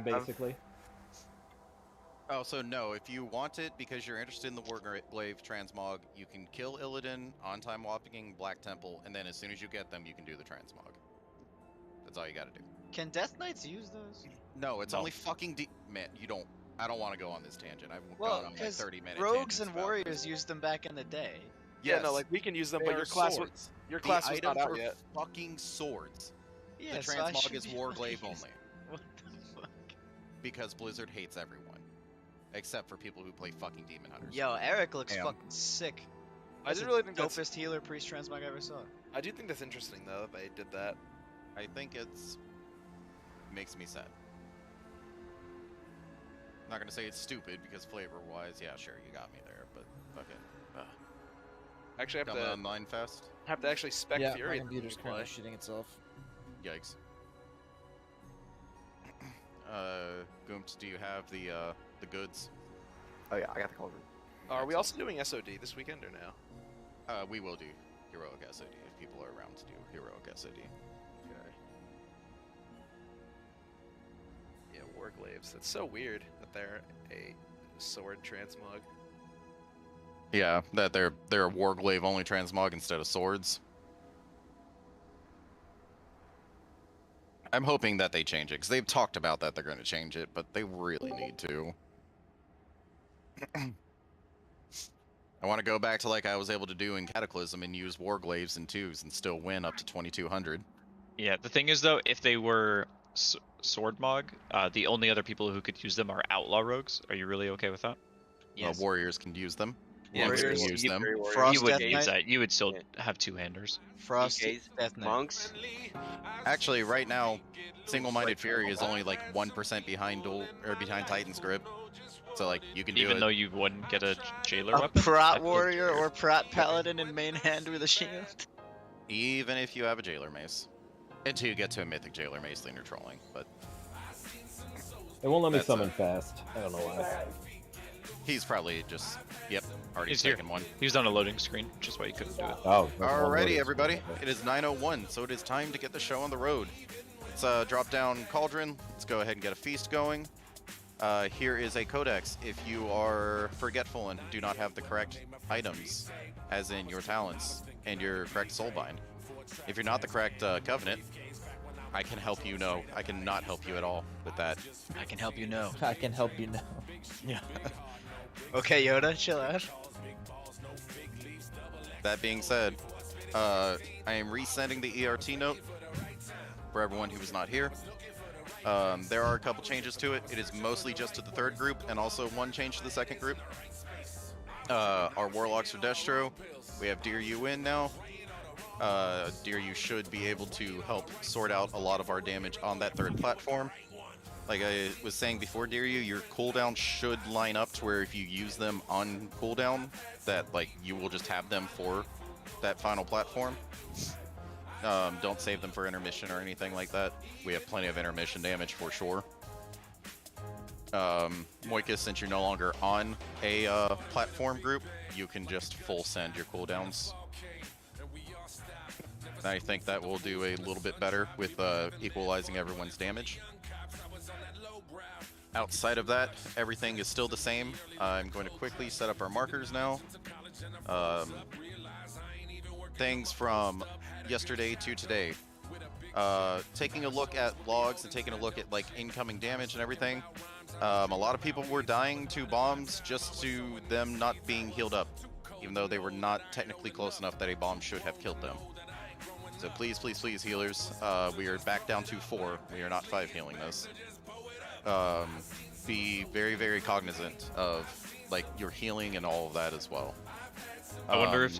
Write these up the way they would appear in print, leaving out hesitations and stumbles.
walking, basically. Oh, so no, if you want it because you're interested in the Warglaive Transmog, you can kill Illidan, on-time walking, Black Temple, and then as soon as you get them, you can do the Transmog. That's all you gotta do. Can Death Knights use those? No, it's only fucking man, I don't want to go on this tangent. I've Well, gone on like 30-minute rogues and about warriors this. used them back in the day. Yeah, no, like we can use them, They but are your class swords. was The not items out are yet. fucking swords. Yeah, The so I Transmog should is be Warglaive able to use- only. What the fuck? Because Blizzard hates everyone. Except for people who play fucking Demon Hunters. Yo, Eric looks Damn. fucking sick. I That's did the really think that's. dopest healer priest transmog I ever saw. I do think that's interesting though that they did that. I think it's makes me sad. I'm not gonna say it's stupid because flavor-wise, yeah, sure, you got me there, but fucking Actually, I coming online fest. have to actually spec Yeah, Fury. my at the computer's replay. kind of shitting itself. Yikes. Goomt, do you have the goods? Oh yeah, I got the cauldron. Are we also doing SOD this weekend or no? We will do heroic SOD if people are around to do heroic SOD. Okay. Yeah, Warglaives. That's so weird that they're a sword transmog. Yeah, that they're a Warglaive only transmog instead of swords. I'm hoping that they change it because they've talked about that they're going to change it, but they really need to. I want to go back to like I was able to do in Cataclysm and use Warglaives and twos and still win up to 2200. Yeah, the thing is though, if they were sword mog, the only other people who could use them are outlaw rogues. Are you really okay with that? Yes. Warriors can use them. Warriors Warriors can use them. Frost You would Death use Knight? that. You would still have two-handers. Frost DKs, Death Knight. monks. Actually, right now, Single-Minded Fury is only like 1% behind behind Titan's Grip. So like you can do Even it. though you wouldn't get a jailer A weapon. Prot I feel warrior weird. or Prot paladin in main hand with a shield. Even if you have a Jailer Mace. Until you get to a Mythic Jailer Mace, then you're trolling. But It won't let me That's summon fast. I don't know why. he's probably just, yep, already He's here. taken one. He was on a loading screen, which is why you couldn't do it. Oh. that's one Alrighty, loaded. everybody. It is 9:01, so it is time to get the show on the road. Let's drop down Cauldron. Let's go ahead and get a feast going. Here is a codex. If you are forgetful and do not have the correct items, as in your talents and your correct soulbind. If you're not the correct covenant, I can help you know. I can not help you at all with that. I can help you know. I can help you now. Yeah. Okay, Yoda, chill out. That being said, I am resending the ERT note for everyone who was not here. There are a couple changes to it. It is mostly just to the third group and also one change to the second group. Our Warlocks are Destro. We have Dear You in now. Dear You should be able to help sort out a lot of our damage on that third platform. Like I was saying before, Dear You, your cooldown should line up to where if you use them on cooldown, that like you will just have them for that final platform. Don't save them for intermission or anything like that. We have plenty of intermission damage for sure. Moikus, since you're no longer on a platform group, you can just full send your cooldowns. I think that will do a little bit better with equalizing everyone's damage. Outside of that, everything is still the same. I'm going to quickly set up our markers now. Things from yesterday to today. Taking a look at logs and taking a look at like incoming damage and everything. A lot of people were dying to bombs just to them not being healed up, even though they were not technically close enough that a bomb should have killed them. So please, please, please, healers, we are back down to 4. We are not 5 healing this. Be very, very cognizant of like your healing and all of that as well. I wonder if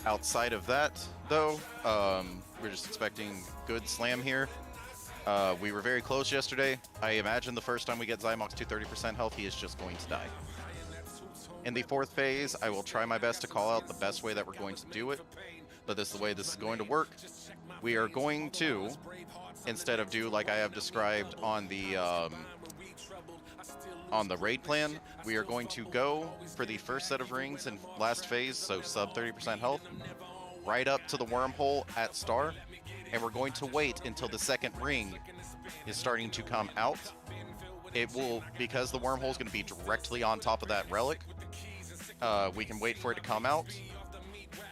Outside of that, though, we're just expecting good slam here. We were very close yesterday. I imagine the first time we get Xy'mox to 30% health, he is just going to die. In the 4th phase, I will try my best to call out the best way that we're going to do it, but this is the way this is going to work. We are going to, instead of do like I have described on the raid plan, we are going to go for the first set of rings in last phase, so sub 30% health, right up to the wormhole at star, and we're going to wait until the second ring is starting to come out, it will, because the wormhole is going to be directly on top of that relic, we can wait for it to come out.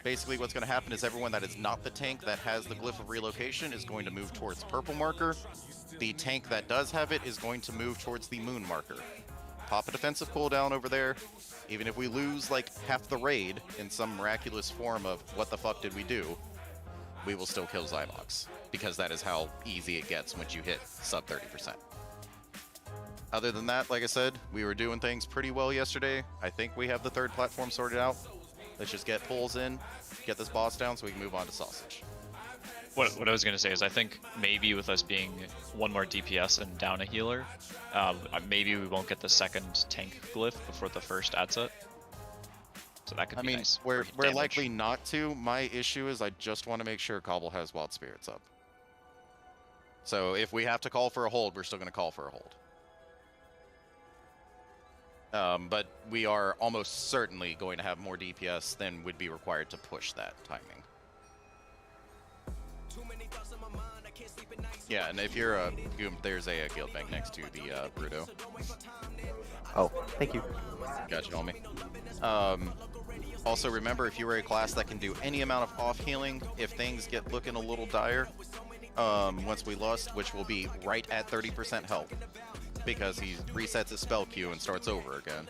Basically, what's going to happen is everyone that is not the tank that has the glyph of relocation is going to move towards purple marker. The tank that does have it is going to move towards the moon marker. Pop a defensive cooldown over there. Even if we lose like half the raid in some miraculous form of what the fuck did we do, we will still kill Xy'mox, because that is how easy it gets once you hit sub 30%. Other than that, like I said, we were doing things pretty well yesterday. I think we have the third platform sorted out. Let's just get pulls in, get this boss down so we can move on to sausage. What I was going to say is I think maybe with us being one more DPS and down a healer, maybe we won't get the second tank glyph before the first ad set. So that could be nice. We're likely not to. My issue is I just want to make sure Cobble has Wild Spirits up. So if we have to call for a hold, we're still going to call for a hold. But we are almost certainly going to have more DPS than would be required to push that timing. Yeah, and if you're a Goom, there's a guild bank next to the Bruto. Oh, thank you. Gotcha, homie. Also remember, if you are a class that can do any amount of off healing, if things get looking a little dire, once we lust, which will be right at 30% health, because he resets his spell queue and starts over again.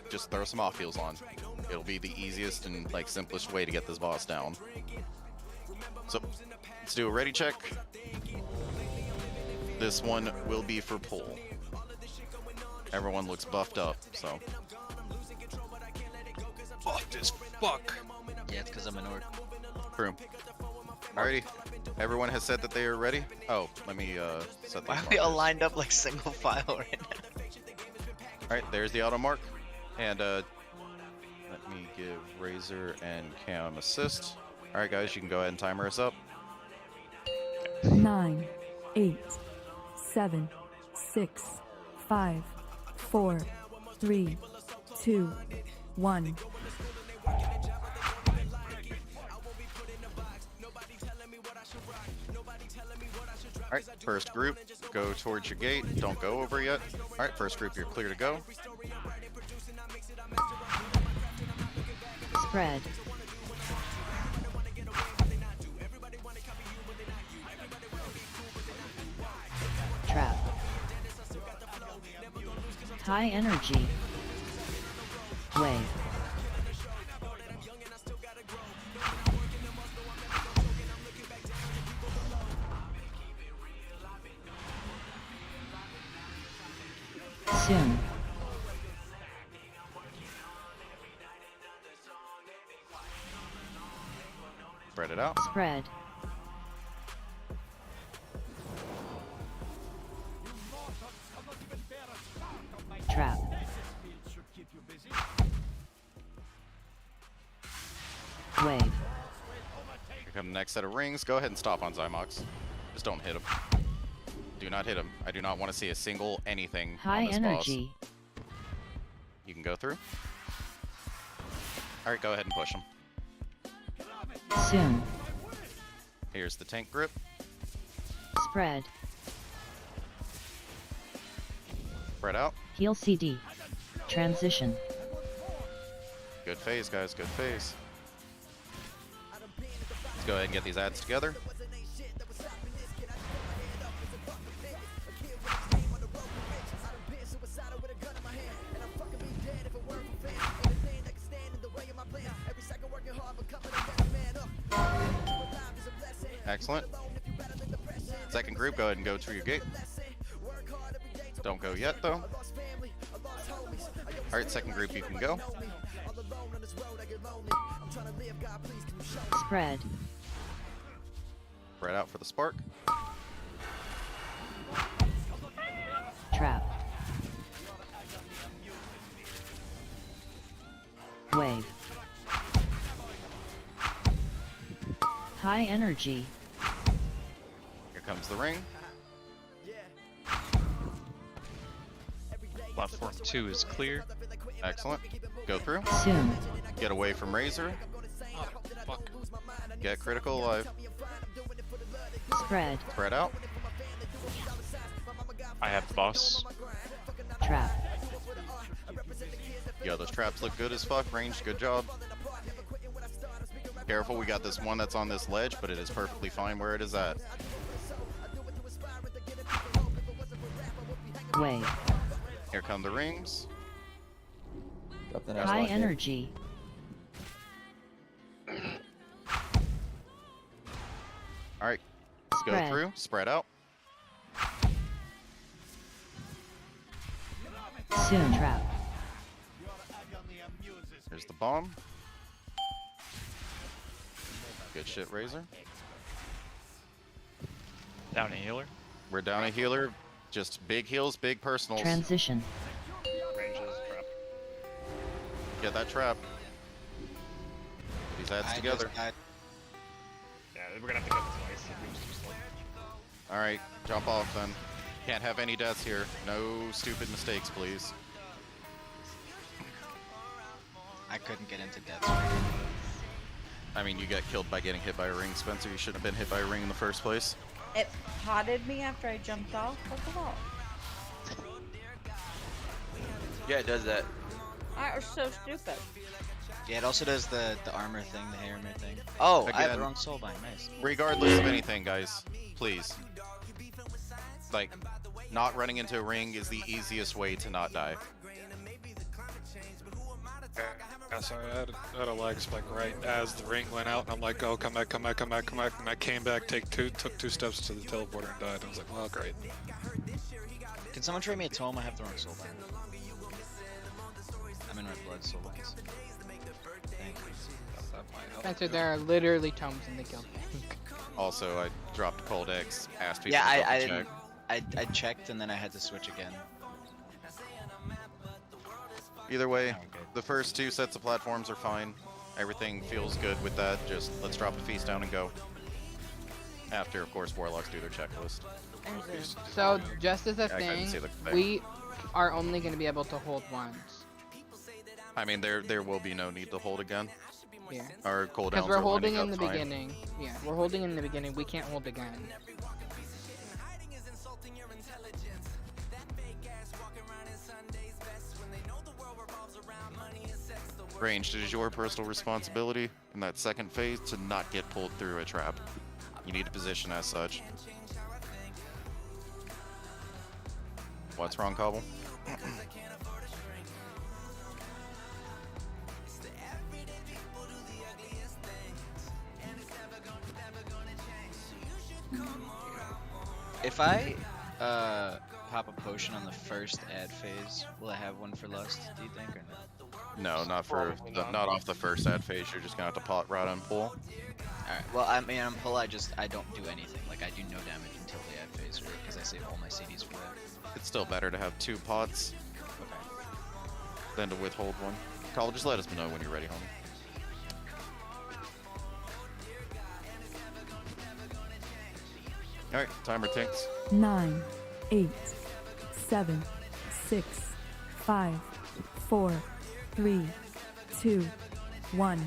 Just throw some off heals on. It'll be the easiest and like simplest way to get this boss down. So let's do a ready check. This one will be for pull. Everyone looks buffed up, so. Buffed as fuck. Yeah, it's because I'm an orc. True. Alrighty. Everyone has said that they are ready. Oh, let me set the Why are we all lined up like single file right now? Alright, there's the auto mark. And let me give Razor and Cam assist. Alright guys, you can go ahead and timer us up. 9, 8, 7, 6, 5, 4, 3, 2, 1. Alright, first group, go towards your gate. Don't go over yet. Alright, first group, you're clear to go. Spread. Trap. High energy. Wave. Soon. Spread it out. Spread. Trap. Wave. Here come the next set of rings. Go ahead and stop on Xy'mox. Just don't hit him. Do not hit him. I do not want to see a single anything High on this energy. boss. You can go through. Alright, go ahead and push him. Soon. Here's the tank grip. Spread. Spread out. Heal CD. Transition. Good phase, guys. Good phase. Let's go ahead and get these ads together. Excellent. Second group, go ahead and go to your gate. Don't go yet, though. Alright, second group, you can go. Spread. Spread out for the spark. Trap. Wave. High energy. Here comes the ring. Platform 2 is clear. Excellent. Go through. Soon. Get away from Razor. Fuck. Get critical alive. Spread. Spread out. I have the boss. Trap. Yo, those traps look good as fuck. Ranged, good job. Careful, we got this one that's on this ledge, but it is perfectly fine where it is at. Wave. Here come the rings. Drop the next High one. energy. Alright, let's go Spread. through. Spread out. Soon. Trap. Here's the bomb. Good shit, Razor. Down a healer. We're down a healer. Just big heals, big personals. Transition. Ranges, trap. Get that trap. These adds together. Yeah, we're gonna have to get this twice. It moves too slow. Alright, jump off then. Can't have any deaths here. No stupid mistakes, please. I couldn't get into death. I mean, you got killed by getting hit by a ring, Spencer. You shouldn't have been hit by a ring in the first place. It potted me after I jumped off. What the hell? Yeah, it does that. That was so stupid. Yeah, it also does the armor thing, the hair armor thing. Oh, I have Again. the wrong soulbind. Nice. Regardless of anything, guys, please. Like, not running into a ring is the easiest way to not die. Yeah, sorry, I had a lag spike right as the ring went out, and I'm like, oh, come back, come back, come back, come back. And I came back, took two steps to the teleporter and died. I was like, well, great. Can someone trade me a tome? I have the wrong soulbind. I'm in red blood soulbinds. Thank you. That might help. Spencer, there are literally tomes in the guild. Also, I dropped cold X, asked people Yeah, to double I check. didn't. I checked and then I had to switch again. Either way, Oh, okay. the first two sets of platforms are fine. Everything feels good with that. Just let's drop a feast down and go. After, of course, Warlocks do their checklist. So, just as a I couldn't thing, see the thing. we are only going to be able to hold once. I mean, there will be no need to hold again. Yeah. Our cooldowns Because we're are holding lining in up the fine. beginning. Yeah, we're holding in the beginning. We can't hold again. Ranged, it is your personal responsibility in that second phase to not get pulled through a trap. You need to position as such. What's wrong, Cobble? If I pop a potion on the first ad phase, will I have one for lust? Do you think or no? No, not for not off the first ad phase. You're just gonna have to pot rod and pull. All right. Well, I mean, on pull, I don't do anything. Like I do no damage until the ad phase, because I save all my CDs for that. It's still better to have two pots Okay. than to withhold one. Cobble, just let us know when you're ready, homie. All right, timer ticks. 9, 8, 7, 6, 5, 4, 3, 2, 1.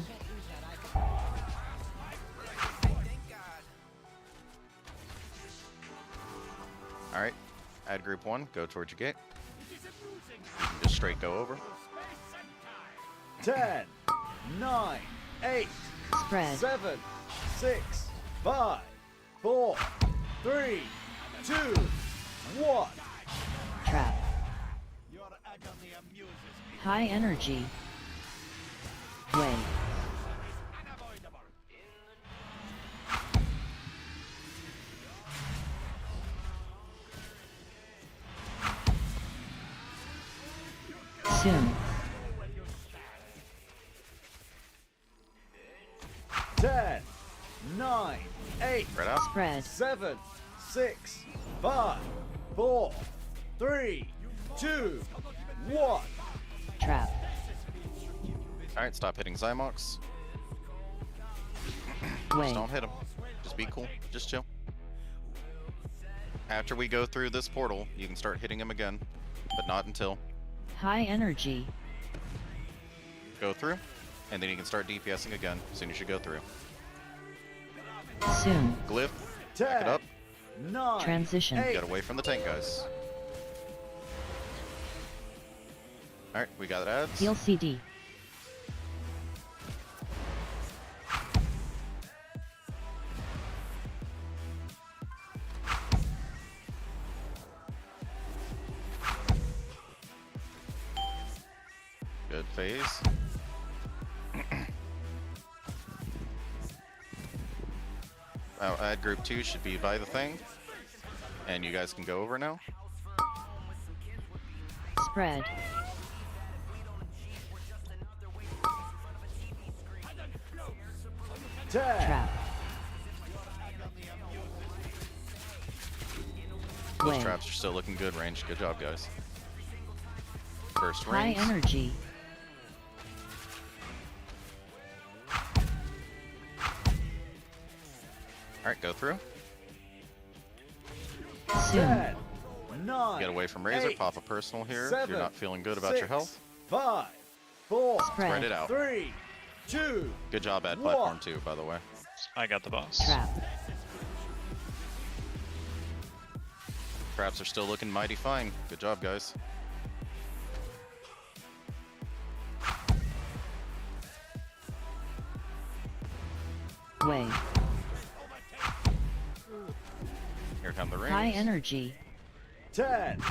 All right, add group one. Go towards your gate. Just straight go over. 10, 9, 8, Spread. 7, 6, 5, 4, 3, 2, 1. Trap. High energy. Wave. Soon. 10, 9, 8, Spread out. Spread. 7, 6, 5, 4, 3, 2, 1. Trap. All right, stop hitting Xy'mox. Wave. Just don't hit him. Just be cool. Just chill. After we go through this portal, you can start hitting him again, but not until. High energy. Go through, and then you can start DPSing again as soon as you go through. Soon. Glyph, Back it up. 9, Transition. 8. Get away from the tank, guys. Alright, we got ads. Heal CD. Good phase. Ad group 2 should be by the thing. And you guys can go over now. Spread. Trap. Those Wave. traps are still looking good, range. Good job, guys. First High range. energy. Alright, go through. Soon. 10, 9. Get away from Razor. 8, Pop a personal here if 7, you're not feeling good about your 6, health. 5, 4, Spread it out. 3, 2. Good job at One. platform 2, by the way. I got the boss. Trap. Traps are still looking mighty fine. Good job, guys. Wave. Here come the rings. High energy. 10,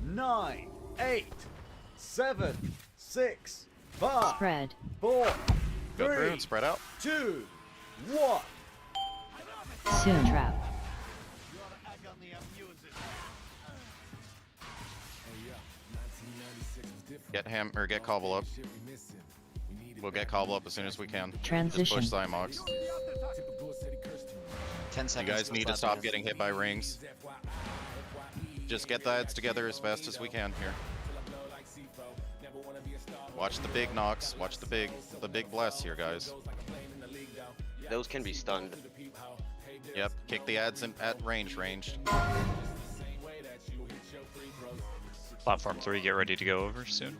9, 8, 7, 6, 5, Spread. 4, Go through 3, and spread out. 2, 1. Soon. Trap. Get Cobble up. We'll get Cobble up as soon as we can. Transition. Just push Xy'mox. 10 You seconds. guys need to stop getting hit by rings. Just get the heads together as fast as we can here. Watch the big knocks. Watch the big bless here, guys. Those can be stunned. Yep, kick the ads in at ranged. Platform 3, get ready to go over soon.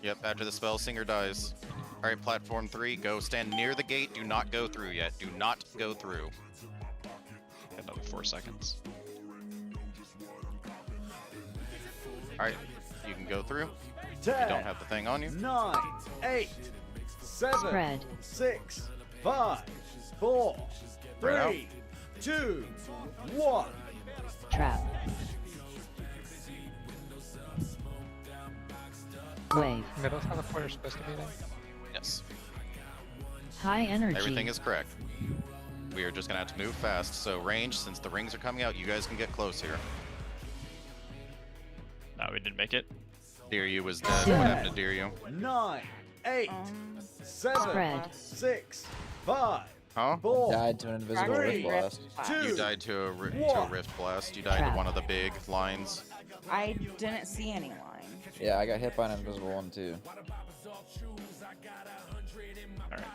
Yep, after the spell singer dies. Alright, platform 3, go stand near the gate. Do not go through yet. Do not go through. Another 4 seconds. Alright, you can go through. 10, You don't have the thing on you. 9, 8, 7, Spread. 6, 5, 4, Spread out. 3, 2, 1. Trap. Wave. Middle's how the pointer's supposed to be then? Yes. High energy. Everything is correct. We are just gonna have to move fast. So range, since the rings are coming out, you guys can get close here. No, we didn't make it. Diryu was dead. Yeah. What happened to Diryu? 9, 8, 7, Spread. 6, 5, Huh? 4, Died to an invisible Three. rift blast. 2. You died to a One. rift blast. You died Trap. to one of the big lines. I didn't see any line. Yeah, I got hit by an invisible one too. Alright.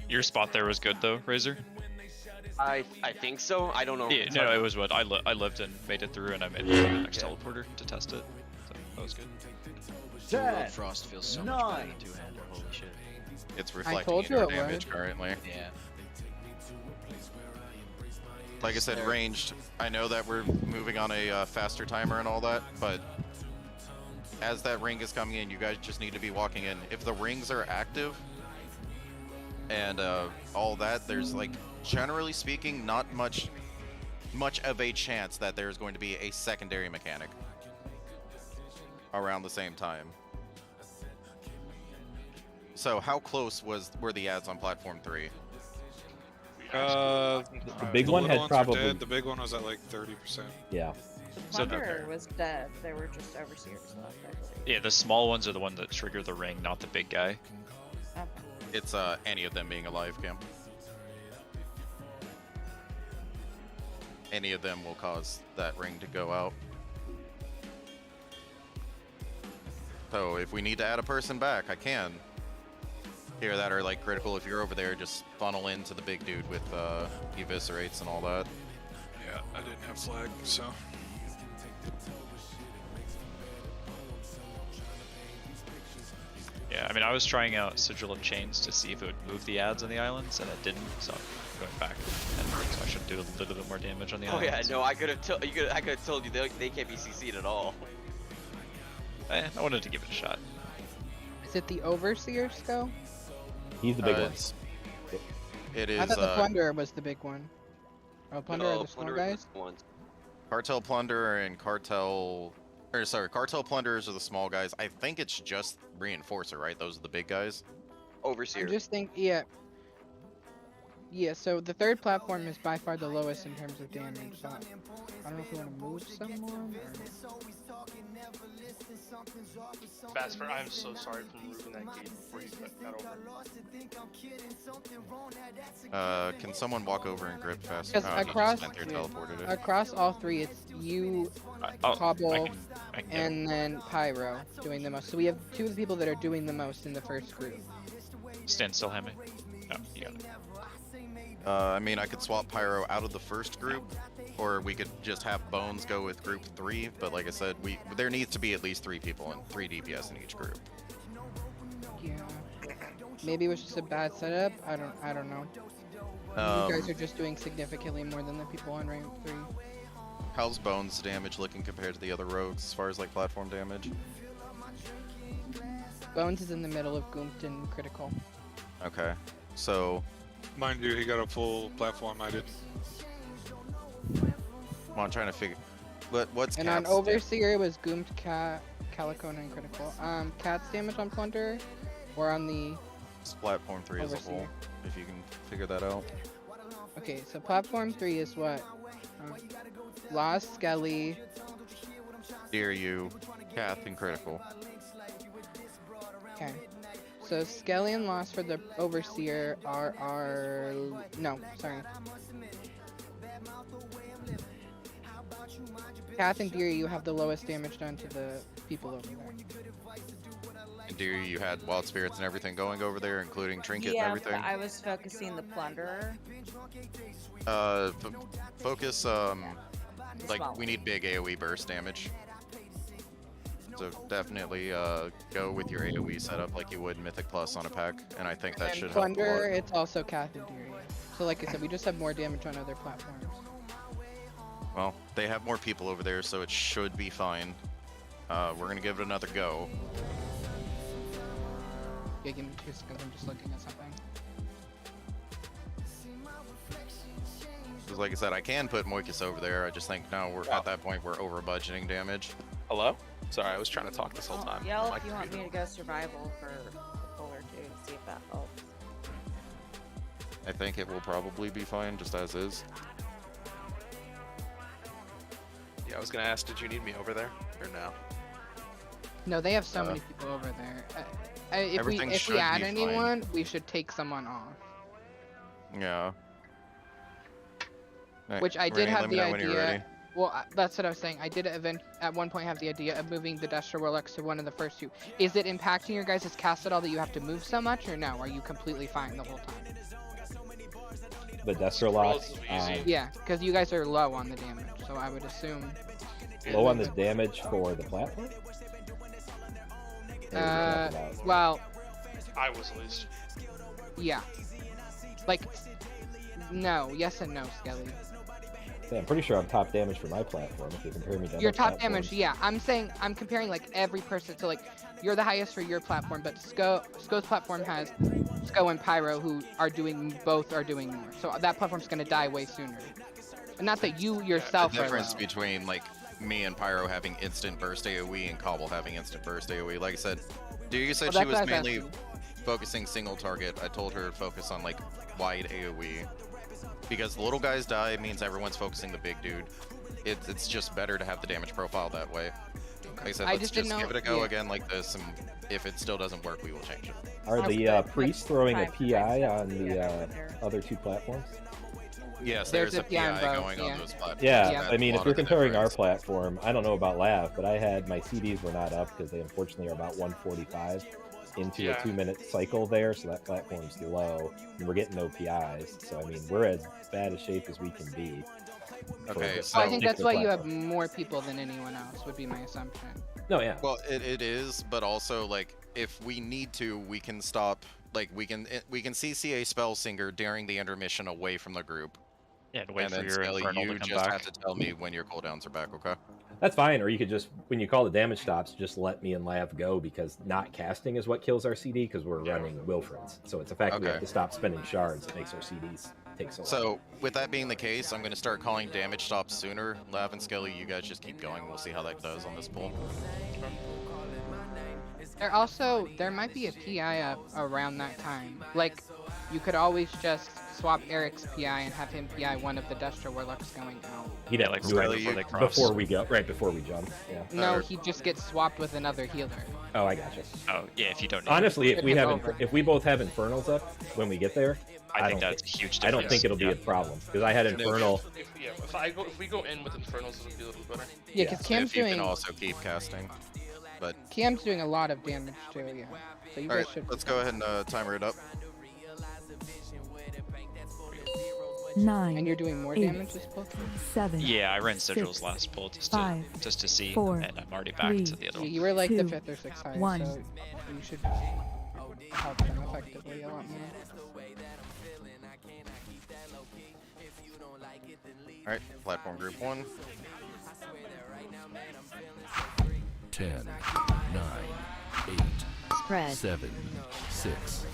Your spot there was good though, Razor? I think so. I don't know. Yeah, no, it was what I lived and made it through, and I made it to the next teleporter to test it. So that was good. Dual 10, Frost feels so much better 9. than two-hander. Holy shit. It's reflecting told in you our it would. damage currently. Yeah. Like I said, ranged. I know that we're moving on a faster timer and all that, but as that ring is coming in, you guys just need to be walking in. If the rings are active and all that, there's like, generally speaking, not much of a chance that there's going to be a secondary mechanic around the same time. So how close were the ads on platform 3? The big one had little ones are probably- dead. The big one was at like 30%. Yeah. So Plunder was dead. They were just overseers left, I believe. Yeah, the small ones are the one that trigger the ring, not the big guy. Okay. It's any of them being alive, Cam. Any of them will cause that ring to go out. So if we need to add a person back, I can. Here that are like critical. If you're over there, just funnel into the big dude with eviscerates and all that. Yeah, I didn't have flag, so. Yeah, I mean, I was trying out Sigil of Chains to see if it would move the ads on the islands, and it didn't, so I'm going back and things should do a little bit more damage on the Oh yeah, islands. no, I could have told you they can't be CC'd at all. I wanted to give it a shot. Is it the Overseer Skull? He's the big one. It I is thought the Plunderer was the big one. Oh, Plunderer are the small Plunderer guys? is the ones. Cartel Plunderer and Cartel Plunderers are the small guys. I think it's just Reinforcer, right? Those are the big guys. Overseer. I just think, yeah. Yeah, so the third platform is by far the lowest in terms of damage. So I don't know if you want to move someone or... Basper, I'm so sorry for moving that gate before you cut that over. Can someone walk over and grip fast? Because across, teleported it. across all three, it's you, Cobble, I can and then Pyro doing the most. So we have two of the people that are doing the most in the first group. stand still, Hemi. No, you got it. I mean, I could swap Pyro out of the first group, or we could just have Bones go with group 3. But like I said, there needs to be at least 3 people and 3 DPS in each group. Yeah. Maybe it was just a bad setup. I don't know. You guys are just doing significantly more than the people on rank 3. How's Bones damage looking compared to the other rogues as far as like platform damage? Bones is in the middle of Goomped and Critical. Okay, so Mind you, he got a full platform. I did. I'm trying to figure what's And on Cat's Overseer it was Goomped, Cat, Calicona, and Critical. Cat's damage on Plunder, or on the... platform 3 as a Overseer. whole, if you can figure that out. Okay, so platform 3 is what? Lost, Skelly. Dear you, Cath, and Critical. Okay. So Skelly and Lost for the Overseer are no, sorry. Kath and Deer, you have the lowest damage done to the people over there. And Dear you had Wild Spirits and everything going over there, including Trinket Yeah, and everything. but I was focusing the Plunderer. Focus, like, Small. we need big AoE burst damage. So definitely go with your AoE setup like you would Mythic Plus on a pack, and I think that And should help a Plunder, lot. it's also Kath and Deer. So like I said, we just have more damage on other platforms. Well, they have more people over there, so it should be fine. We're gonna give it another go. Yeah, give me 2 seconds, I'm just looking at something. Because like I said, I can put Moikus over there. I just think now we're at that point we're over budgeting damage. Hello? Sorry, I was trying to talk this whole time. Yell My if you want computer. me to go survival for a pull or two to see if that helps. I think it will probably be fine just as is. Yeah, I was gonna ask, did you need me over there or no? No, they have so many people over there. If Everything we should add be fine. anyone, we should take someone off. Yeah. Alright, Which I did Renee, have let me the know when you're ready. idea. Well, that's what I was saying. I did at one point have the idea of moving the Destro Warlocks to one of the first 2. Is it impacting your guys' cast at all that you have to move so much, or no? Are you completely fine the whole time? The Destro locks. Yeah, because you guys are low on the damage, so I would assume. Low on the damage for the platform? Well, I was least. yeah. Like, no, yes and no, Skelly. Yeah, I'm pretty sure I'm top damage for my platform if you compare me to Your other top platforms. damage, yeah. I'm saying, I'm comparing like every person, so like, you're the highest for your platform, but Sko's platform has Sko and Pyro who are doing, both are doing more. So that platform's gonna die way sooner. And not that you yourself The are difference low. between like me and Pyro having instant burst AoE and Cobble having instant burst AoE. Like I said, you said Well, she that's was what I was mainly asking. focusing single target. I told her to focus on like wide AoE. Because the little guys die means everyone's focusing the big dude. It's just better to have the damage profile that way. Like I said, I let's just just didn't give know- it a go yeah. again like this, and if it still doesn't work, we will change it. Are the priests throwing a PI on the other 2 platforms? Yes, There's there's a a PI on PI both, going yeah. on those platforms. Yeah, Yeah. I mean, That's if a you're lot of the comparing our difference. platform, I don't know about Lav, but I had my CDs were not up because they unfortunately are about 145 into a 2-minute cycle there, so that platform's low, and we're getting no PIs. So I mean, we're as bad a shape as we can be. for Okay, this so- Well, I think that's why particular you have platform. more people than anyone else, would be my assumption. No, yeah. Well, it is, but also like if we need to, we can stop. Like we can CC a spell singer during the intermission away from the group. Yeah, and wait and for then your Skelly, Infernal you to come just back. have to tell me when your cooldowns are back, okay? That's fine, or you could just, when you call the damage stops, just let me and Lav go, because not casting is what kills our CD, because we're running Wilfreds. So it's the fact that we have to stop spending shards that makes our CDs take so long. So, with that being the case, I'm going to start calling damage stops sooner. Lav and Skelly, you guys just keep going. We'll see how that does on this pool. There might be a PI up around that time. Like, you could always just swap Eric's PI and have him PI one of the Destro Warlocks going out. He'd have to do it before we go, right before we jump. Yeah. No, he just gets swapped with another healer. Oh, I gotcha. Oh, yeah, if you don't. Honestly, if we both have Infernals up when we get there, I think that's a huge difference. I don't think it'll be a problem, because I had Infernal. If we go in with Infernals, it'll be a little better. Yeah, because Cam's you doing. can also keep casting, but Cam's doing a lot of damage too. Yeah. So you guys should. Let's go ahead and timer it up. 9. And you're doing more 8, damage this pull? 7. Yeah, I ran 6, sigils last pull just 5, to see, 4, and I'm already back 3, to the other one. You were like the 2, 5th or 6th highest, 1. so you should help them effectively a lot more. Alright, platform group 1. 10, 9, 8, Spread. 7, 6,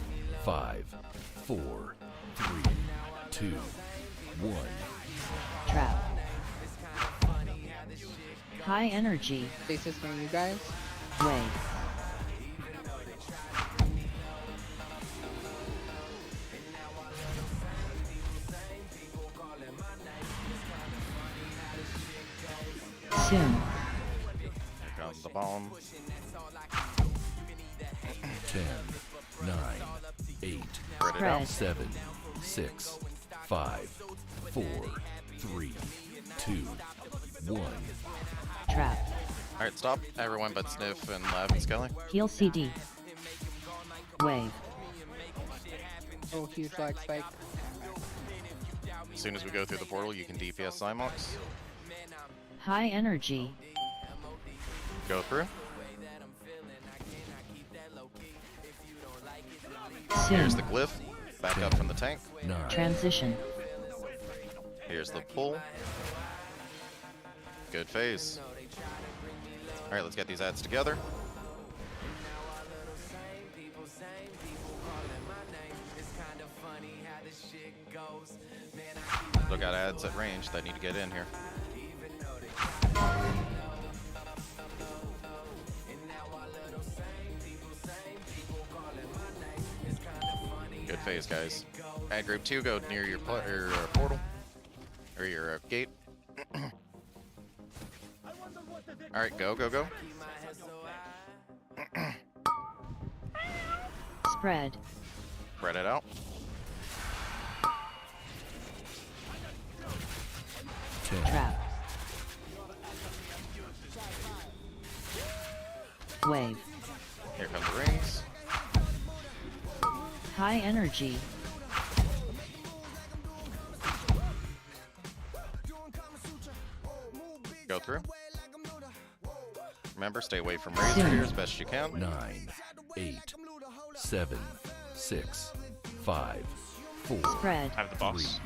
5, 4, 3, 2, 1. Trap. High energy. Basis from you guys. Wave. Soon. Here comes the bomb. 10, 9, 8, Spread it out. 7, 6, 5, 4, 3, 2, 1. Trap. Alright, stop. Everyone but Sniff and Lav and Skelly. Heal CD. Wave. Oh, huge lag spike. As soon as we go through the portal, you can DPS Xy'mox. High energy. Go through. Soon. Here's the glyph. Back up from the tank. Transition. Here's the pull. Good phase. Alright, let's get these ads together. Look out ads at range that need to get in here. Good phase, guys. Ad group 2, go near your portal. Or your gate. Alright, go, go, go. Spread. Spread it out. 10. Trap. Wave. Here come the rings. High energy. Go through. Remember, stay away from razor here as best you can. 9, 8, 7, 6, 5, 4, Spread. Have the boss.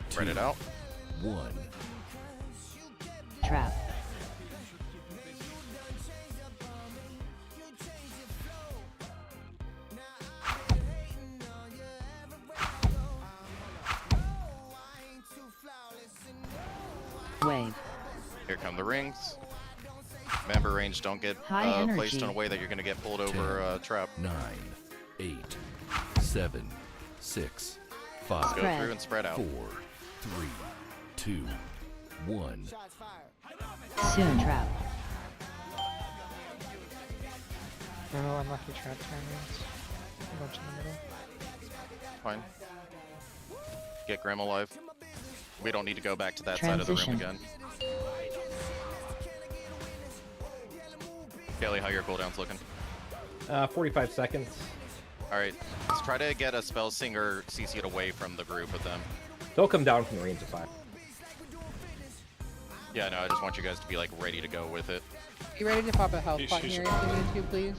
Spread it out. 1. Trap. Wave. Here come the rings. Remember, range don't get High placed in a energy. way that you're going to get pulled over a trap. 9, 8, 7, 6, 5, Go Spread. through and spread out. 4, 3, 2, 1. Soon. Trap. Oh, unlucky trap timings. A bunch in the middle. Fine. Get Grim alive. We don't need to go back to that side of the room Transition. again. Kelly, how your cooldowns looking? 45 seconds. Alright, let's try to get a spell singer CC'd away from the group with them. They'll come down from the range of fire. Yeah, no, I just want you guys to be like ready to go with it. You ready to pop a health pot here if you need to, please?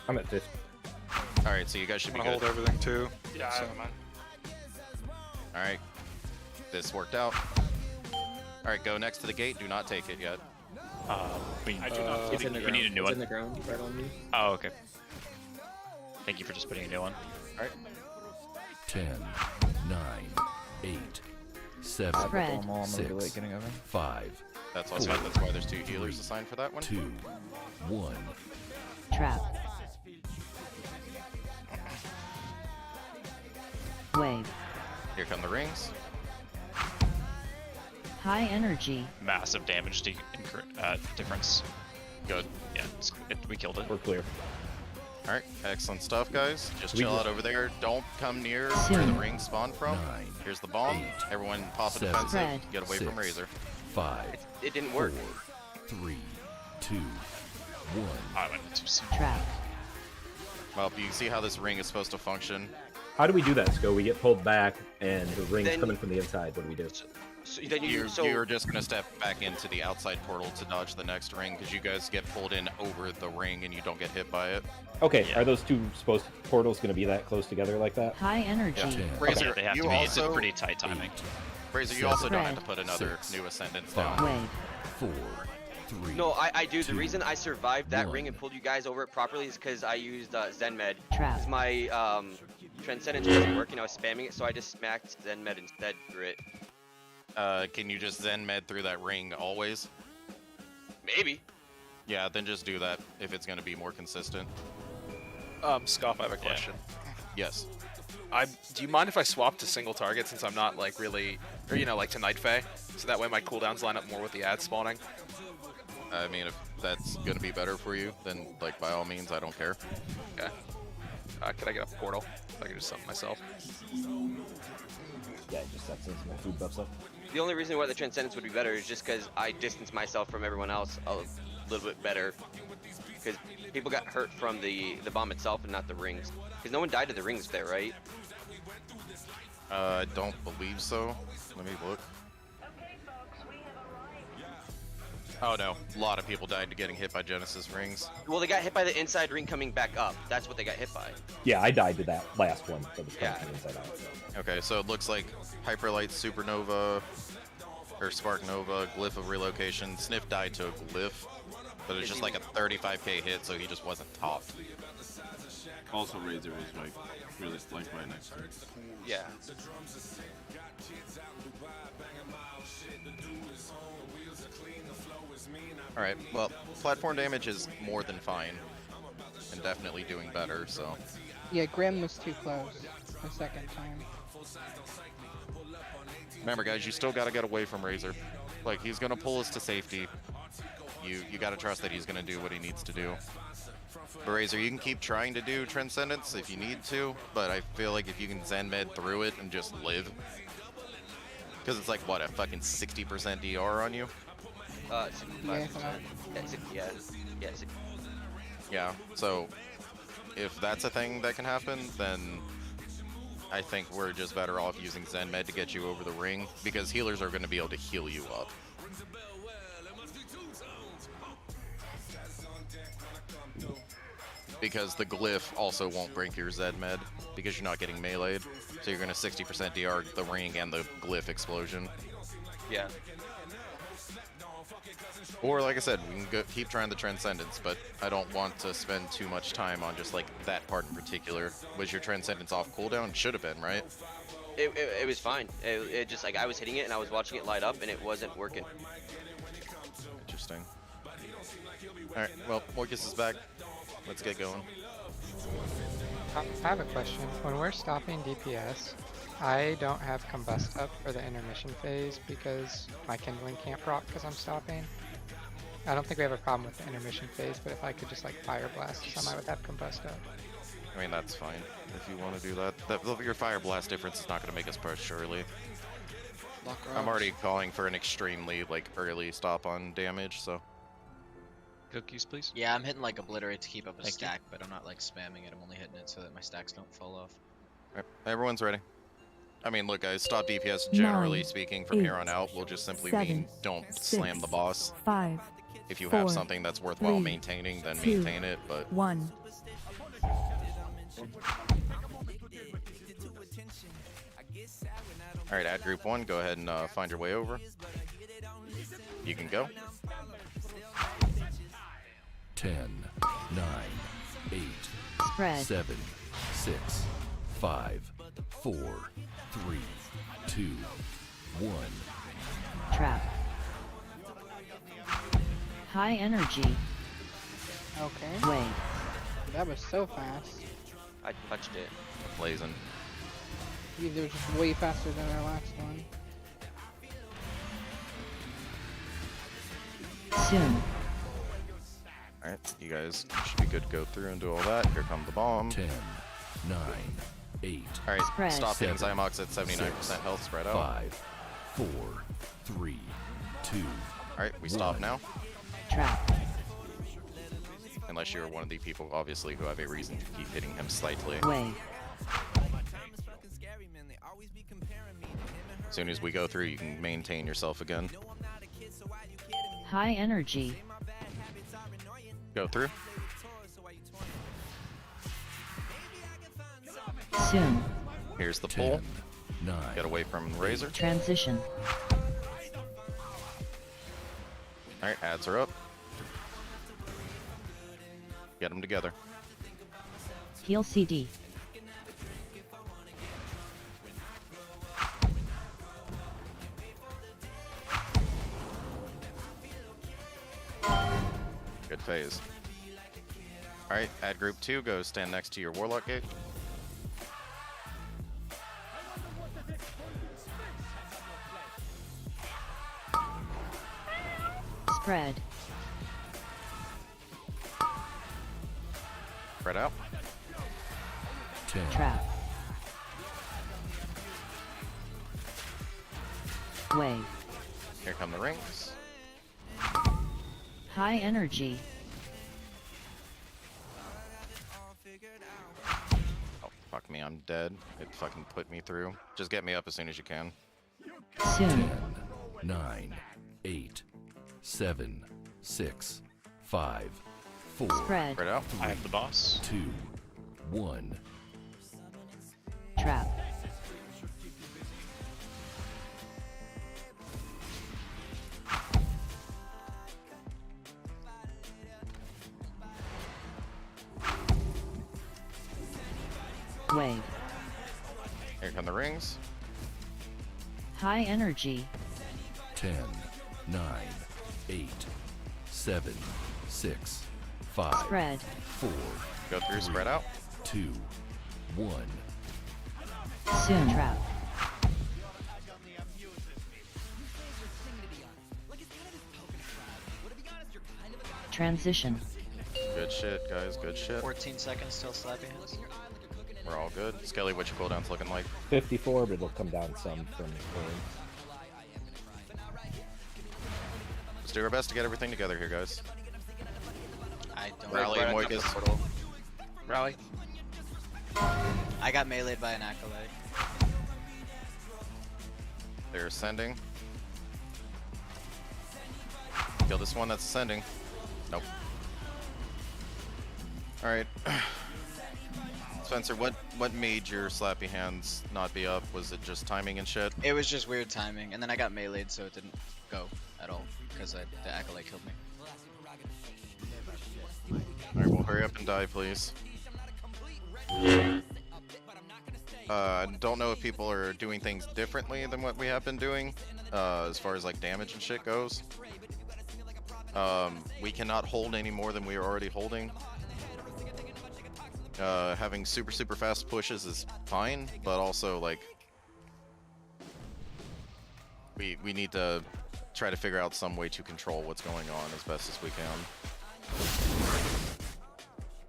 I'm at 50. Alright, so you guys should I'm be gonna good. hold everything too. Yeah, I So- have mine. Alright. This worked out. Alright, go next to the gate. Do not take it yet. We need a new one. It's in the ground, right on me. Oh, okay. Thank you for just putting a new one. Alright. 10, 9, 8, 7, Spread. 6, 5, That's why there's 2 healers assigned for that one. 2, 1. Trap. Wave. Here come the rings. High energy. Massive damage difference. Good. Yeah, we killed it. We're clear. Alright, excellent stuff, guys. Just We chill just- out over there. Don't come near where the rings spawn from. 9, Here's the bomb. 8, Everyone pop a 7, defensive. Spread. Get away from 6, Razor. 5, It didn't 4, work. 3, 2, 1. I went too soon. Trap. Well, you see how this ring is supposed to function. How do we do that, Sko? We get pulled back, and the ring's Then- coming from the inside. What do we do? So then You're just gonna step back into the outside portal to dodge the next ring because you guys get pulled in over the ring and you don't get hit by it. Okay, Yeah. are those two portals going to be that close together like that? High energy. Yeah. 10, Razor, Yeah, they have you to be. It's a also, pretty tight timing. Razor, you also don't have to Spread. put another 6, new ascendance 5, down. Wave. 4, 3. No, I do. The 2, reason I survived that 1. ring and pulled you guys over it properly is because I used Zen Med. Trap. Because my Transcendence wasn't working, I was spamming it, so I just smacked Zen Med instead through it. Can you just Zen Med through that ring always? Maybe. Yeah, then just do that if it's gonna be more consistent. Scoff, I have a question. Yes. Do you mind if I swap to single target since I'm not like really, or like to Night Fae, so that way my cooldowns line up more with the ad spawning? I mean, if that's gonna be better for you, then like by all means, I don't care. Okay. Could I get a portal? I can just summon myself. Yeah, just that since my food buffs up. The only reason why the Transcendence would be better is just because I distance myself from everyone else a little bit better. Because people got hurt from the bomb itself and not the rings. Because no one died to the rings there, right? I don't believe so. Let me look. Oh no, a lot of people died to getting hit by Genesis rings. Well, they got hit by the inside ring coming back up. That's what they got hit by. Yeah, I died to that last one that was coming Yeah. from the inside out. Okay, so it looks like Hyperlight Supernova, or Spark Nova, Glyph of Relocation. Sniff died to a Glyph, but it's just like a 35k hit, so he just wasn't topped. Also, Razor is like really like right next to it. Yeah. Alright, well, platform damage is more than fine, and definitely doing better, so. Yeah, Grim was too close the second time. Remember guys, you still gotta get away from Razor. Like, he's gonna pull us to safety. You gotta trust that he's gonna do what he needs to do. But Razor, you can keep trying to do Transcendence if you need to, but I feel like if you can Zen Med through it and just live. Because it's like, what, a fucking 60% DR on you? 65. Yeah. Yeah, so if that's a thing that can happen, then I think we're just better off using Zen Med to get you over the ring, because healers are going to be able to heal you up. Because the Glyph also won't break your Zen Med, because you're not getting meleeed, so you're going to 60% DR the ring and the Glyph explosion. Yeah. Or like I said, we can keep trying the Transcendence, but I don't want to spend too much time on just like that part in particular. Was your Transcendence off cooldown? Should have been, right? It was fine. It just like I was hitting it and I was watching it light up and it wasn't working. Interesting. Alright, well, Morcus is back. Let's get going. I have a question. When we're stopping DPS, I don't have Combust up for the intermission phase because my Kindling can't proc because I'm stopping. I don't think we have a problem with the intermission phase, but if I could just like Fire Blast some, I would have Combust up. I mean, that's fine if you want to do that. Your Fire Blast difference is not going to make us push early. I'm already calling for an extremely like early stop on damage, so. Cookies, please. Yeah, I'm hitting like Obliterate to keep up a Thank you. stack, but I'm not like spamming it. I'm only hitting it so that my stacks don't fall off. Alright, everyone's ready. I mean, look, guys, stop DPS generally 9, speaking from here on out will just simply 7, mean don't slam the boss. 5, If you 4, have something that's worthwhile 3, maintaining, then 2, maintain it, but 1. All right, add group 1. Go ahead and find your way over. You can go. 10, 9, 8, Spread. 7, 6, 5, 4, 3, 2, 1. Trap. High energy. Okay. Wave. That was so fast. I touched it. Blazing. It was just way faster than our last one. Soon. Alright, you guys should be good to go through and do all that. Here come the bomb. 10, 9, 8. Alright, Spread. stop hitting 7, Xy'mox at 79% health, spread out. 5, 4, 3, 2. Alright, we stop 1. now. Trap. Unless you're one of the people, obviously, who have a reason to keep hitting him slightly. Wave. As soon as we go through, you can maintain yourself again. High energy. Go through. Soon. Here's the 10, pull. 9. Get away from Razor. Transition. Alright, ads are up. Get them together. Heal CD. Good phase. Alright, add group 2. Go stand next to your Warlock gate. Spread. Spread out. 10. Trap. Wave. Here come the rings. High energy. Oh, fuck me, I'm dead. It fucking put me through. Just get me up as soon as you can. Soon. 10, 9, 8, 7, 6, 5, 4. Spread. Spread out. I have the boss. 2, 1. Trap. Wave. Here come the rings. High energy. 10, 9, 8, 7, 6, 5, Spread. 4. Go through, spread out. 2, 1. Soon. Trap. Transition. Good shit, guys. Good shit. 14 seconds till slappy hands. We're all good. Skelly, what your cooldown's looking like? 54, but it'll come down some from clearing. Let's do our best to get everything together here, guys. I don't Rally, know. Moikas. Rally. I got meleeed by an acolyte. They're ascending. Kill this one that's ascending. Nope. Alright. Spencer, what made your slappy hands not be up? Was it just timing and shit? It was just weird timing, and then I got meleeed, so it didn't go at all because the acolyte killed me. Alright, well hurry up and die, please. Don't know if people are doing things differently than what we have been doing, as far as like damage and shit goes. We cannot hold any more than we are already holding. Having super fast pushes is fine, but also like we need to try to figure out some way to control what's going on as best as we can.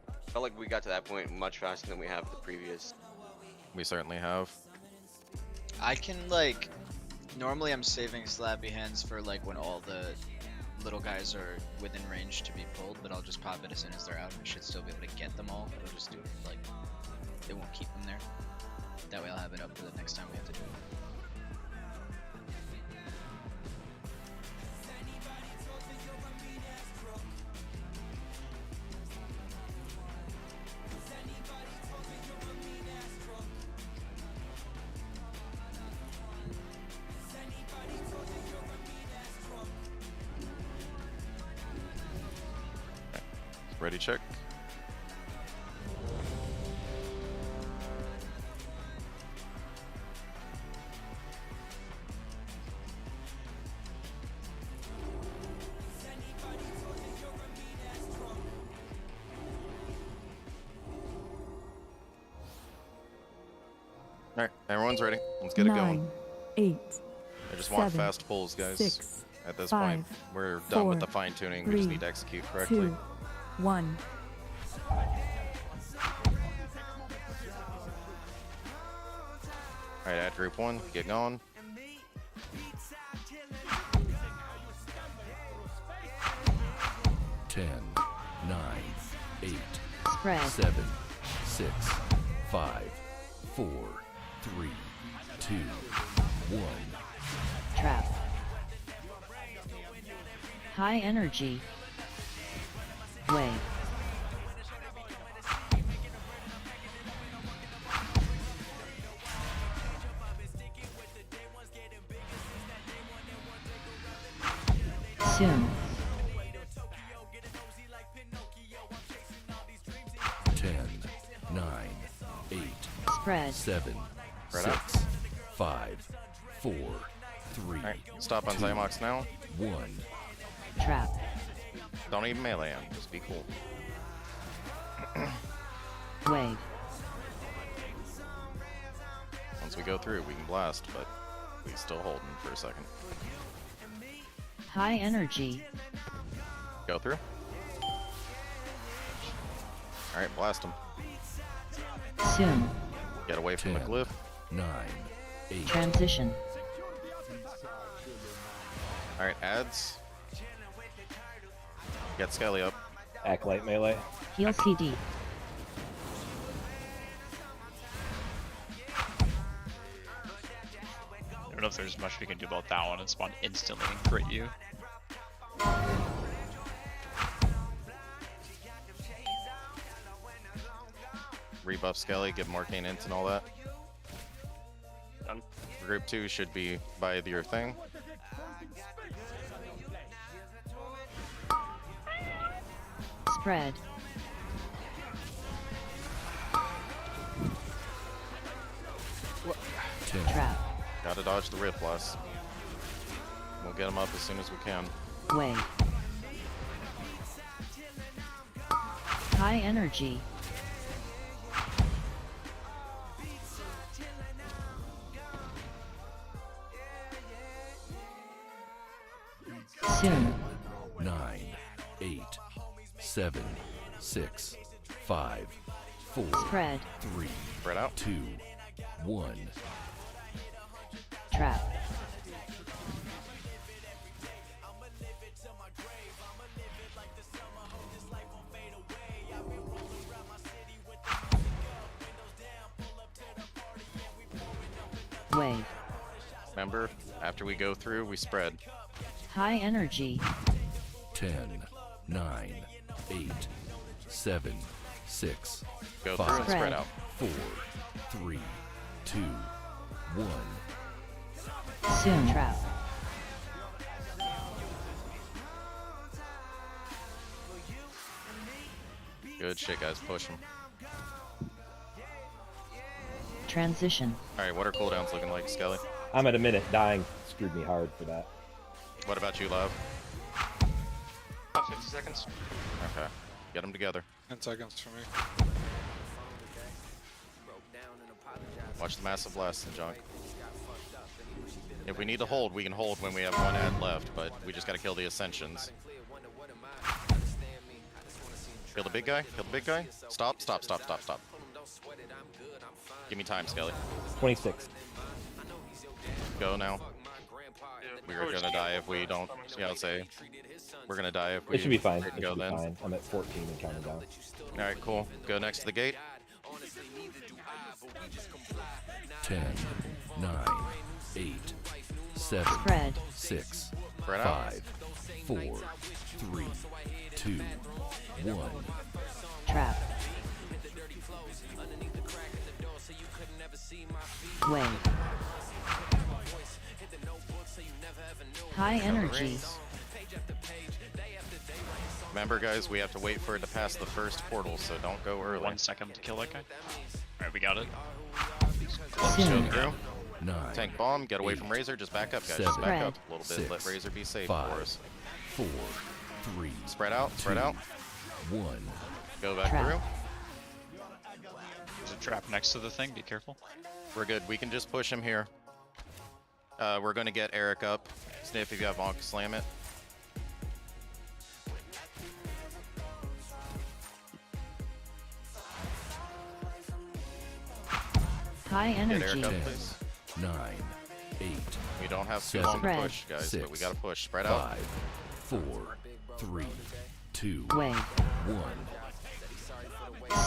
I felt like we got to that point much faster than we have the previous. We certainly have. I can like normally I'm saving slappy hands for like when all the little guys are within range to be pulled, but I'll just pop it as soon as they're out and I should still be able to get them all. It'll just do it like it won't keep them there. That way I'll have it up for the next time we have to do it. Ready, check. Alright, everyone's ready. Let's get it going. 9, 8, I just want 7, fast pulls, guys. 6, At this 5, point, we're done with 4, the fine tuning. We just 3, need to execute correctly. 2, 1. Alright, add group 1. Get going. Ten, 9, 8, Spread. 7, 6, 5, 4, 3, 2, 1. Trap. High energy. Wave. Soon. 10, 9, 8, Spread. 7, Spread 6, out. 5, 4, 3, Alright, stop on Xy'mox now. 1. Trap. Don't even melee him. Just be cool. Wave. Once we go through, we can blast, but we still holding for a second. High energy. Go through. Alright, blast him. Soon. Get away from the 10, glyph. 9, 8. Transition. Alright, adds. Get Skelly up. Acolyte melee. Heal CD. I don't know if there's much we can do about that one and spawn instantly and crit you. Rebuff Skelly, give him arcane int and all that. Done. Group 2 should be by your thing. Spread. Trap. Gotta dodge the Rift Blast. We'll get him up as soon as we can. Wave. High energy. Soon. 9, 8, 7, 6, 5, 4, Spread. 3, Spread out. 2, 1. Trap. Wave. Remember, after we go through, we spread. High energy. 10, 9, 8, 7, 6, Go through 5, and spread out. 4, 3, 2, 1. Soon. Trap. Good shit, guys. Push him. Transition. Alright, what are cooldowns looking like, Skelly? I'm at a minute. Dying screwed me hard for that. What about you, Lav? About 50 seconds. Okay. Get them together. 10 seconds for me. Watch the massive blast and junk. If we need to hold, we can hold when we have one ad left, but we just gotta kill the Ascensions. Kill the big guy? Kill the big guy? Stop, stop, stop, stop, stop. Give me time, Skelly. 26. Go now. We're gonna die if we don't, yeah, I'll say. We're gonna die if we It should be fine. It go should be then. fine. I'm at 14 and counting down. Alright, cool. Go next to the gate. 10, 9, 8, 7, Spread. 6, Spread out. 5, 4, 3, 2, 1. Trap. Wave. High energy. Remember, guys, we have to wait for it to pass the first portal, so don't go early. 1 second to kill that guy. Alright, we got it. Go through. 9. Tank bomb, get away from Razor, just back up, guys. Just back up a little bit. Let 6, Razor be safe 5, for us. 4, 3. Spread out, spread 2, out. 1. Go back Trap. through. There's a trap next to the thing, be careful. We're good. We can just push him here. We're going to get Eric up. Sniff, if you have Bonk, slam it. High Get energy. Eric up, please. 9, 8. We don't have too 7, long to Spread. push, guys, 6, but we got to push. Spread out. 5, 4, 3, 2, Way. 1.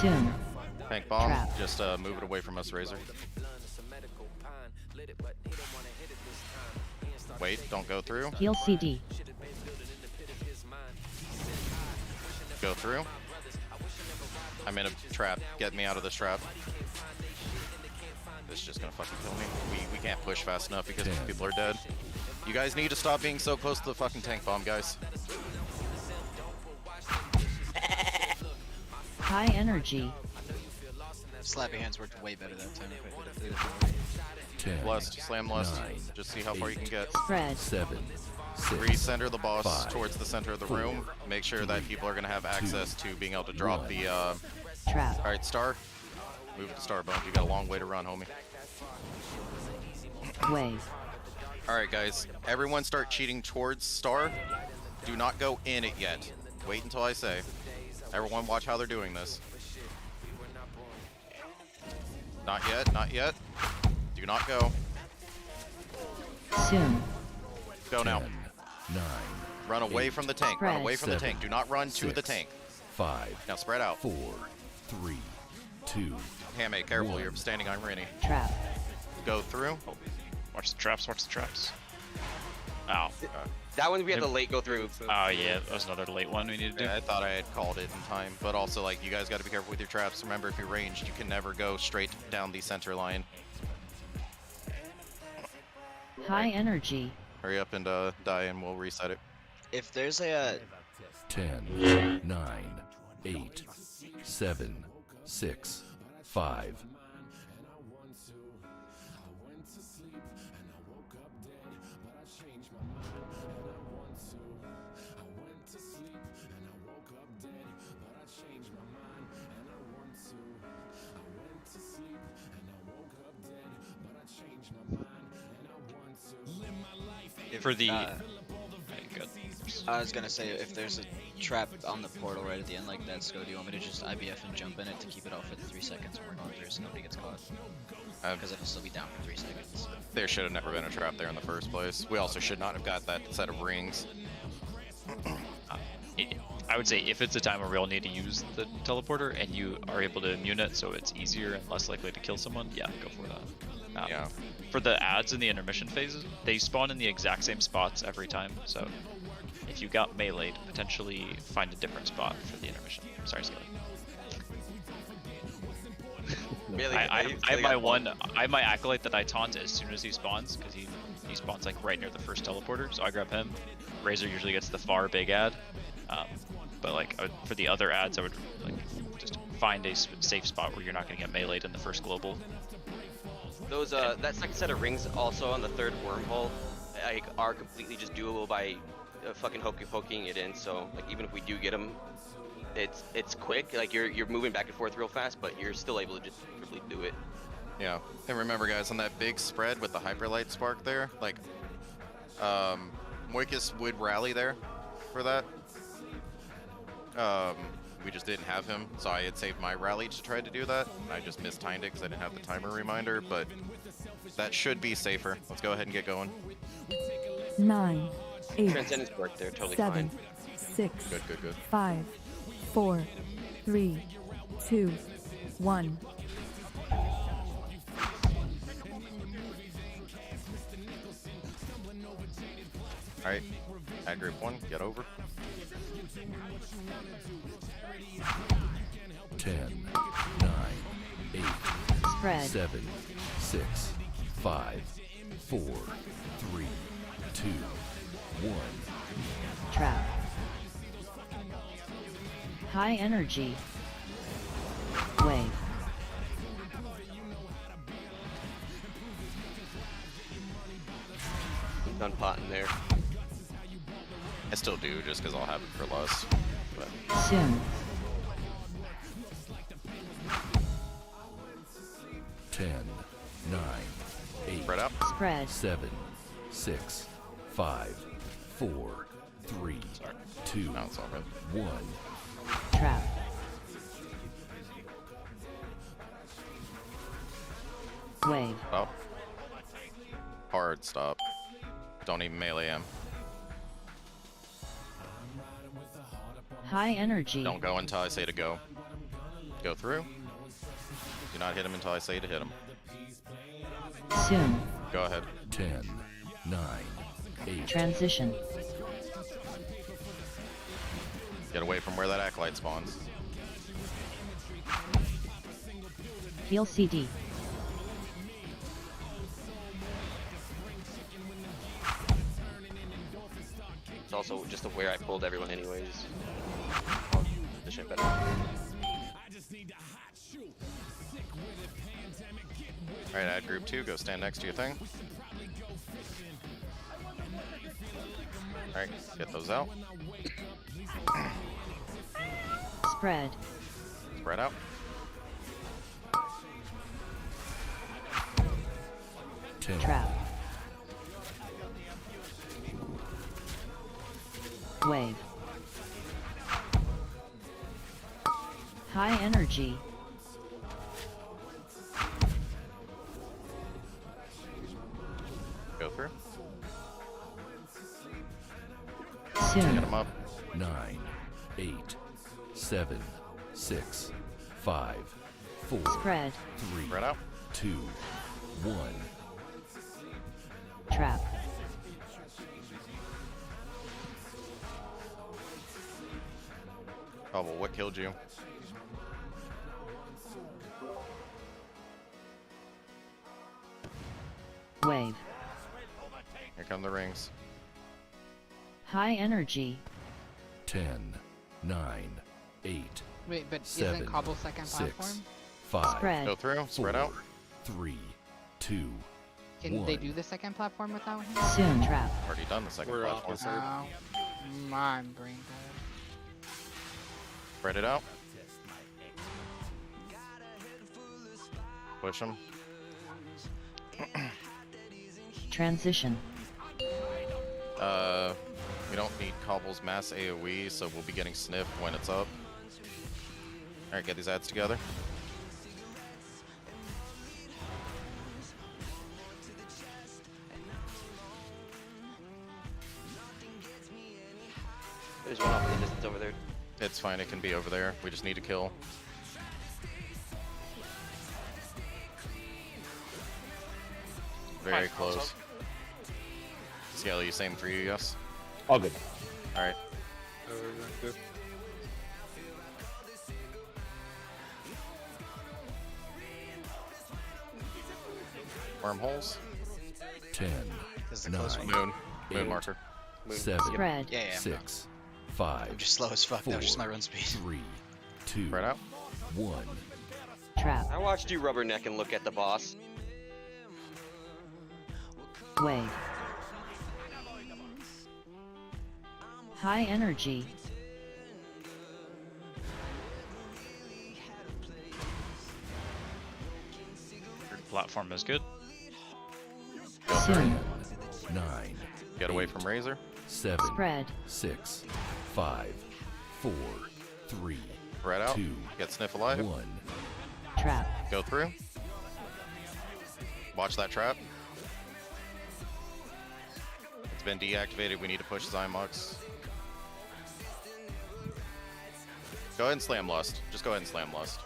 Soon. Tank bomb, Trap. just move it away from us, Razor. Wait, don't go through. Heal CD. Go through. I'm in a trap. Get me out of this trap. This is just gonna fucking kill me. We can't push fast enough because 10. people are dead. You guys need to stop being so close to the fucking tank bomb, guys. High energy. Slappy hands worked way better that time. If I did it the way. 10. Lust, slam lust. 9, Just see how far you can get. Spread. 7, 6. Recenter the boss 5, towards the center of the 4, room. Make sure that people are gonna have access to being able to drop 1. the Trap. Alright, Star. Move it to Star Bones. You got a long way to run, homie. Way. Alright, guys. Everyone start cheating towards Star. Do not go in it yet. Wait until I say. Everyone watch how they're doing this. Not yet, not yet. Do not go. Soon. Go now. 10, 9, Run away 8, from the tank. Run Spread. away from the 7, tank. Do not run to the 6, tank. 5, Now spread out. 4, 3, 2. Hammy, careful. 1. You're standing on Rennie. Trap. Go through. Watch the traps, watch the traps. Ow. That one we had to late go through. Oh yeah, that was another late one we need to do. Yeah, I thought I had called it in time, but also like you guys got to be careful with your traps. Remember, if you're ranged, you can never go straight down the center line. High energy. Hurry up and die, and we'll reset it. If there's a 10, 9, 8, 7, 6, 5. For the... uh, good. I was gonna say, if there's a trap on the portal right at the end like that, Sko, do you want me to just IBF and jump in it to keep it off for the 3 seconds when we're going through so nobody gets caught? Because it'll still be down for 3 seconds. There should have never been a trap there in the first place. We also should not have got that set of rings. I would say if it's a time where we all need to use the teleporter and you are able to immune it so it's easier and less likely to kill someone, yeah, go for that. Yeah. For the ads in the intermission phases, they spawn in the exact same spots every time, so if you got meleeed, potentially find a different spot for the intermission. Sorry, Skelly. Really? I have my acolyte that I taunt as soon as he spawns, because he spawns like right near the first teleporter, so I grab him. Razor usually gets the far big ad, but like for the other ads, I would like just find a safe spot where you're not going to get meleeed in the first global. Those that second set of rings also on the third wormhole, like, are completely just doable by fucking poking it in. So like even if we do get them, it's quick. Like you're moving back and forth real fast, but you're still able to just completely do it. Yeah. And remember, guys, on that big spread with the hyperlight spark there, like Moikus would rally there for that. We just didn't have him, so I had saved my rally to try to do that. I just mistimed it because I didn't have the timer reminder, but that should be safer. Let's go ahead and get going. 9, 8, Transcendence worked there, totally 7, fine. 6, Good. 5, 4, 3, 2, 1. Alright, at group 1, get over. 10, 9, 8, Spread. 7, 6, 5, 4, 3, 2, 1. Trap. High energy. Wave. Done potting there. I still do, just because I'll have it for less. But Soon. 10, 9, 8, spread out. Spread. 7, 6, 5, 4, 3, 2, No, it's all good. 1. Trap. Wave. Stop. Hard stop. Don't even melee him. High energy. Don't go until I say to go. Go through. Do not hit him until I say to hit him. Soon. Go ahead. 10, 9, 8. Transition. Get away from where that acolyte spawns. Heal CD. It's also just where I pulled everyone anyways. Position better. Alright, add group 2. Go stand next to your thing. Alright, get those out. Spread. Spread out. Trap. Wave. High energy. Go through. Soon. Get him up. 9, 8, 7, 6, 5, 4, Spread. 3, Spread out. 2, 1. Trap. Oh, well, what killed you? Wave. Here come the rings. High energy. 10, 9, 8, Wait, but 7, isn't Cobble second 6, platform? 5, Spread. Go through. Spread 4, out. 3, 2, Can 1. they do the second platform without him? Soon. Trap. Already done the second We're platform. opposite. Oh, my brain dead. Spread it out. Push him. Transition. We don't need Cobble's mass AoE, so we'll be getting sniffed when it's up. Alright, get these ads together. There's one off in the distance over there. It's fine, it can be over there. We just need to kill. Very close. Skelly, same for you, yes? All good. Alright. Good. Wormholes. 10, This is the 9, close one. Moon. Moon 8, marker. 7, Spread. Yeah, yeah. 6, 5, I'm just slow as fuck. That was just my run speed. 3, 2, Spread out. 1. Trap. I watched you rubberneck and look at the boss. Wave. High energy. Third platform is good. Go through. Soon. 9, Get away from Razor. 7, Spread. 6, 5, 4, 3, Spread out. 2, Get Sniff alive. 1. Trap. Go through. Watch that trap. It's been deactivated. We need to push Xy'mox. Go ahead and slam Lust. Just go ahead and slam Lust.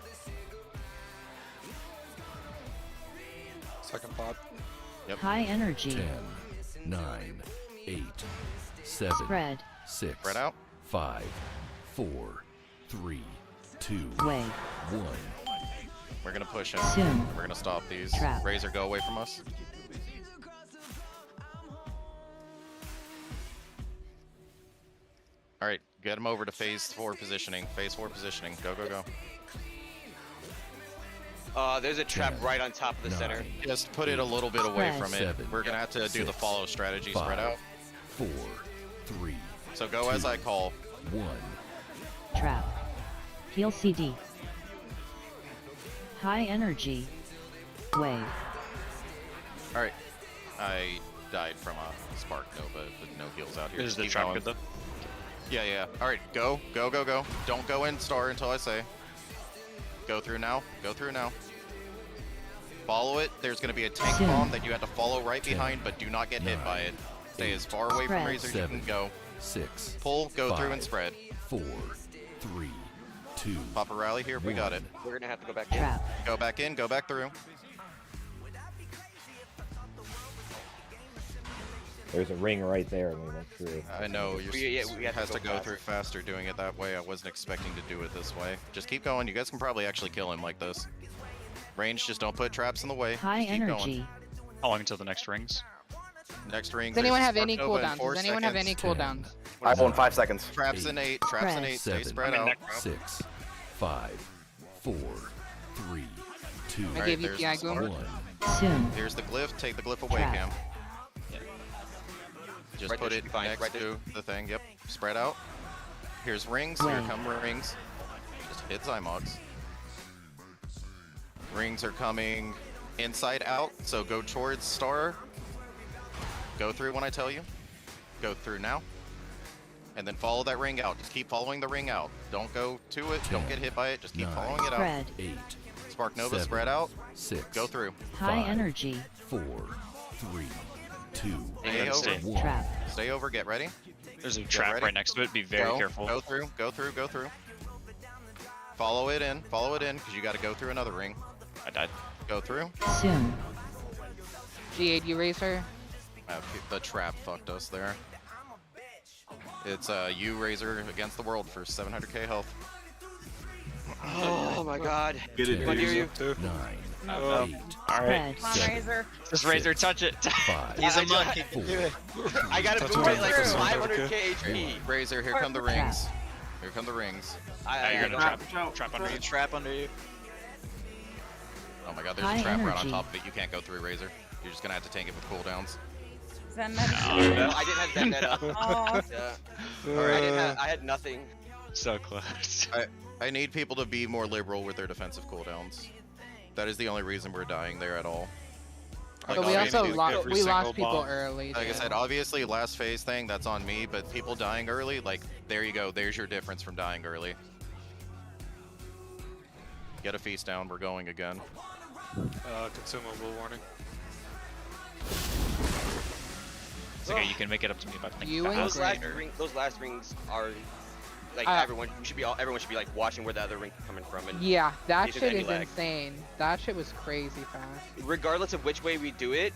Second pot. Yep. High energy. 10, 9, 8, 7, Spread. 6, Spread out. 5, 4, 3, 2, Wave. 1. We're gonna push him. Soon. We're gonna stop these. Trap. Razor, go away from us. All right, get him over to phase 4 positioning. Phase 4 positioning. Go, go, go. There's a trap right on top of the center. Just put it a little bit away from it. 7, We're gonna have to do the follow strategy. 5, Spread out. 4, 3. So go as I call. 1. Trap. Heal CD. High energy. Wave. All right. I died from a spark nova with no heals out here. Is Just the keep trap going. good though? Yeah, yeah. All right, go, go, go, go. Don't go in star until I say. Go through now. Go through now. Follow it. There's going to be a tank bomb that you have to follow right behind, but do not get hit by it. Stay as far away from Razor as you can go. 6. Pull, go through, 5, and spread. 4, 3, 2. Pop a rally here. We got it. We're gonna have to go back in. Trap. Go back in. Go back through. There's a ring right there, and we went through. I know. You're we have has to to go go through faster doing it that way. I wasn't expecting to do it this way. Just keep going. You guys can probably actually kill him like this. Range, just don't put traps in the way. High Just keep energy. going. How long until the next rings? Next ring. Does anyone there's have Spark any Nova in cooldowns? 4 Does anyone have seconds. any cooldowns? I have one 5 seconds. Traps in 8. Traps in 8. Stay 7, spread out. 6, 5, 4, 3, 2. I gave you there's PI the Goom. 1. Soon. Here's the glyph. Take the glyph away, Trap. Cam. Just Right put there it should be fine. next Right there. to the thing. Yep. Spread out. Here's rings. Here Wait. come rings. Just hit Xy'mox. Rings are coming inside out, so go towards star. Go through when I tell you. Go through now. And then follow that ring out. Just keep following the ring out. Don't go to it. Don't get hit by it. Just keep 9, following it out. Spread. 8, Spark Nova, 7, spread out. 6. Go through. High 5, energy. 4, 3, 2. Stay Then over. stay. 1. Trap. Stay over. Get ready. There's a Get trap ready. right next to it. Be very Go. careful. Go through. Go through. Go through. Follow it in. Follow it in, because you got to go through another ring. I died. Go through. Soon. G8 Eraser. The trap fucked us there. It's you Razor against the world for 700k health. Oh my god. Get it, Come on, dude. near you. 9, Oh. 8, Spread. Come on, 7, Razor. Just Razor, touch it. 5, He's a I monk. just- He can do it. I gotta That's move what it like I'm saying. 500k HP. Razor, here come the rings. Here come the rings. Now you're gonna I- trap under There's you. a trap under you. Oh my god, there's High a trap right on energy. top of it. You can't go through Razor. You're just gonna have to tank it with cooldowns. Zen No, meditation. I didn't have that meta. Oh, Yeah. I had nothing. So close. I need people to be more liberal with their defensive cooldowns. That is the only reason we're dying there at all. But we also obviously, lost. every We lost single people bomb. early. Like I too. said, obviously last phase thing, that's on me, but people dying early, like, there you go. There's your difference from dying early. Get a feast down. We're going again. Consumable warning. It's okay. You can make it up to me if I think You and fast. Those last rings are like everyone should be like watching where the other ring is coming from. And Yeah, that if there's shit any is lag. insane. That shit was crazy fast. Regardless of which way we do it,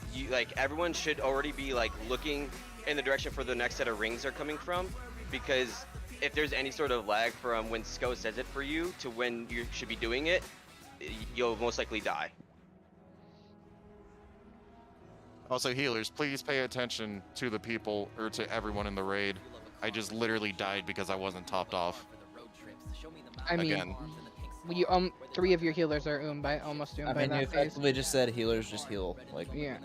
everyone should already be like looking in the direction for the next set of rings are coming from, because if there's any sort of lag from when SCO says it for you to when you should be doing it, you'll most likely die. Also, healers, please pay attention to the people, or to everyone in the raid. I just literally died because I wasn't topped off. I mean, Again. you 3 of your healers are almost I by mean, you that phase. effectively just said healers just heal. Like, Yeah,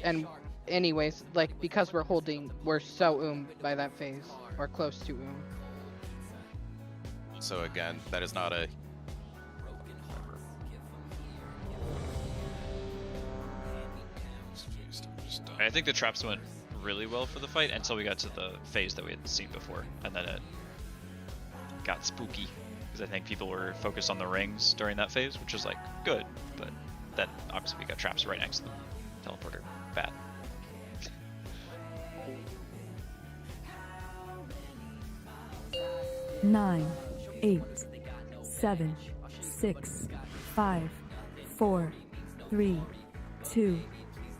and anyways, like because we're so by that phase or close to So again, that is not a... I think the traps went really well for the fight until we got to the phase that we had seen before, and then it got spooky because I think people were focused on the rings during that phase, which was like good, but then obviously we got traps right next to the teleporter. Bad. Nine, 8, 7, 6, 5, 4, 3, 2,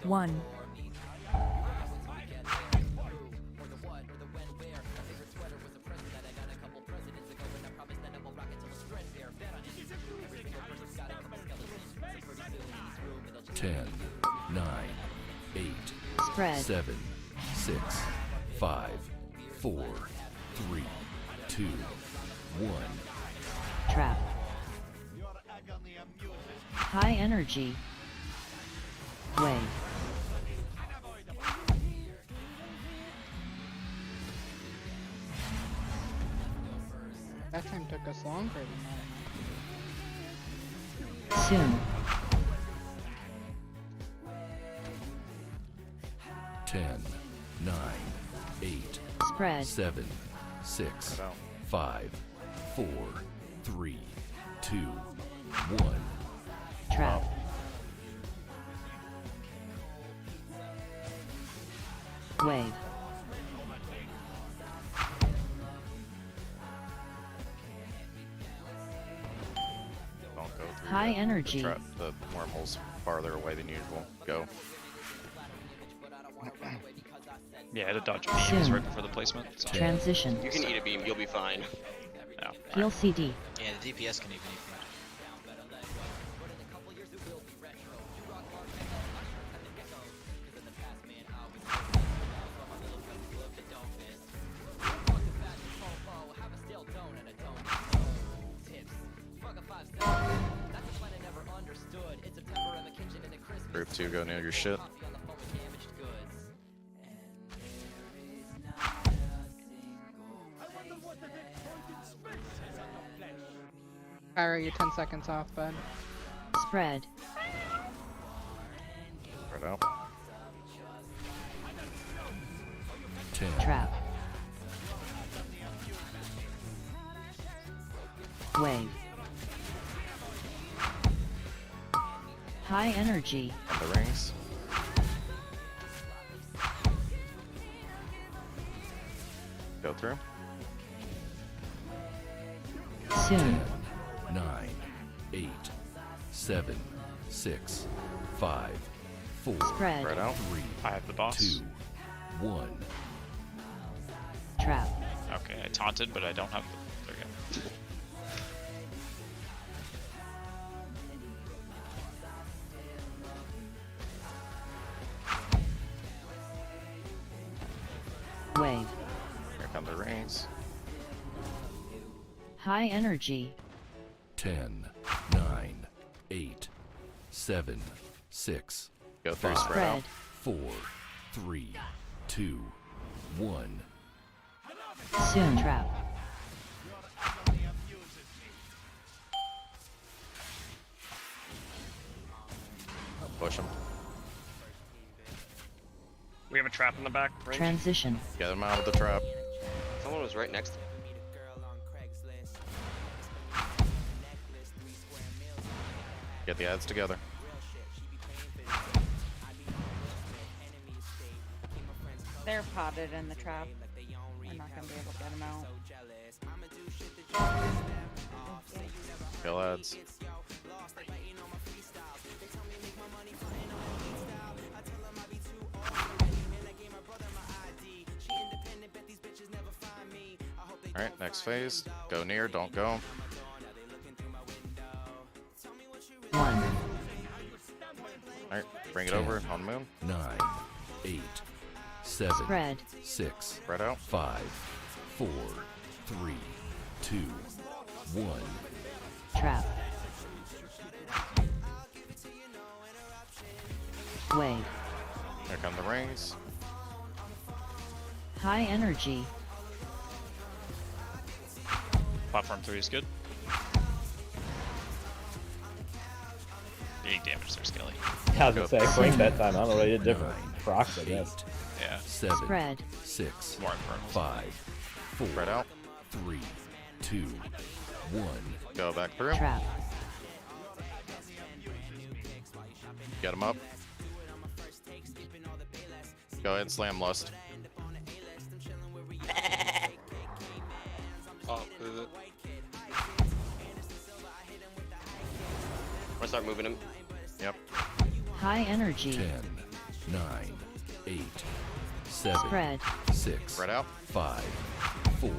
1. Ten, 9, 8, Spread. 7, 6, 5, 4, 3, 2, 1. Trap. High energy. Wave. That time took us longer than Soon. 10, 9, 8, Spread. 7, 6, 5, 4, 3, 2, 1. Trap. Wave. Don't go through High energy. the wormhole's farther away than usual. Go. Yeah, I had to dodge beams right before the placement. So. Transition. You can eat a beam, you'll be fine. Yeah. Heal CD. Yeah, the DPS can even eat from Group 2, go near your shit. Pyro, you're 10 seconds off, bud. Spread. Spread out. 10. Trap. Wave. High energy. And the rings. Go through. Soon. 10, 9, 8, 7, 6, 5, 4, Spread. Spread out. 3, I have the boss. 2, 1. Trap. Okay, I taunted, but I don't have the. There we go. Wave. Here come the rings. High energy. 10, 9, 8, 7, 6, Go through, 5, spread out. Spread. 4, 3, 2, 1. Soon. Trap. Push him. We have a trap in the back. Range. Transition. Get him out of the trap. Someone was right next to me. Get the ads together. They're potted in the trap. We're not gonna be able to get them out. Kill ads. Alright, next phase. Go near, don't go. 1. Alright, bring it 10, over on the moon. 9, 8, 7, Spread. 6, Spread out. 5, 4, 3, 2, 1. Trap. Wave. Here come the rings. High energy. Platform 3 is good. Big damage there, Skelly. Yeah, I was gonna say, break that time. I don't know what I did different. 9, Procs, I guess. 8, Yeah. 7, Spread. 6, More infernals. 5, 4, Spread out. 3, 2, 1. Go back through. Trap. Get him up. Go ahead and slam Lust. Oh, is it? I'm gonna start moving him. Yep. High energy. 10, 9, 8, 7, Spread. 6, Spread out. 5, 4,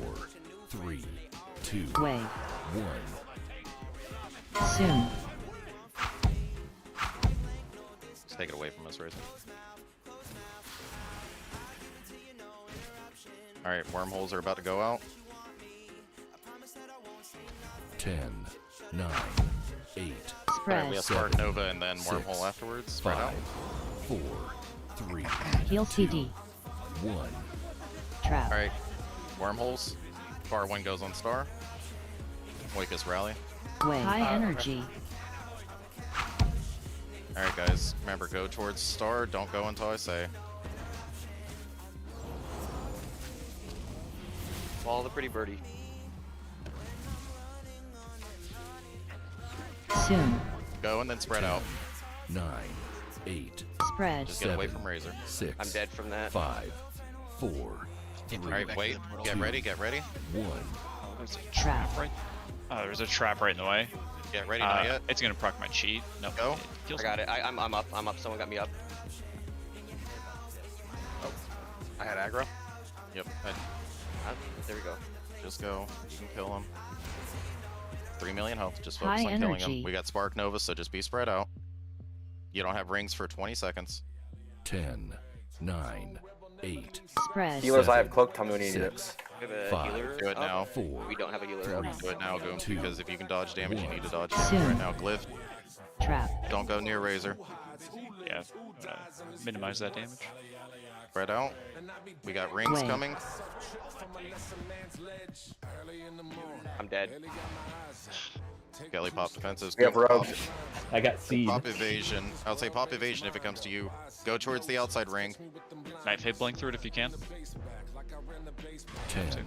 3, 2, Wave. 1. Soon. Just take it away from us, Razor. All right, wormholes are about to go out. 10, 9, 8, Alright, we have Spread. Spark Nova and then wormhole afterwards. Spread out. 4, 3, Heal TD. 1. Trap. Alright, wormholes. Bar 1 goes on star. Wake us rally. Wave. High energy. Alright, guys, remember, go towards star. Don't go until I say. Follow the pretty birdie. Soon. Go and then spread out. 9, 8, Spread. Just get away from Razor. 6. I'm dead from that. 5, 4, 3, Alright, wait. Get ready, get ready. 1. There's a Trap. right. There's a trap right in the way. Get ready, not yet. It's gonna proc my cheat. No. Go. I got it. I'm up. I'm up. Someone got me up. I had aggro. Yep. There we go. Just go. You can kill him. 3 million health. Just High focus on killing energy. him. We got Spark Nova, so just be spread out. You don't have rings for 20 seconds. 10, 9, 8. Spread. Healers, I have cloak. Tell me when you need it. We have a 5. healer. Do it up. now. 4. We don't have a healer up. Do it now, Goom, 2, because if you can dodge damage, you need to dodge Soon. damage right now. Glyph, Trap. don't go near Razor. Yeah. Minimize that damage. Spread out. We got rings Wait. coming. I'm dead. Kelly pop defensives. We have Goom, rogue. pop. I got seed. Pop evasion. I would say pop evasion if it comes to you. Go towards the outside ring. Knife hit blink through it if you can. 10,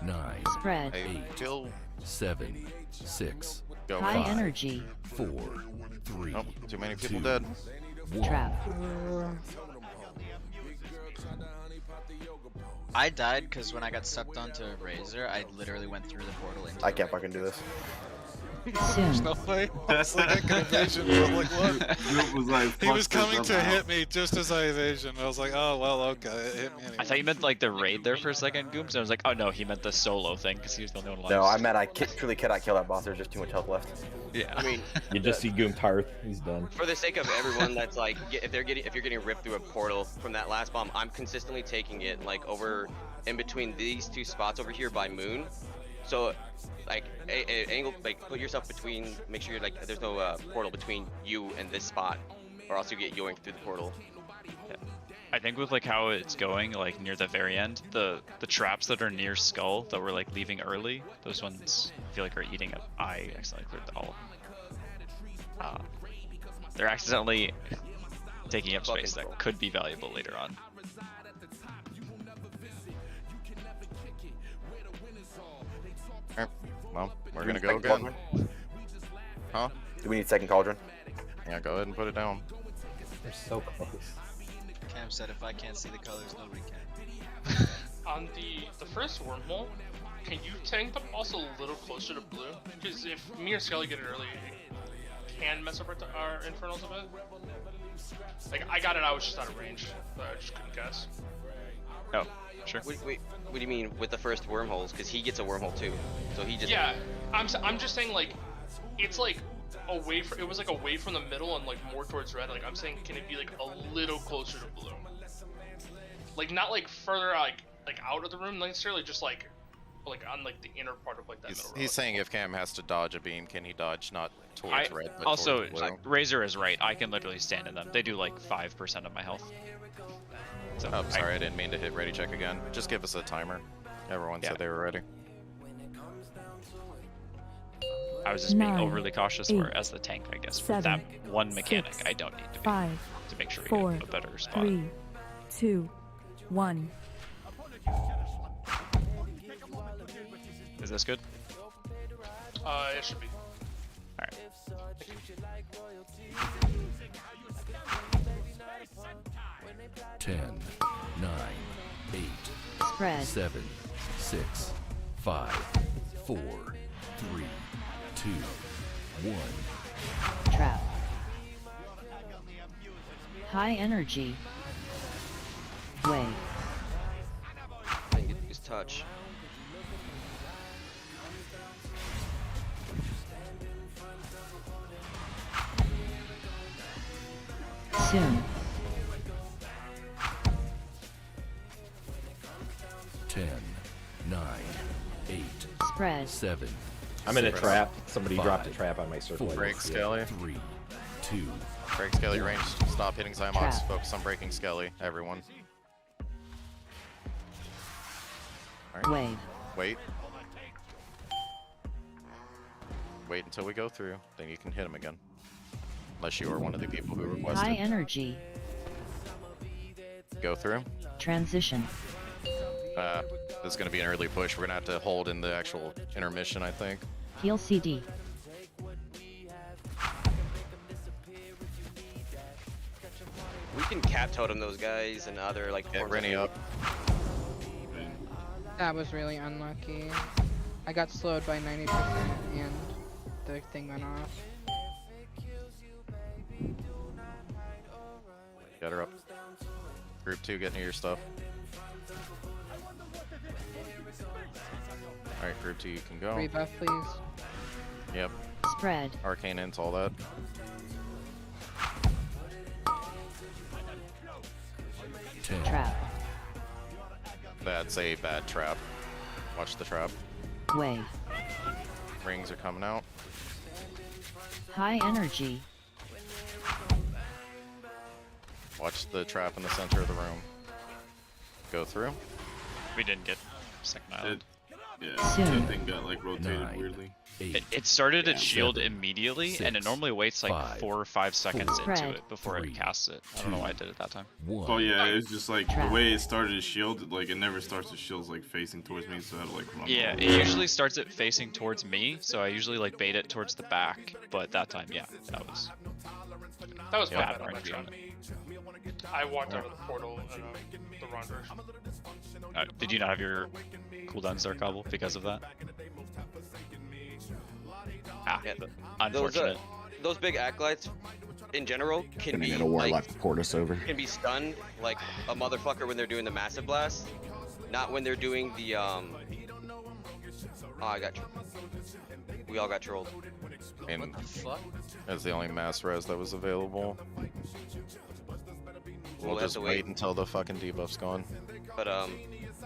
9, Spread. I feel 7, 6, go. High 5, energy. 4, 3. Nope, too many people 2, dead. 1. Trap. I died because when I got sucked onto Razor, I literally went through the portal into I can't fucking do this. There's no way. Honestly, that could evasion. I'm like, what? Goop was like, He was "Fuck this, coming I'm to out." hit me just as I evasion. I was like, oh, well, okay, it hit me anyway. I thought you meant like the raid there for a second, Gooms. And I was like, oh no, he meant the solo thing because he was the only one alive. No, I meant I truly cannot kill that boss. There's just too much health left. Yeah. I mean, You just see Goom Tarth. He's done. for the sake of everyone that's like, if you're getting ripped through a portal from that last bomb, I'm consistently taking it like over in between these two spots over here by Moon. So, like, angle, like, put yourself between. Make sure you're like, there's no portal between you and this spot, or else you get yoinked through the portal. Yeah. I think with like how it's going, like near the very end, the traps that are near Skull that we're like leaving early, those ones I feel like are eating up. I accidentally cleared all of them. They're accidentally taking up space that could be valuable later on. Alright, well, we're Do we gonna need go second again. cauldron? Huh? Do we need second cauldron? Yeah, go ahead and put it down. They're so close. Cam said if I can't see the colors, nobody can. On the first wormhole, can you tank them also a little closer to blue? Because if me or Skelly get it early, it can mess up our infernals a bit. Like, I got it, I was just out of range, but I just couldn't guess. Oh, sure. Wait, what do you mean with the first wormholes? Because he gets a wormhole too, so he just. Yeah, I'm just saying, like, it's like away from, it was like away from the middle and like more towards red. Like, I'm saying, can it be like a little closer to blue? Like, not like further like out of the room necessarily, just like on like the inner part of like that middle row. He's saying if Cam has to dodge a beam, can he dodge not towards red, but Also, towards blue? Razor is right. I can literally stand in them. They do like 5% of my health. So Oh, sorry, I didn't mean to hit ready check again. Just give us a timer. Everyone said they were ready. I was just being 9, overly cautious, 8, where as the tank, I guess, for 7, that one mechanic, 6, I don't need to be 5, to make sure we 4, get a better spot. 3, 2, 1. Is this good? It should be. Alright. 10, 9, 8, Spread. 7, 6, 5, 4, 3, 2, 1. Trap. High energy. Wave. I get his touch. Soon. 10, Spread. 7. I'm in a 6, trap. Somebody dropped a 5, trap on my circle. 4, Break Skelly. 3, 2. Break Skelly range. Stop hitting Xy'mox. Trap. Focus on breaking Skelly. Everyone. Wave. Wait. Wait until we go through. Then you can hit him again. Unless you are one of the people who requested. High energy. Go through. Transition. This is going to be an early push. We're going to have to hold in the actual intermission, I think. Heal CD. We can cap totem those guys and other like. Get forms Rennie of- up. That was really unlucky. I got slowed by 90% and the thing went off. Get her up. Group 2, get near your stuff. Alright, Group 2, you can go. Rebuff, please. Yep. Spread. Arcane int, all that. Trap. That's a bad trap. Watch the trap. Wave. Rings are coming out. High energy. Watch the trap in the center of the room. Go through. We didn't get second island. Yeah, Soon. that thing got like rotated 9, weirdly. 8. It started its shield 7, immediately, and it 6, normally waits like 5, 4 or 5 seconds 4, into Spread. it before 3, it casts it. I don't know why it did it that time. 1. Oh yeah, it's just like Trap. the way it started his shield, like it never starts the shield's like facing towards me, so I had to like run. Yeah, all it usually starts it facing towards me, so I usually like bait it towards the back. But that time, yeah, that was my bad bad on that RNG trap. on it. I walked out of the portal in the wrong direction. Did you not have your cooldowns there, Cobble, because of that? Ah, Yeah, unfortunate. Those big acolytes, in general, can be a warlock like port us over. can be stunned like a motherfucker when they're doing the massive blast, not when they're doing the Oh, I got. We all got trolled. And Fuck. that's the only mass res that was available. We'll We'll have just to wait wait. until the fucking debuff's gone. But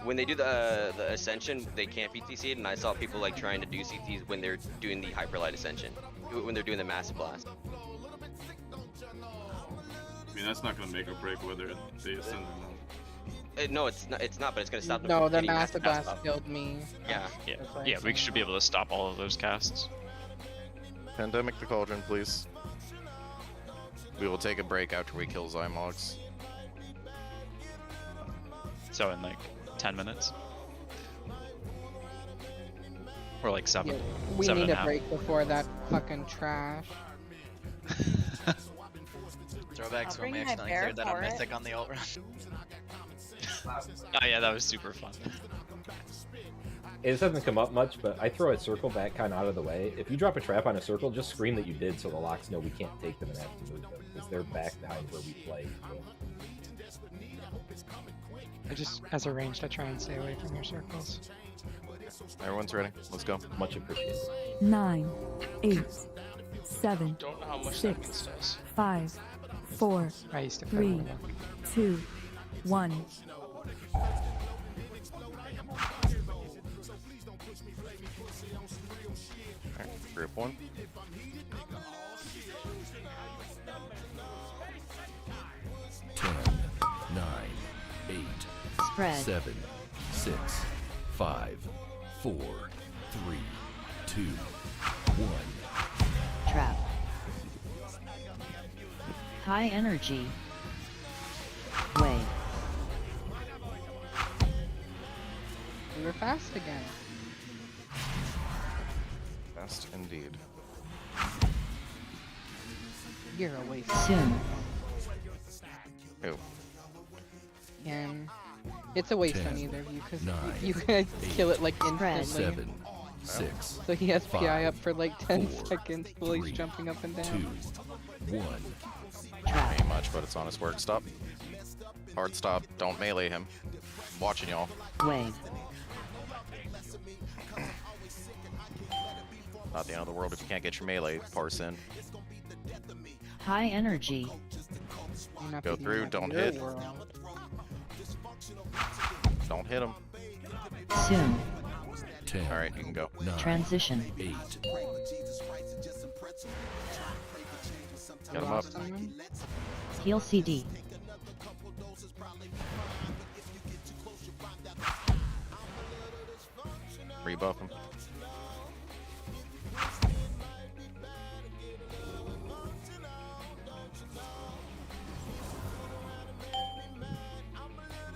when they do the ascension, they can't be TC'd, and I saw people like trying to do CTs when they're doing the hyperlight ascension, when they're doing the massive blast. I mean, that's not gonna make or break whether they ascend or not. No, it's not. It's not. But it's gonna stop them. No, from the getting massive blast off. killed me. Yeah. Yeah, That's why I yeah, we said should be able to stop all of those casts. Pandemic the Cauldron, please. We will take a break after we kill Xy'mox. So in like 10 minutes, or like 7. Yeah, we 7 need and a a half. break before that fucking trash. Throwbacks when bring we my accidentally bear cleared that on for it. Mythic on the ult run. Oh yeah, that was super fun. It doesn't come up much, but I throw a circle back kind of out of the way. If you drop a trap on a circle, just scream that you did so the locks know we can't take them and have to move them, because they're back behind where we play. I just, as a ranged, I try and stay away from your circles. Everyone's ready. Let's go. Much appreciated. 9, 8, 7, Don't know how much that 6, does. 5, 4, I used to play 3, Warlock. 2, 1. Alright, group 1. Ten, 9, 8, Spread. 7, 6, 5, 4, 3, 2, 1. Trap. High energy. Wave. We were fast again. Best indeed. You're a waste. Soon. Who? And it's a waste 10, on either of you because 9, you guys kill it like instantly. 7, 6, So he has 5, PI up for like 10 4, seconds while he's 3, jumping up and 2, down. 1. Ain't much, but it's honest work. Stop. Hard stop. Don't melee him. I'm watching y'all. Wave. Not the end of the world if you can't get your melee parse in. High energy. You're not Go beating through, up don't your hit. world. Don't hit him. Soon. 10. All right, you can go. 9. Transition. 8. Get him up. Heal CD. Rebuff him.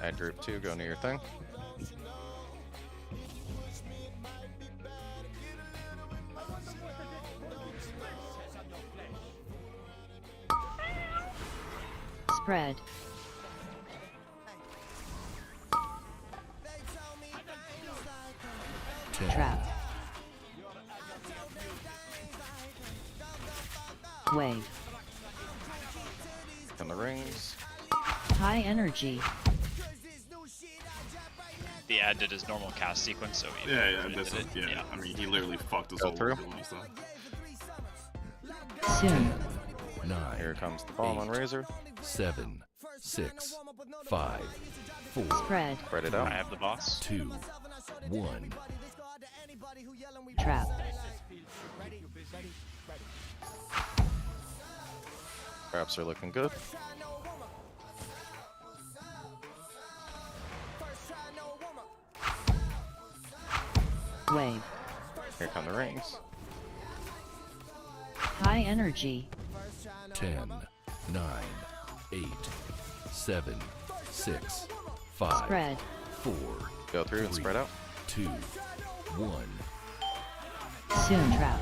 Add group 2, go near your thing. Spread. Trap. Wave. In the rings. High energy. The ad did his normal cast sequence, so he Yeah, really that's did it. it. Yeah. I mean, he literally fucked us Go over. through. with stuff. Soon. 9. Here comes the bomb on Razor. 7. 6. 5. 4. Spread. Spread it out. I have the boss. 2. 1. Trap. Traps are looking good. Wave. Here come the rings. High energy. 10. 9. 8. 7. 6. 5. Spread. 4. Go through and 3, spread out. 2. 1. Soon. Trap.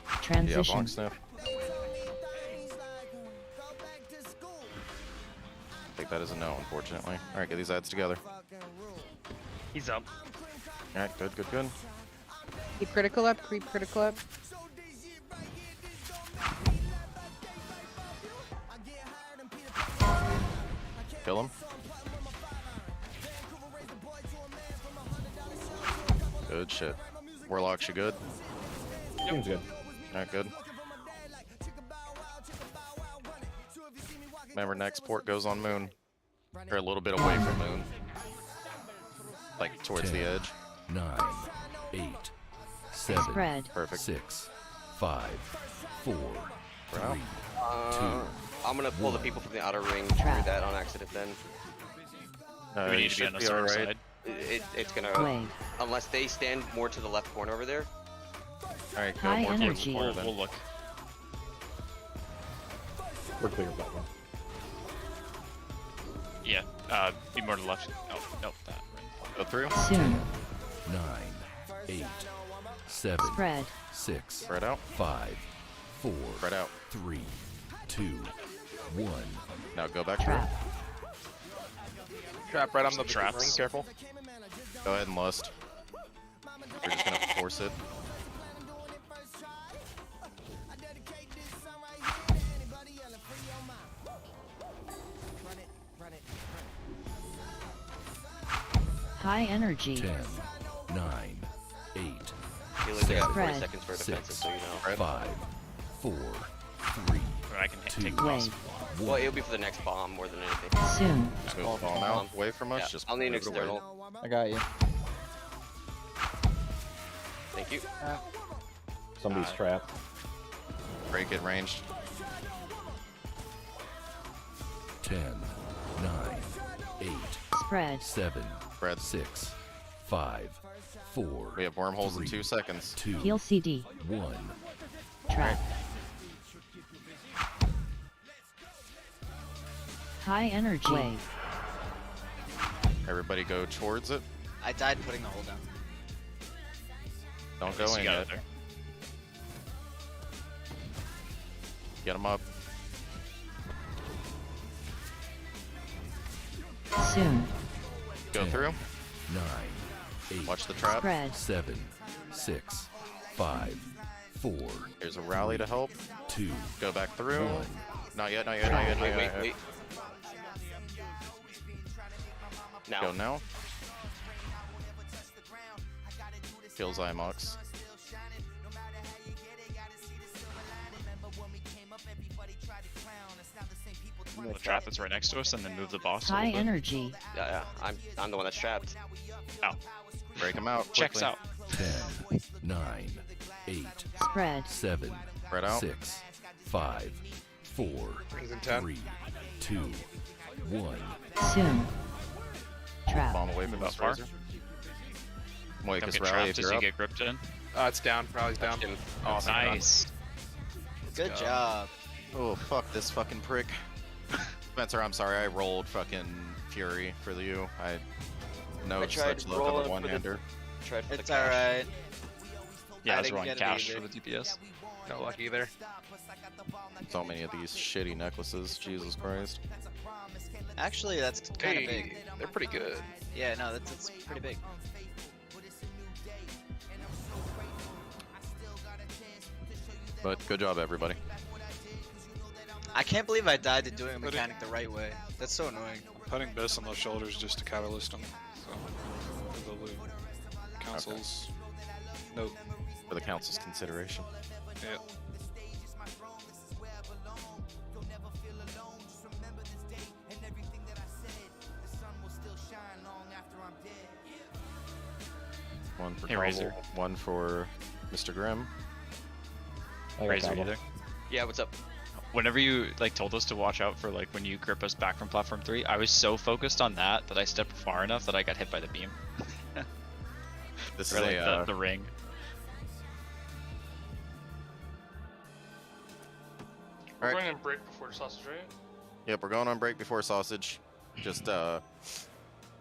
Yeah, Transition. bonk sniff. Take that as a no, unfortunately. Alright, get these ads together. He's up. Alright, good, good, good. Keep critical up, creep critical up. Kill him. Good shit. Warlock's you good? Seems good. Alright, good. Remember, next port goes on Moon. Or a little bit away from Moon. Like, towards 10, the edge. 9. 8. 7. Spread. Perfect. 6. 5. 4. 3. Wow. 2. I'm gonna pull the people from the outer ring Trap. through that on accident then. Do we You need to be on should a certain alright. side? It's gonna... Wave. Unless they stand more to the left corner over there. Alright, go High more towards the energy. corner then. We'll look. We're clear of that one. Yeah, be more to the left. Oh, no, that ring. Go through. Soon. 9. 8. 7. Spread. 6. Spread out. 5. 4. Spread out. 3. 2. 1. Now go back through. Trap. Trap right on the Traps. ring, careful. Go ahead and lust. We're just gonna force it. High energy. 10. 9. 8. You lose got 40 Spread. seconds for defensive, 6. so you know. 5. 4. 3. Or I can Two. take the boss. Wave. Well, it'll be for the next bomb more than anything. Soon. Just move the bomb out away from us. Yeah, Just I'll need an move it away. external. I got you. Thank you. Somebody's trapped. Break it ranged. 10. 9. 8. Spread. 7. Spread. 6. 5. 4. We have wormholes in 3, 2 seconds. 2. Heal CD. 1. Trap. High energy. Wave. Everybody go towards it. I died putting the hole down. Don't go So in you got yet. it there. Get them up. Soon. Go 10, through. 9. 8. Watch the trap. Spread. 7. 6. 5. 4. There's a rally to help. 2. Go back through. 1. Not yet, not yet, not yet, not Wait, yet. wait. Now. Go now. Kill Xy'mox. the trap that's right next to us, and then move the boss. a High little bit. energy. Yeah, I'm the one that's trapped. Oh, Break him out. checks quickly. out. 10, 9, 8, Spread. 7, Spread out. 6, 5, 4, Rings in 10. 3, 2, 1. Soon. Trap. Bomb away from About this far. razor. Moicus Don't get rally trapped if as you're you up. get gripped in. It's down. Rally's down. Him. Awesome. Nice. Good go. job. Oh, fuck this fucking prick. Spencer, I'm sorry, I rolled fucking Fury for you. I no I tried such luck on rolling the for one-hander. Tried for It's the cash. alright. Yeah, I I was didn't rolling get it cash either. for the DPS. No luck either. So many of these shitty necklaces, Jesus Christ. Actually, that's kind of Hey, big. they're pretty good. Yeah, no, that's pretty big. But good job, everybody. I can't believe I died to doing a mechanic the right way. That's so annoying. I'm putting Biss on those shoulders just to catalyst them. So, for the loot. Council's note. For the council's consideration. Yeah. One for Hey, Cobble, Razor. one for Mr. Grimm. I got Razor Cobble. either. Yeah, what's up? Whenever you like told us to watch out for like when you grip us back from platform 3, I was so focused on that I stepped far enough that I got hit by the beam. This Or is like a the ring. We're Alright. going in break before the sausage, right? Yep, we're going on break before sausage. Just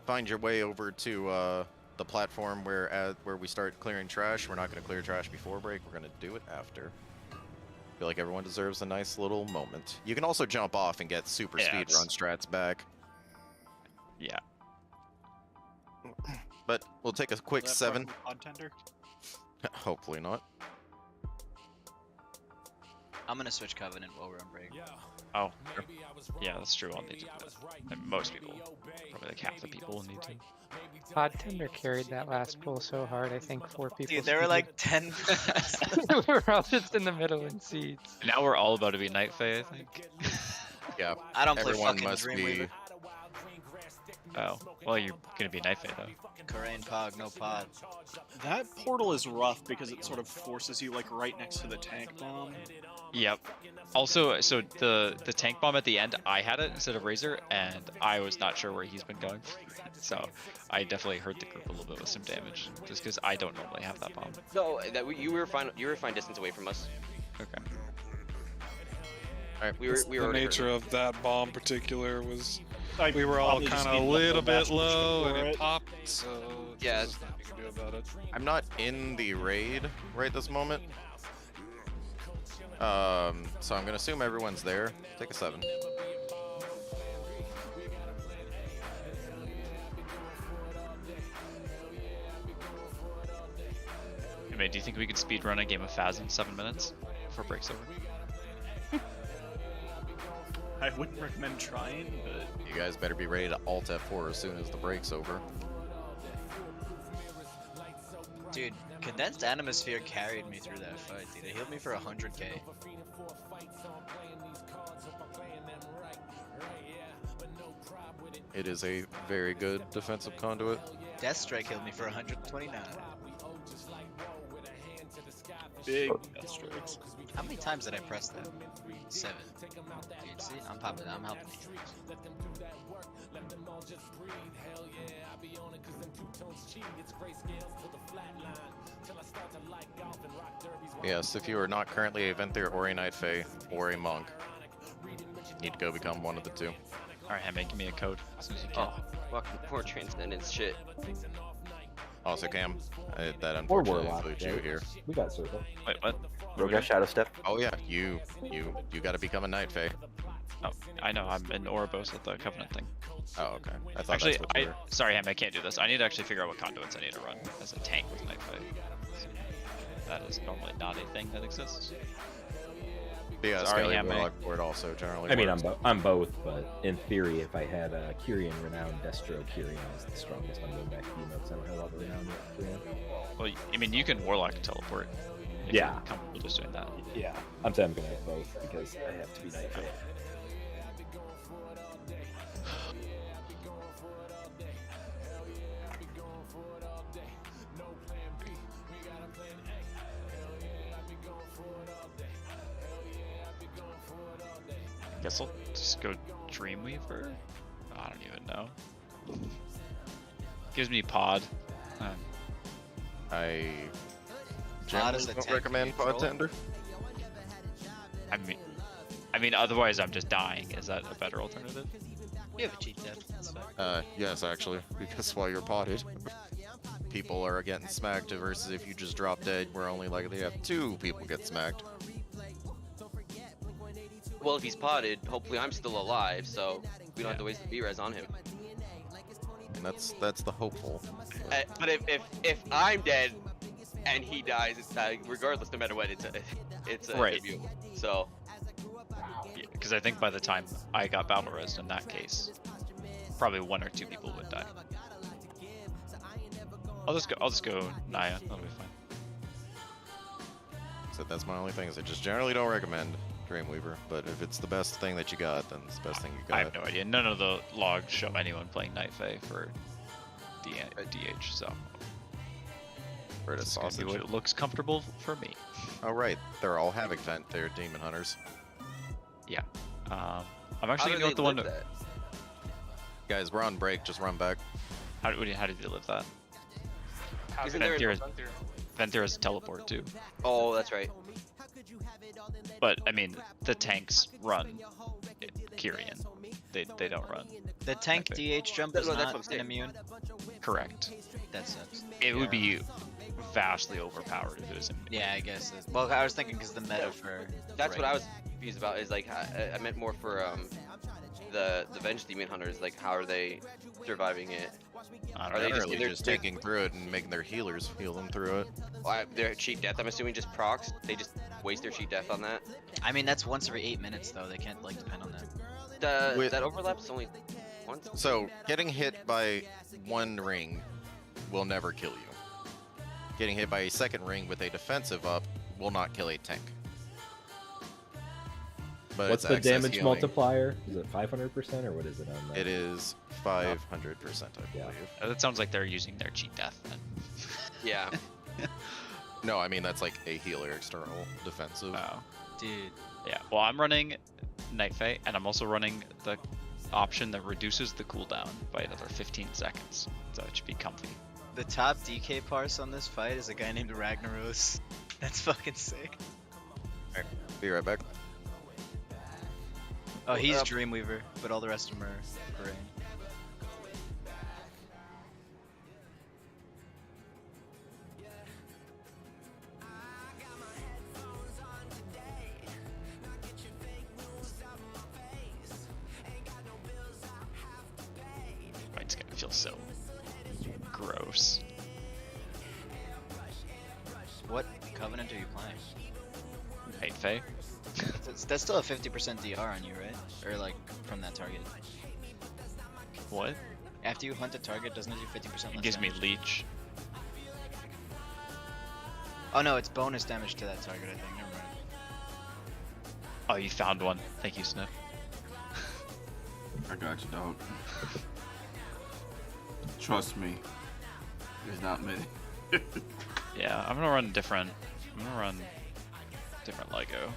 find your way over to the platform where we start clearing trash. We're not going to clear trash before break. We're going to do it after. Feel like everyone deserves a nice little moment. You can also jump off and get super Yeah, speed it's- run strats back. Yeah. But we'll take a quick 7. Contender. Hopefully not. I'm gonna switch Covenant while we're on break. Oh, sure. Yeah, that's true. I'll need to do that. And most people, probably like half the people will need to. Pod Tender carried that last pull so hard. I think 4 people. Dude, there were like 10. we were all just in the middle in seeds. Now we're all about to be Night Fae, I think. Yeah. I don't play Everyone fucking must be. Dreamweaver. Oh, well, you're gonna be Night Fae though. Korean Pog, no pod. That portal is rough because it sort of forces you like right next to the tank bomb. Yep. Also, so the tank bomb at the end, I had it instead of Razor, and I was not sure where he's been going. So I definitely hurt the group a little bit with some damage, just because I don't normally have that bomb. No, you were fine. You were fine distance away from us. Okay. All right. We were. The already nature hurt. of that bomb in particular was I we were all probably just kind of a need little the bit basket low for and it it. popped, so Yeah. there's nothing you can do about it. I'm not in the raid right this moment. So I'm gonna assume everyone's there. Take a 7. Hey, mate, do you think we could speed run a game of Faz in 7 minutes before break's over? I wouldn't recommend trying, but You guys better be ready to alt F4 as soon as the break's over. Dude, Condensed Animosphere carried me through that fight, dude. It healed me for 100k. It is a very good defensive conduit. Deathstrike healed me for 129. big death strikes. How many times did I press that? 7. Dude, see? I'm popping. I'm helping. Yes, if you are not currently a Venthyr or a Night Fae or a Monk, you need to go become one of the two. Alright, Hemme, give me a code as soon as you can. Oh, fucking poor Transcendence shit. Also, Cam, that Or unfortunately Warlock. includes you Right? here. We got circle. Wait, what? Rogue got Shadow Step. Oh yeah, you got to become a Night Fae. Oh, I know, I'm in Ouroboros at the Covenant thing. Oh, okay. I thought Actually, that's what you were. sorry, Hemme, I can't do this. I need to actually figure out what conduits I need to run as a tank with Night Fae. That is normally not a thing that exists. Yeah, Sorry, Skelly Hemme. Warlock Board also generally I mean, works. I'm both, but in theory, if I had Kyrian Renown, Destro Kyrian is the strongest. I'm going back to Xy'mox. I don't have a lot of Renown yet. Kyrian. Well, I mean, you can Warlock teleport. If Yeah. you're comfortable just doing that. Yeah, I'm saying I'm going to have both because I have to be Night Fae. Guess I'll just go Dreamweaver. I don't even know. Gives me pod. I Pod generally is the don't tank recommend neutral. pod tender. I mean, otherwise I'm just dying. Is that a better alternative? You have a cheat death. That's fine. Yes, actually, because while you're potted, people are getting smacked versus if you just drop dead, we're only likely to have 2 people get smacked. Well, if he's potted, hopefully I'm still alive, so we don't have to waste the B-res on him. And that's the hopeful. But if I'm dead and he dies, it's regardless, no matter what, it's a Right. debut. So Because I think by the time I got battle res in that case, probably 1 or 2 people would die. I'll just go Naya. That'll be fine. So that's my only thing. Is I just generally don't recommend Dreamweaver, but if it's the best thing that you got, then it's the best thing you got. I have no idea. None of the logs show anyone playing Night Fae for DH, so For the it's gonna be sausage. what it looks comfortable for me. Oh right, they're all Havoc Vent. They're Demon Hunters. Yeah. I'm how actually do gonna go with the they one. live that? Guys, we're on break. Just run back. How did you live that? Isn't there Ventir, a- Ventir has a teleport too. Oh, that's right. But I mean, the tanks run Kyrian. They don't run. The tank DH jump is No, that's what I'm not saying. an immune. Correct. That sucks. It would be vastly overpowered if it was. Yeah, I guess. Well, I was thinking because the meta for. That's what I was confused about. Is like I meant more for the Venge Demon Hunters. Like, how are they surviving it? Are they just taking through it and making their healers heal them through it? Their cheat death, I'm assuming, just procs. They just waste their cheat death on that. I mean, that's once every 8 minutes though. They can't like depend on that. That overlaps only once. So getting hit by 1 ring will never kill you. Getting hit by a 2nd ring with a defensive up will not kill a tank. But What's it's the access damage healing. multiplier? Is it 500% or what is it on that? It is 500%, I believe. That sounds like they're using their cheat death then. Yeah. No, I mean that's like a healer external defensive. Oh. Dude. Yeah. Well, I'm running Night Fae, and I'm also running the option that reduces the cooldown by another 15 seconds. So it should be comfy. The top DK parse on this fight is a guy named Ragnaros. That's fucking sick. Alright, be right back. Oh, he's Dreamweaver, but all the rest of them are gray. Fight's gonna feel so gross. What Covenant are you playing? Night Fae? That's still a 50% DR on you, right? Or like from that target. What? After you hunt a target, doesn't it do 50% less It gives me damage? leech. Oh no, it's bonus damage to that target, I think. Never mind. Oh, you found one. Thank you, Sniff. I got you, dog. Trust me. There's not many. Yeah, I'm gonna run different Lego.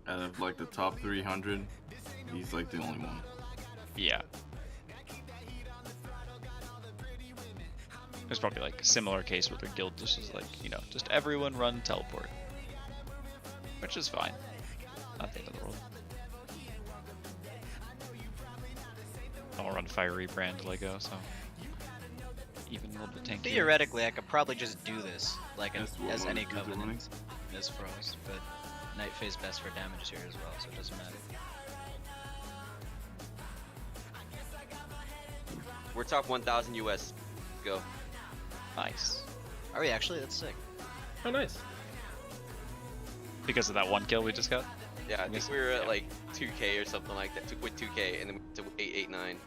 Out of like the top 300, he's like the only one. Yeah. There's probably like a similar case where their guild just is like, you know, just everyone run teleport. Which is fine. Not the end of the world. I'll run fiery brand Lego, so even a little bit tanky. Theoretically, I could probably just do this, like That's what as I any was doing. Covenant as Frost, but Night Fae's best for damage here as well, so it doesn't matter. We're top 1,000 US. Go. Nice. Are we actually? That's sick. Oh, nice. Because of that one kill we just got? Yeah, I think we were at like 2K or something like that. With 2K, and then to 889.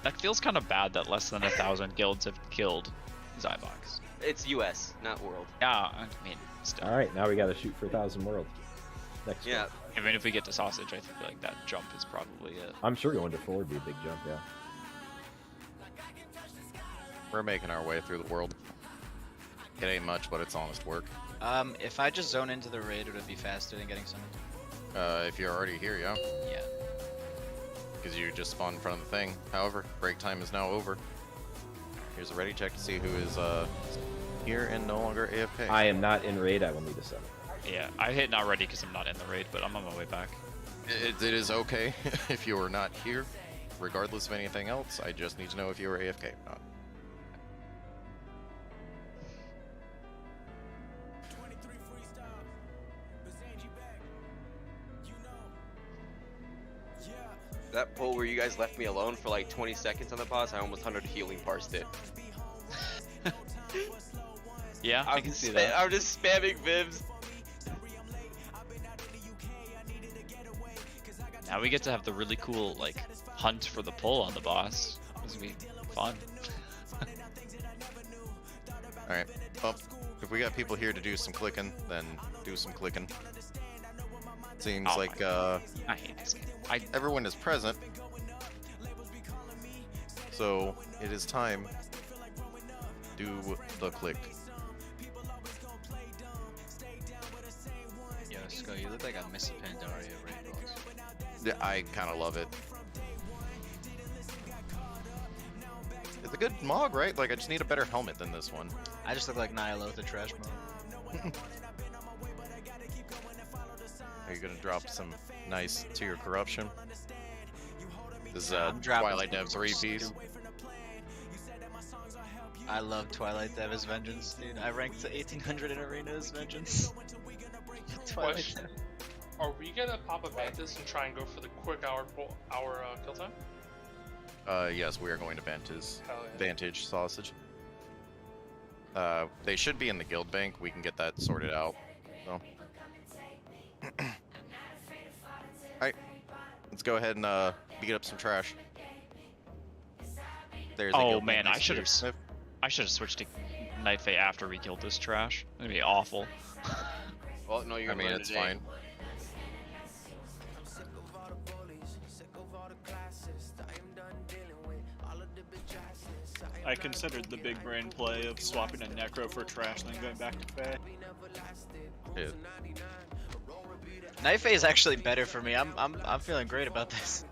That feels kind of bad that less than 1,000 guilds have killed Xy'mox. It's US, not world. Yeah, I mean, still. All right, now we got to shoot for 1,000 world. Next Yeah. one. I mean, if we get to sausage, I feel like that jump is probably it. I'm sure going to 4 would be a big jump, yeah. We're making our way through the world. It ain't much, but it's honest work. If I just zone into the raid, would it be faster than getting summoned? If you're already here, yeah. Yeah. Because you just spawned in front of the thing. However, break time is now over. Here's a ready check to see who is here and no longer AFK. I am not in raid. I will need a summon. Yeah, I hit not ready because I'm not in the raid, but I'm on my way back. It is okay if you are not here, regardless of anything else. I just need to know if you are AFK or not. That pull where you guys left me alone for like 20 seconds on the boss, I almost 100 healing parsed it. Yeah, I can see that. I'm just spamming Vivs. Now we get to have the really cool like hunt for the pull on the boss. This is gonna be fun. Alright, well, if we got people here to do some clicking, then do some clicking. Seems Oh like I hate this game. everyone is present. So it is time to do the click. Yo, Sko, you look like a Miss Pandaria raid boss. Yeah, I kind of love it. It's a good Mog, right? Like, I just need a better helmet than this one. I just look like Nihilo with the trash mode. Are you gonna drop some nice to your corruption? This is I'm dropping Twilight Dev some 3-piece. I love Twilight Dev as Vengeance, dude. I ranked to 1800 in Arena as Vengeance. Twilight Question. Dev. Are we gonna pop a Vantis and try and go for the quick hour kill time? Yes, we are going to Vantage, Hell yeah. Vantage Sausage. They should be in the guild bank. We can get that sorted out. So. Alright, let's go ahead and beat up some trash. There's the Oh guild man, bank I should next to have you. I should have switched to Night Fae after we killed this trash. It'd be awful. Well, no, you're I gonna mean, learn it's today. fine. I considered the big brain play of swapping a Necro for trash and then going back to Fae. Yeah. Night Fae is actually better for me. I'm feeling great about this.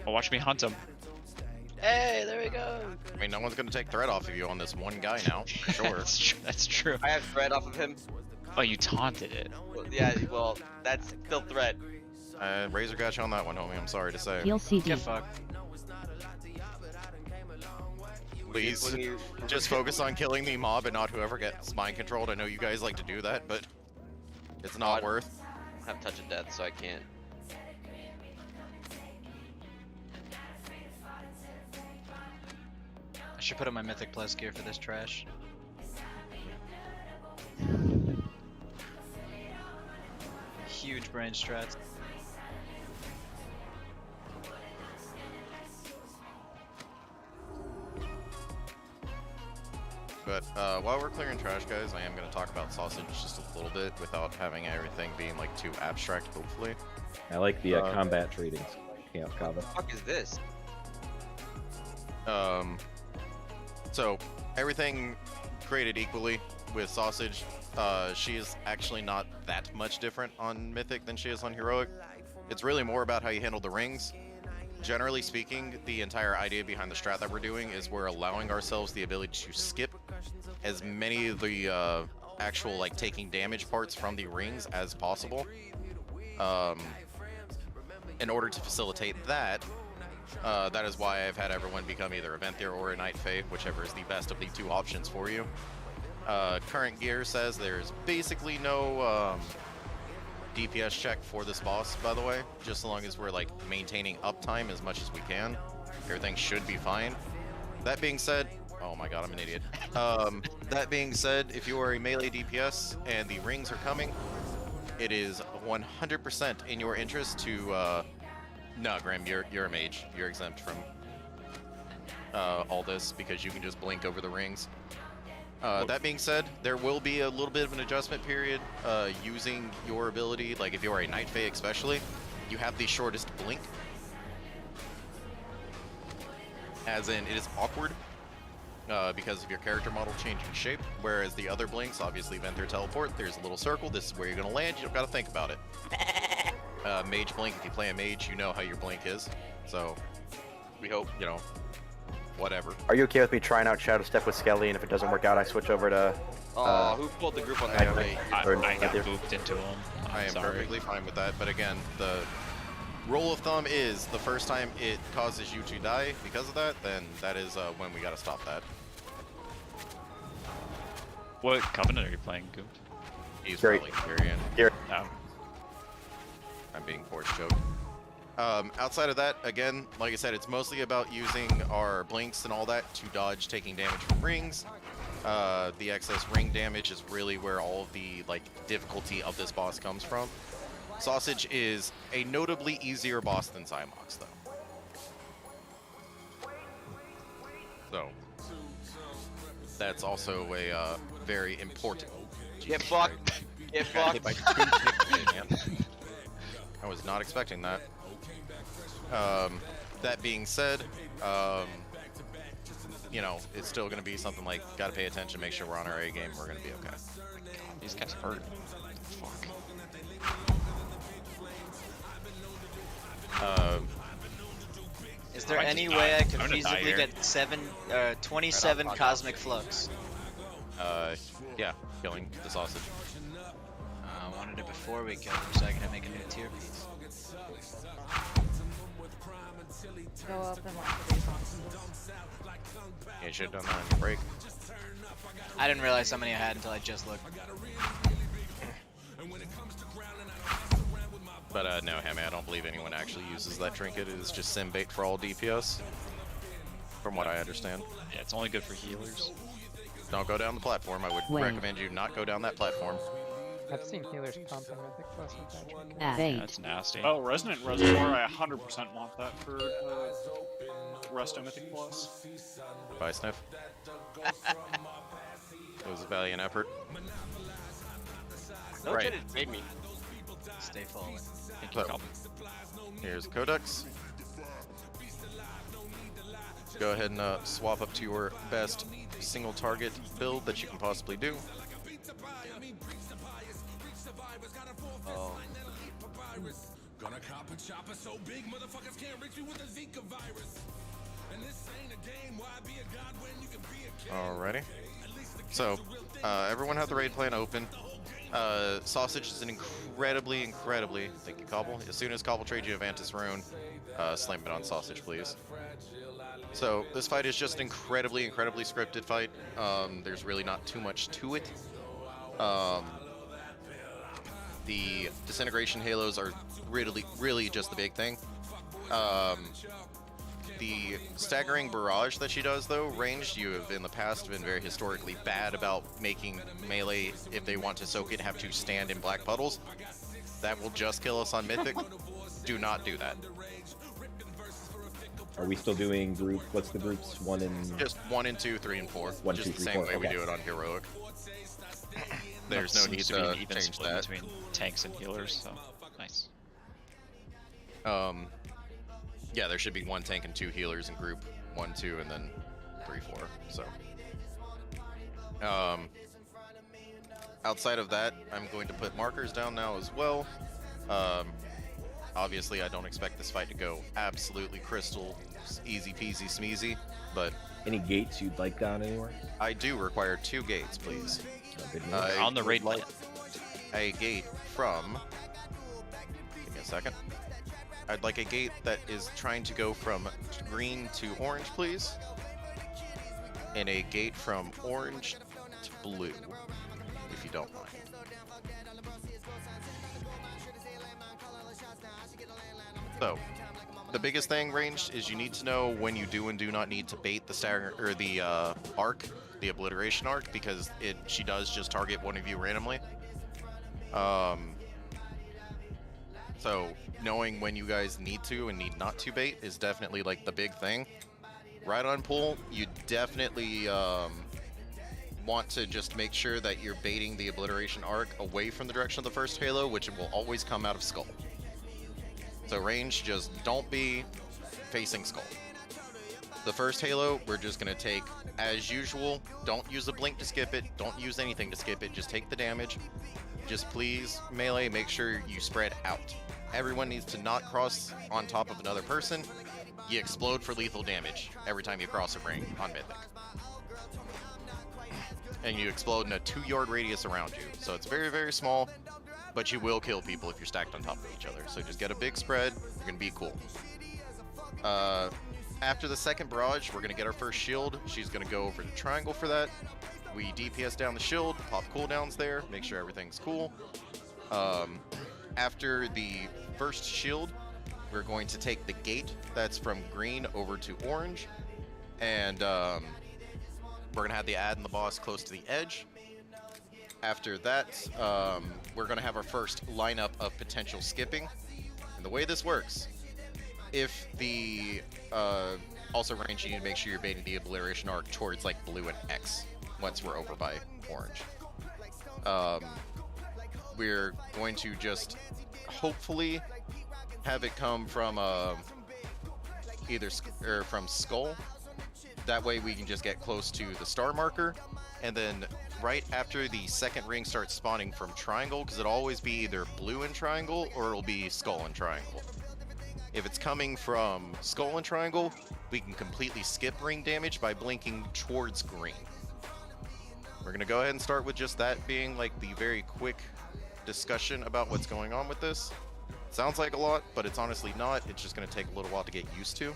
Well, watch me hunt him. Hey, there we go. I mean, no one's gonna take threat off of you on this one guy now, for sure. That's true. I have threat off of him. Oh, you taunted it. Well, yeah, well, that's still threat. Razor got you on that one, homie. I'm sorry to say. Heal CD. Get fucked. Please, just focus on killing the mob and not whoever gets mind controlled. I know you guys like to do that, but it's not worth. I have touch of death, so I can't. I should put on my Mythic Plus gear for this trash. Huge brain strats. But while we're clearing trash, guys, I am going to talk about sausage just a little bit without having everything being like too abstract, hopefully. I like the combat trading camp cover. What the fuck is this? So everything created equally with sausage. She is actually not that much different on Mythic than she is on Heroic. It's really more about how you handle the rings. Generally speaking, the entire idea behind the strat that we're doing is we're allowing ourselves the ability to skip as many of the actual like taking damage parts from the rings as possible. In order to facilitate that, that is why I've had everyone become either a Venthyr or a Night Fae, whichever is the best of the two options for you. Current gear says there's basically no DPS check for this boss, by the way, just as long as we're like maintaining uptime as much as we can. Everything should be fine. That being said, oh my god, I'm an idiot. That being said, if you are a melee DPS and the rings are coming, it is 100% in your interest to no, Grim, you're a mage. You're exempt from all this because you can just blink over the rings. That being said, there will be a little bit of an adjustment period using your ability. Like if you're a Night Fae especially, you have the shortest blink. as in it is awkward because of your character model changing shape, whereas the other blinks, obviously Vent or Teleport, there's a little circle, this is where you're going to land, you don't got to think about it. Mage blink, if you play a mage, you know how your blink is, so we hope, you know, whatever. Are you okay with me trying out Shadow Step with Skelly, and if it doesn't work out, I switch over to... who pulled the group on I- that way? I got booped into him. I am perfectly fine with that, but again, the rule of thumb is the first time it causes you to die because of that, then that is when we gotta stop that. What Covenant are you playing, Goop? He's Gary. probably Tyrion. Here. Oh. I'm being force choked. Outside of that, again, like I said, it's mostly about using our blinks and all that to dodge taking damage from rings. The excess ring damage is really where all of the difficulty of this boss comes from. Sausage is a notably easier boss than Xy'mox, though. So that's also a very important. Get fucked. Get Got hit fucked. by 2 ticks, man. I was not expecting that. That being said, you know, it's still going to be something like, gotta pay attention, make sure we're on our A game, we're going to be okay. These guys hurt. Fuck. Is there I might any just way die. I could I'm gonna die feasibly here. get 27 Cosmic Flux? Yeah, killing the sausage. I wanted it before we killed him so I can make a new tier piece. Go up and watch the response. You should have done that on your break. I didn't realize how many I had until I just looked. But no, Hammy, I don't believe anyone actually uses that trinket. It is just sim bait for all DPS, from what I understand. Yeah, it's only good for healers. Don't go down the platform. I would Wait. recommend you not go down that platform. I've seen healers pump in Mythic Plus with that trinket. Yeah, Bait. that's nasty. Oh, Resonant Reservoir, I 100% want that for Resto Mythic Plus. Bye, Sniff. It was a valiant effort. No Right. one tried to trade me. Stay falling. Thank you, So, Calvin. here's Codex. Go ahead and swap up to your best single target build that you can possibly do. Oh. Alrighty. So, everyone have the raid plan open. Sausage is an incredibly, thank you, Cobble. As soon as Cobble trades you a Vantis Rune, slam it on Sausage, please. So, this fight is just an incredibly scripted fight. There's really not too much to it. The disintegration halos are really just the big thing. The staggering barrage that she does, though, ranged, you have in the past been very historically bad about making melee, if they want to soak it, have to stand in black puddles. That will just kill us on Mythic. Do not do that. Are we still doing group? What's the groups? 1 and Just 1 and 2, 3 and 4. 1, just 2, 3, the same 4. way we Okay. do it on Heroic. There's no Seems need to be an to even change split that. between tanks and healers, so nice. Yeah, there should be 1 tank and 2 healers in group 1, 2, and then 3, 4. So, outside of that, I'm going to put markers down now as well. Obviously, I don't expect this fight to go absolutely crystal easy peasy smeezy, but any gates you'd like down anywhere? I do require 2 gates, please. On the raid like a gate from. Give me a second. I'd like a gate that is trying to go from green to orange, please. And a gate from orange to blue, if you don't mind. So, the biggest thing ranged is you need to know when you do and do not need to bait the stagger or the arc, the obliteration arc, because she does just target one of you randomly. So knowing when you guys need to and need not to bait is definitely like the big thing. Right on pull, you definitely want to just make sure that you're baiting the obliteration arc away from the direction of the first halo, which will always come out of Skull. So range, just don't be facing Skull. The first Halo, we're just going to take, as usual, don't use a blink to skip it, don't use anything to skip it, just take the damage. Just please, melee, make sure you spread out. Everyone needs to not cross on top of another person. You explode for lethal damage every time you cross a ring on Mythic. And you explode in a 2-yard radius around you. So it's very, very small, but you will kill people if you're stacked on top of each other. So just get a big spread, you're going to be cool. After the second barrage, we're going to get our first shield. She's going to go over to triangle for that. We DPS down the shield, pop cooldowns there, make sure everything's cool. After the first shield, we're going to take the gate that's from green over to orange. And we're going to have the ad and the boss close to the edge. After that, we're going to have our first lineup of potential skipping. And the way this works, if the also range, you need to make sure you're baiting the obliteration arc towards like blue and X once we're over by orange. We're going to just hopefully have it come from either from Skull. That way we can just get close to the star marker, and then right after the second ring starts spawning from triangle, because it'll always be either blue and triangle or it'll be skull and triangle. If it's coming from skull and triangle, we can completely skip ring damage by blinking towards green. We're gonna go ahead and start with just that being like the very quick discussion about what's going on with this. Sounds like a lot, but it's honestly not. It's just gonna take a little while to get used to.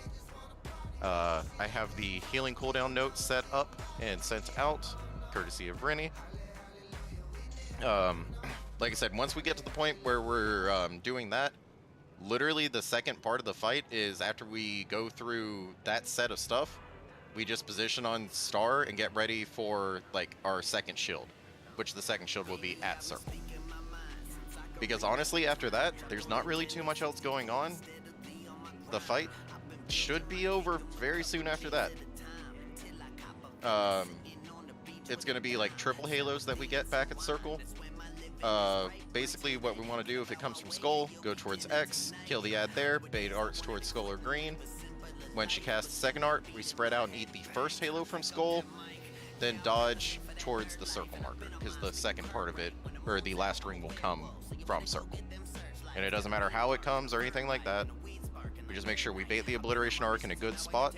I have the healing cooldown note set up and sent out, courtesy of Rennie. Like I said, once we get to the point where we're doing that, literally the second part of the fight is after we go through that set of stuff, we just position on star and get ready for like our second shield, which the second shield will be at circle. Because honestly, after that, there's not really too much else going on. The fight should be over very soon after that. It's gonna be like triple halos that we get back at circle. Basically what we want to do, if it comes from skull, go towards X, kill the ad there, bait arts towards skull or green. When she casts the second art, we spread out and eat the first halo from skull, then dodge towards the circle marker, because the second part of it, or the last ring, will come from circle. And it doesn't matter how it comes or anything like that. We just make sure we bait the obliteration arc in a good spot,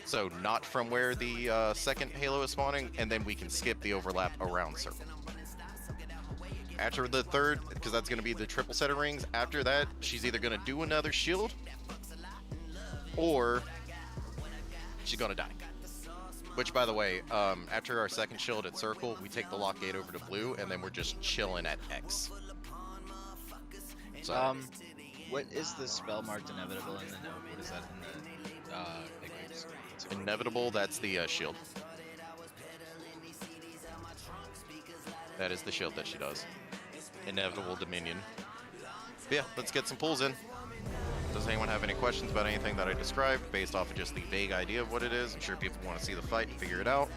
so not from where the second halo is spawning, and then we can skip the overlap around circle. After the third, because that's going to be the triple set of rings, after that, she's either going to do another shield, or she's going to die. Which, by the way, after our second shield at circle, we take the lock gate over to blue, and then we're just chilling at X. So, what is the spell marked inevitable in the note? What is that in the big waves? Inevitable, that's the shield. That is the shield that she does. Inevitable Dominion. But yeah, let's get some pulls in. Does anyone have any questions about anything that I described based off of just the vague idea of what it is? I'm sure people want to see the fight and figure it out.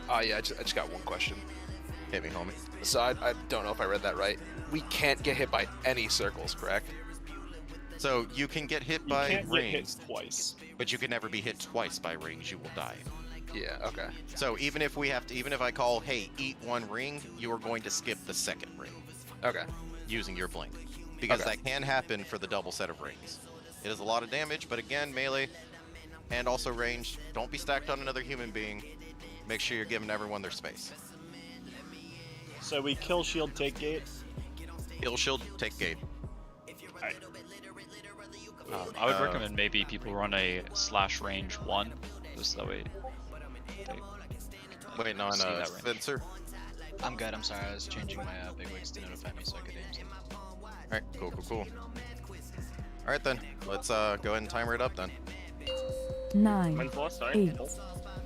Yeah, I just got one question. Hit me, homie. So I don't know if I read that right. We can't get hit by any circles, correct? So you can get hit by can't rings, get hit twice, but you can never be hit twice by rings. You will die. Yeah. Okay. So even if I call, hey, eat one ring, you are going to skip the second ring. Okay. Using your blink, because that can happen for the double set of rings. It is a lot of damage, but again, melee and also range. Don't be stacked on another human being. Make sure you're giving everyone their space. so we kill shield, take gate. Kill shield, take gate. Alright. I would recommend maybe people run a /range 1, just that way. Waiting on Spencer. I'm good, I'm sorry, I was changing my big wigs to notify me so I could aim something. Alright, cool. Alright then, let's go ahead and timer it up then. 9, When's the last time?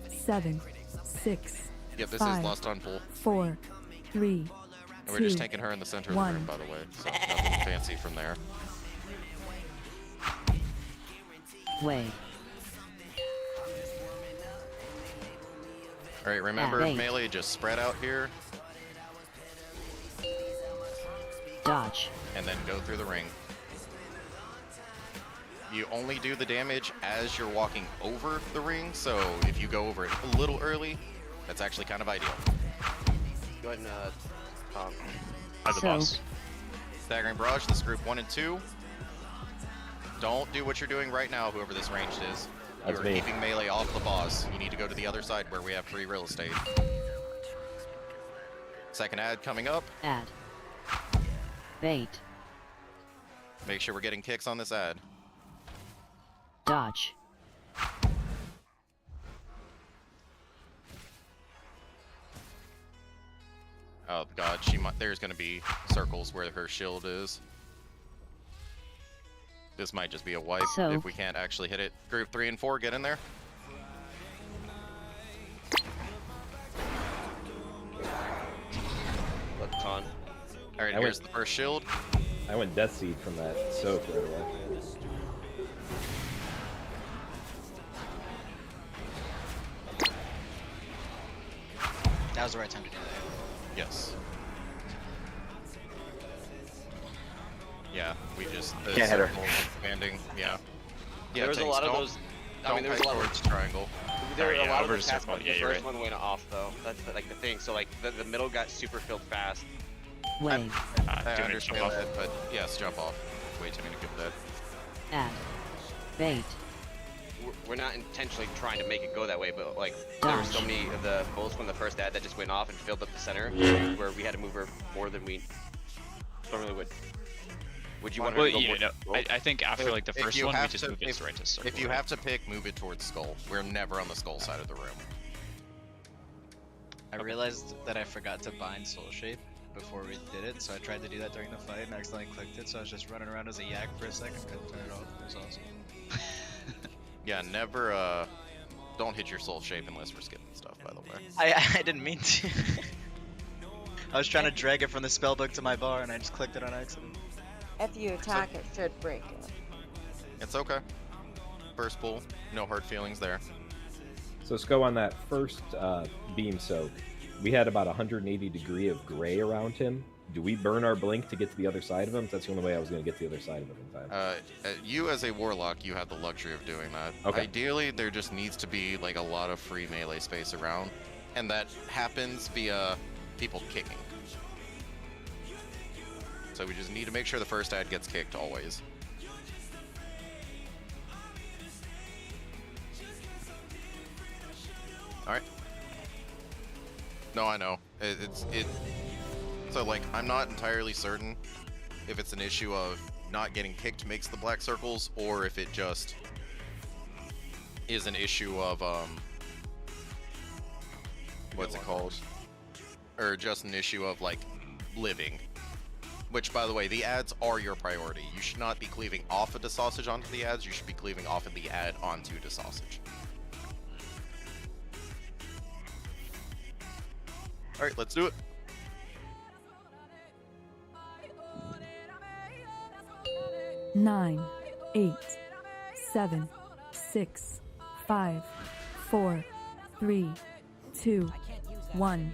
8, 7, 6. Yep, this 5, is lost on pull. 4, 3. And we're just taking her in the center of the room, by the way. So nothing fancy from there. Wait. Alright, remember, Wait. melee, just spread out here. Dodge. And then go through the ring. You only do the damage as you're walking over the ring, so if you go over it a little early, that's actually kind of ideal. Go ahead and Tom. As a boss. Staggering Barrage, this is group 1 and 2. Don't do what you're doing right now, whoever this ranged is. That's You're me. keeping melee off the boss. You need to go to the other side where we have free real estate. Second ad coming up. Add. Bait. Make sure we're getting kicks on this ad. Dodge. Oh god, there's gonna be circles where her shield is. This might just be a wipe if we can't actually hit it. Group 3 and 4, get in there. Look, Con. Alright, here's the first shield. I went Death Seed from that soak right away. That was the right time to do that. Yes. Yeah, we just Can't hit her. Expanding. Yeah. There was a lot of those. I mean, there was a lot of triangle. There were a lot of over those to past circle. ones. Yeah, The you're first right. one went off though. That's like the thing. So like the middle got super filled fast. Wave. I Do you want to understand jump off? that, but yes, jump off. Way too many people dead. Add. Bait. We're not intentionally trying to make it go that way, but like there were so many of the bullets from the first ad that just went off and filled up the center, where we had to move her more than we normally would. Would you want her Well, to go you more? know, I think after like the If first you one, we have just to- move it right to circle. If you have to pick, move it towards skull. We're never on the skull side of the room. I realized that I forgot to bind Soul Shape before we did it, so I tried to do that during the fight and accidentally clicked it, so I was just running around as a yak for a second, couldn't turn it off. It was awesome. Yeah, never, don't hit your soul shape unless we're skipping stuff, by the way. I didn't mean to. I was trying to drag it from the spellbook to my bar and I just clicked it on accident. If you attack, it should break it. It's okay. First pull, no hard feelings there. So let's go on that first beam soak. We had about 180 degree of gray around him. Do we burn our blink to get to the other side of him? That's the only way I was going to get to the other side of him in time. You as a warlock, you have the luxury of doing that. Okay. Ideally, there just needs to be like a lot of free melee space around, and that happens via people kicking. So we just need to make sure the first ad gets kicked always. All right. No, I know. So like, I'm not entirely certain if it's an issue of not getting kicked makes the black circles, or if it just is an issue of what's it called? Or just an issue of like living. Which, by the way, the ads are your priority. You should not be cleaving off of the sausage onto the ads. You should be cleaving off of the ad onto the sausage. All right, let's do it. Nine, 8, 7, 6, 5, 4, 3, 2, 1.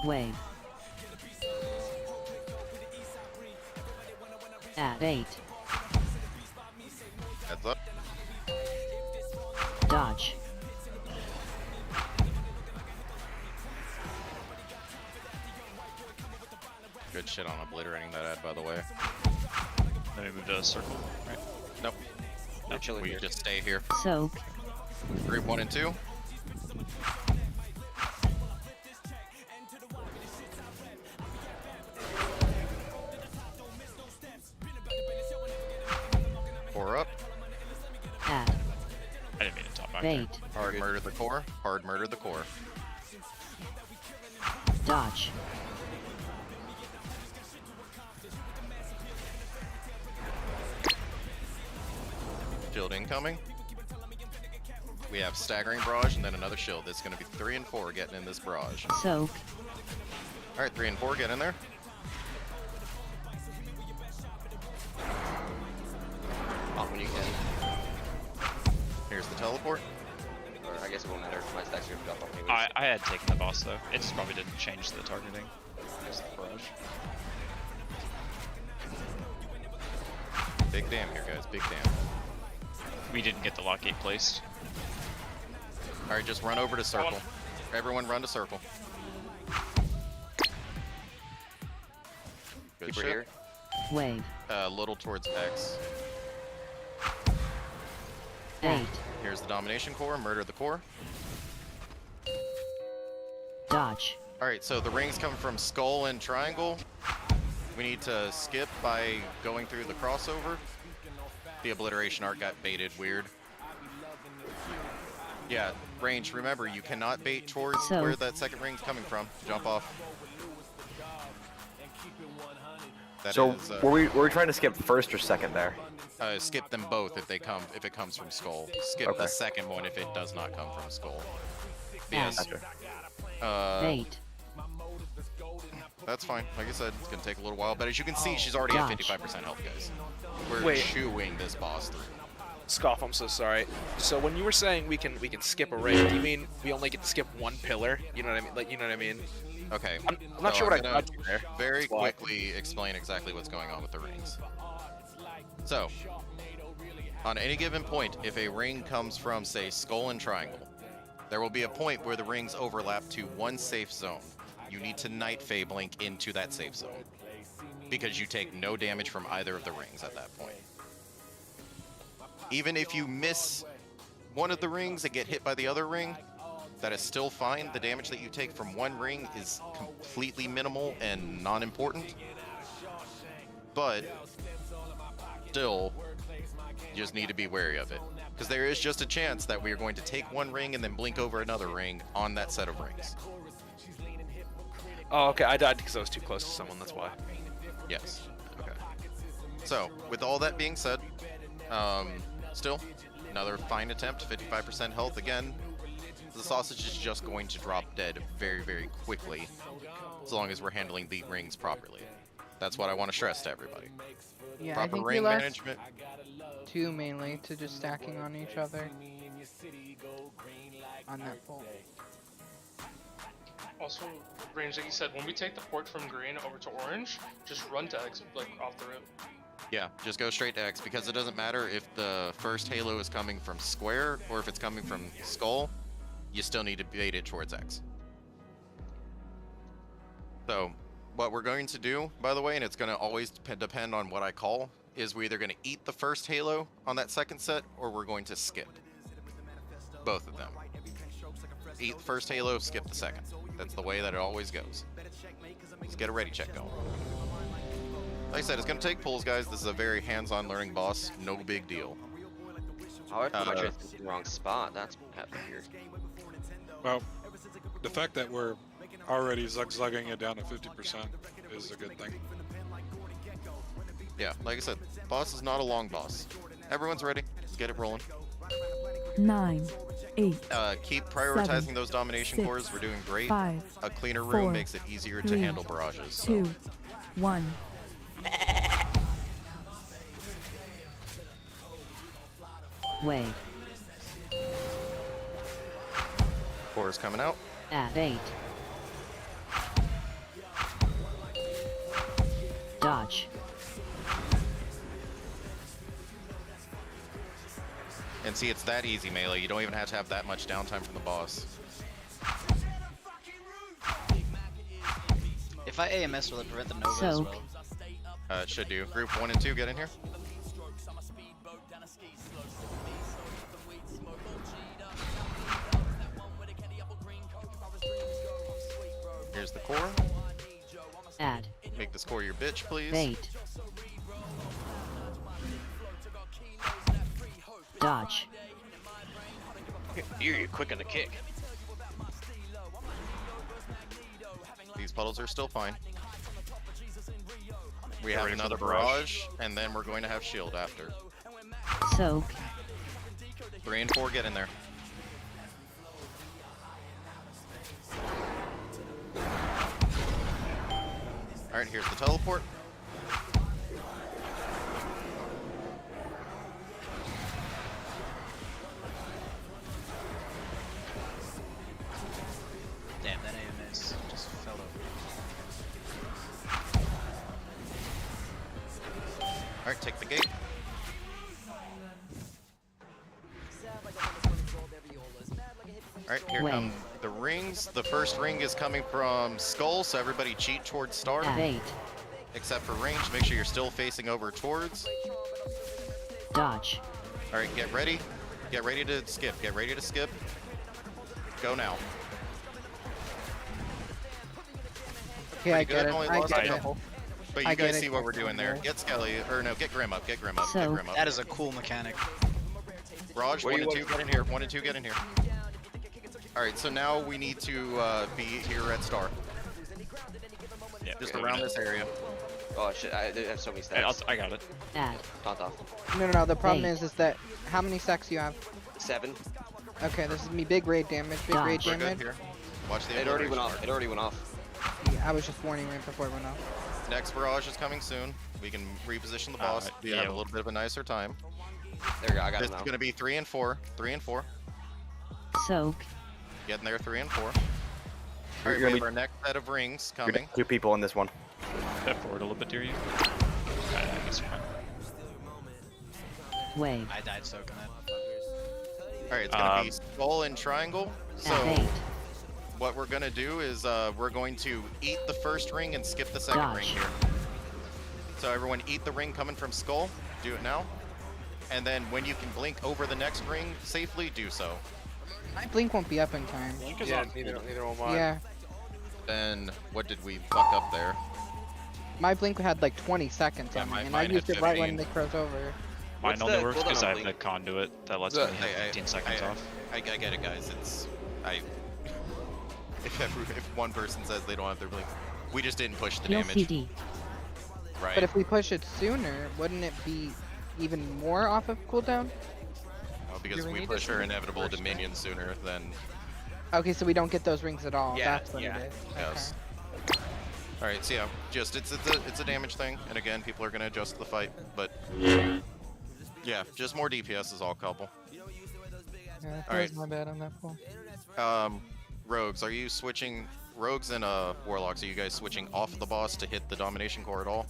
Wave. Add 8. Heads up. Dodge. Good shit on obliterating that ad, by the way. Then we move to a circle, right? Nope. We're chilling We here. just stay here. Soak. Group 1 and 2. Four up. Add. I didn't mean to top back there. Bait. Hard murder the core. Hard murder the core. Dodge. Shield incoming. We have staggering barrage and then another shield. It's going to be 3 and 4 getting in this barrage. Soak. All right, 3 and 4, get in there. Off when you can. Here's the teleport. Or I guess it won't matter. My stacks are gonna drop off anyways. I had taken the boss though. It just probably didn't change the targeting. Just the barrage. Big damn here, guys. Big damn. We didn't get the lock gate placed. All right, just run over to circle. Everyone run to circle. Good Keeper shit. here. Wave. A little towards X. 8. Here's the domination core. Murder the core. Dodge. All right, so the rings come from skull and triangle. We need to skip by going through the crossover. The obliteration art got baited weird. Yeah, range, remember, you cannot bait towards So- where that second ring's coming from. Jump off. That So is, were we trying to skip first or second there? skip them both if it comes from skull. Skip Okay. the second one if it does not come from skull. Yes. Gotcha. 8. That's fine. Like I said, it's gonna take a little while, but as you can see, she's already at Dodge. 55% health, guys. We're Wait. chewing this boss through. Scoff, I'm so sorry. So when you were saying we can skip a ring, do you mean we only get to skip one pillar? You know what I mean? Like, you know what I mean? Okay. I'm not so sure what I'm I gonna got you there. very That's why. quickly explain exactly what's going on with the rings. So, on any given point, if a ring comes from, say, skull and triangle, there will be a point where the rings overlap to one safe zone. You need to Night Fae blink into that safe zone, because you take no damage from either of the rings at that point. Even if you miss one of the rings and get hit by the other ring, that is still fine. The damage that you take from one ring is completely minimal and non-important. But still, you just need to be wary of it. Because there is just a chance that we are going to take one ring and then blink over another ring on that set of rings. Oh, okay. I died because I was too close to someone. That's why. Yes. Okay. So, with all that being said, still, another fine attempt, 55% health again. The sausage is just going to drop dead very, very quickly, as long as we're handling the rings properly. That's what I want to stress to everybody. Yeah, I Proper think ring we left management. 2 mainly to just stacking on each other on that bolt. Also, range, like you said, when we take the port from green over to orange, just run to X, like, off the rip. Yeah, just go straight to X, because it doesn't matter if the first halo is coming from square or if it's coming from skull, you still need to bait it towards X. So, what we're going to do, by the way, and it's going to always depend on what I call, is we're either going to eat the first halo on that second set, or we're going to skip. Both of them. Eat the first halo, skip the second. That's the way that it always goes. Let's get a ready check going. Like I said, it's going to take pulls, guys. This is a very hands-on learning boss. No big deal. Oh, I put my transcendence in the wrong spot. That's weird. Well, the fact that we're already zigzagging it down to 50% is a good thing. Yeah, like I said, boss is not a long boss. Everyone's ready. Let's get it rolling. 9, 8. Keep prioritizing 7, those domination 6, cores. We're doing great. 5, A cleaner 4, room makes it easier to 3, handle barrages. So. 2, 1. Wave. Core is coming out. At 8. Dodge. And see, it's that easy, Melee. You don't even have to have that much downtime from the boss. If I AMS, will it prevent the Nova as Soak. well? It should do. Group 1 and 2, get in here. Here's the core. Add. Make this core your bitch, please. Bait. Dodge. You're quick on the kick. These puddles are still fine. We Get have ready for another the barrage. barrage, and then we're going to have shield after. Soak. 3 and 4, get in there. Alright, here's the teleport. Damn, that AMS just fell over. Alright, take the gate. Here Wait. come the rings. The first ring is coming from Skull, so everybody cheat towards Star. Add 8. Except for range, make sure you're still facing over towards. Dodge. All right, get ready. Get ready to skip. Get ready to skip. Go now. Okay, I Pretty get good, it. only I lost get a it. couple. But I you get guys it. see what we're doing there. Get Skelly, or no, get Grim up. Get Grim up. Get So- Grim up. That is a cool mechanic. Raj, Where 1 and you 2, get in here. 1 and 2, get in here. All right, so now we need to be here at Star. Yeah, Just okay, around this area. Oh shit, I have so many Hey, stats. I got it. Add. Taunt off. No. The problem 8. is that how many stacks you have? 7. Okay, this is me. Big raid damage. Big raid Dodge. We're good damage. here. Watch the It already went obliteration off. It already went off. Yeah, I was just warning right before it went off. arc. Next barrage is coming soon. We can reposition the boss. We have a little bit of a nicer time. There we go. I got This it is now. going to be 3 and 4. 3 and 4. Soak. Getting there, 3 and 4. All You're right, gonna we be- have our next set of rings You're coming. down 2 people in this one. Step forward a little bit, dear you. I guess you're fine. Wave. I died soaking that. All right, it's going to be skull and triangle. So Add 8. what we're going to do is we're going to eat the first ring and skip the second ring Dodge. here. So everyone eat the ring coming from skull. Do it now. And then when you can blink over the next ring safely, do so. My blink won't be up in time. Link is Yeah, on. neither will mine. Yeah, Then what did we fuck up there? my blink had like 20 seconds Yeah, on me, mine and I had used it right when 15. they crossed over. Mine What's only the works cooldown because on I have the blink? conduit that lets The- me have 15 seconds off. I get it, guys. It's if one person says they don't have their blink, we just didn't push the Heal damage, CD. right? But if we push it sooner, wouldn't it be even more off of cooldown? No, because Do we we need to push see our the inevitable first dominion sooner than Okay, so we don't get those rings at all. Yeah, That's what yeah. it is. yes. All right, so yeah, just it's a damage thing, and again, people are gonna adjust to the fight, but yeah, just more DPS is all couple. Yeah, All that right. was my bad on that pull. Rogues, are you switching? Rogues and warlocks, are you guys switching off the boss to hit the domination core at all?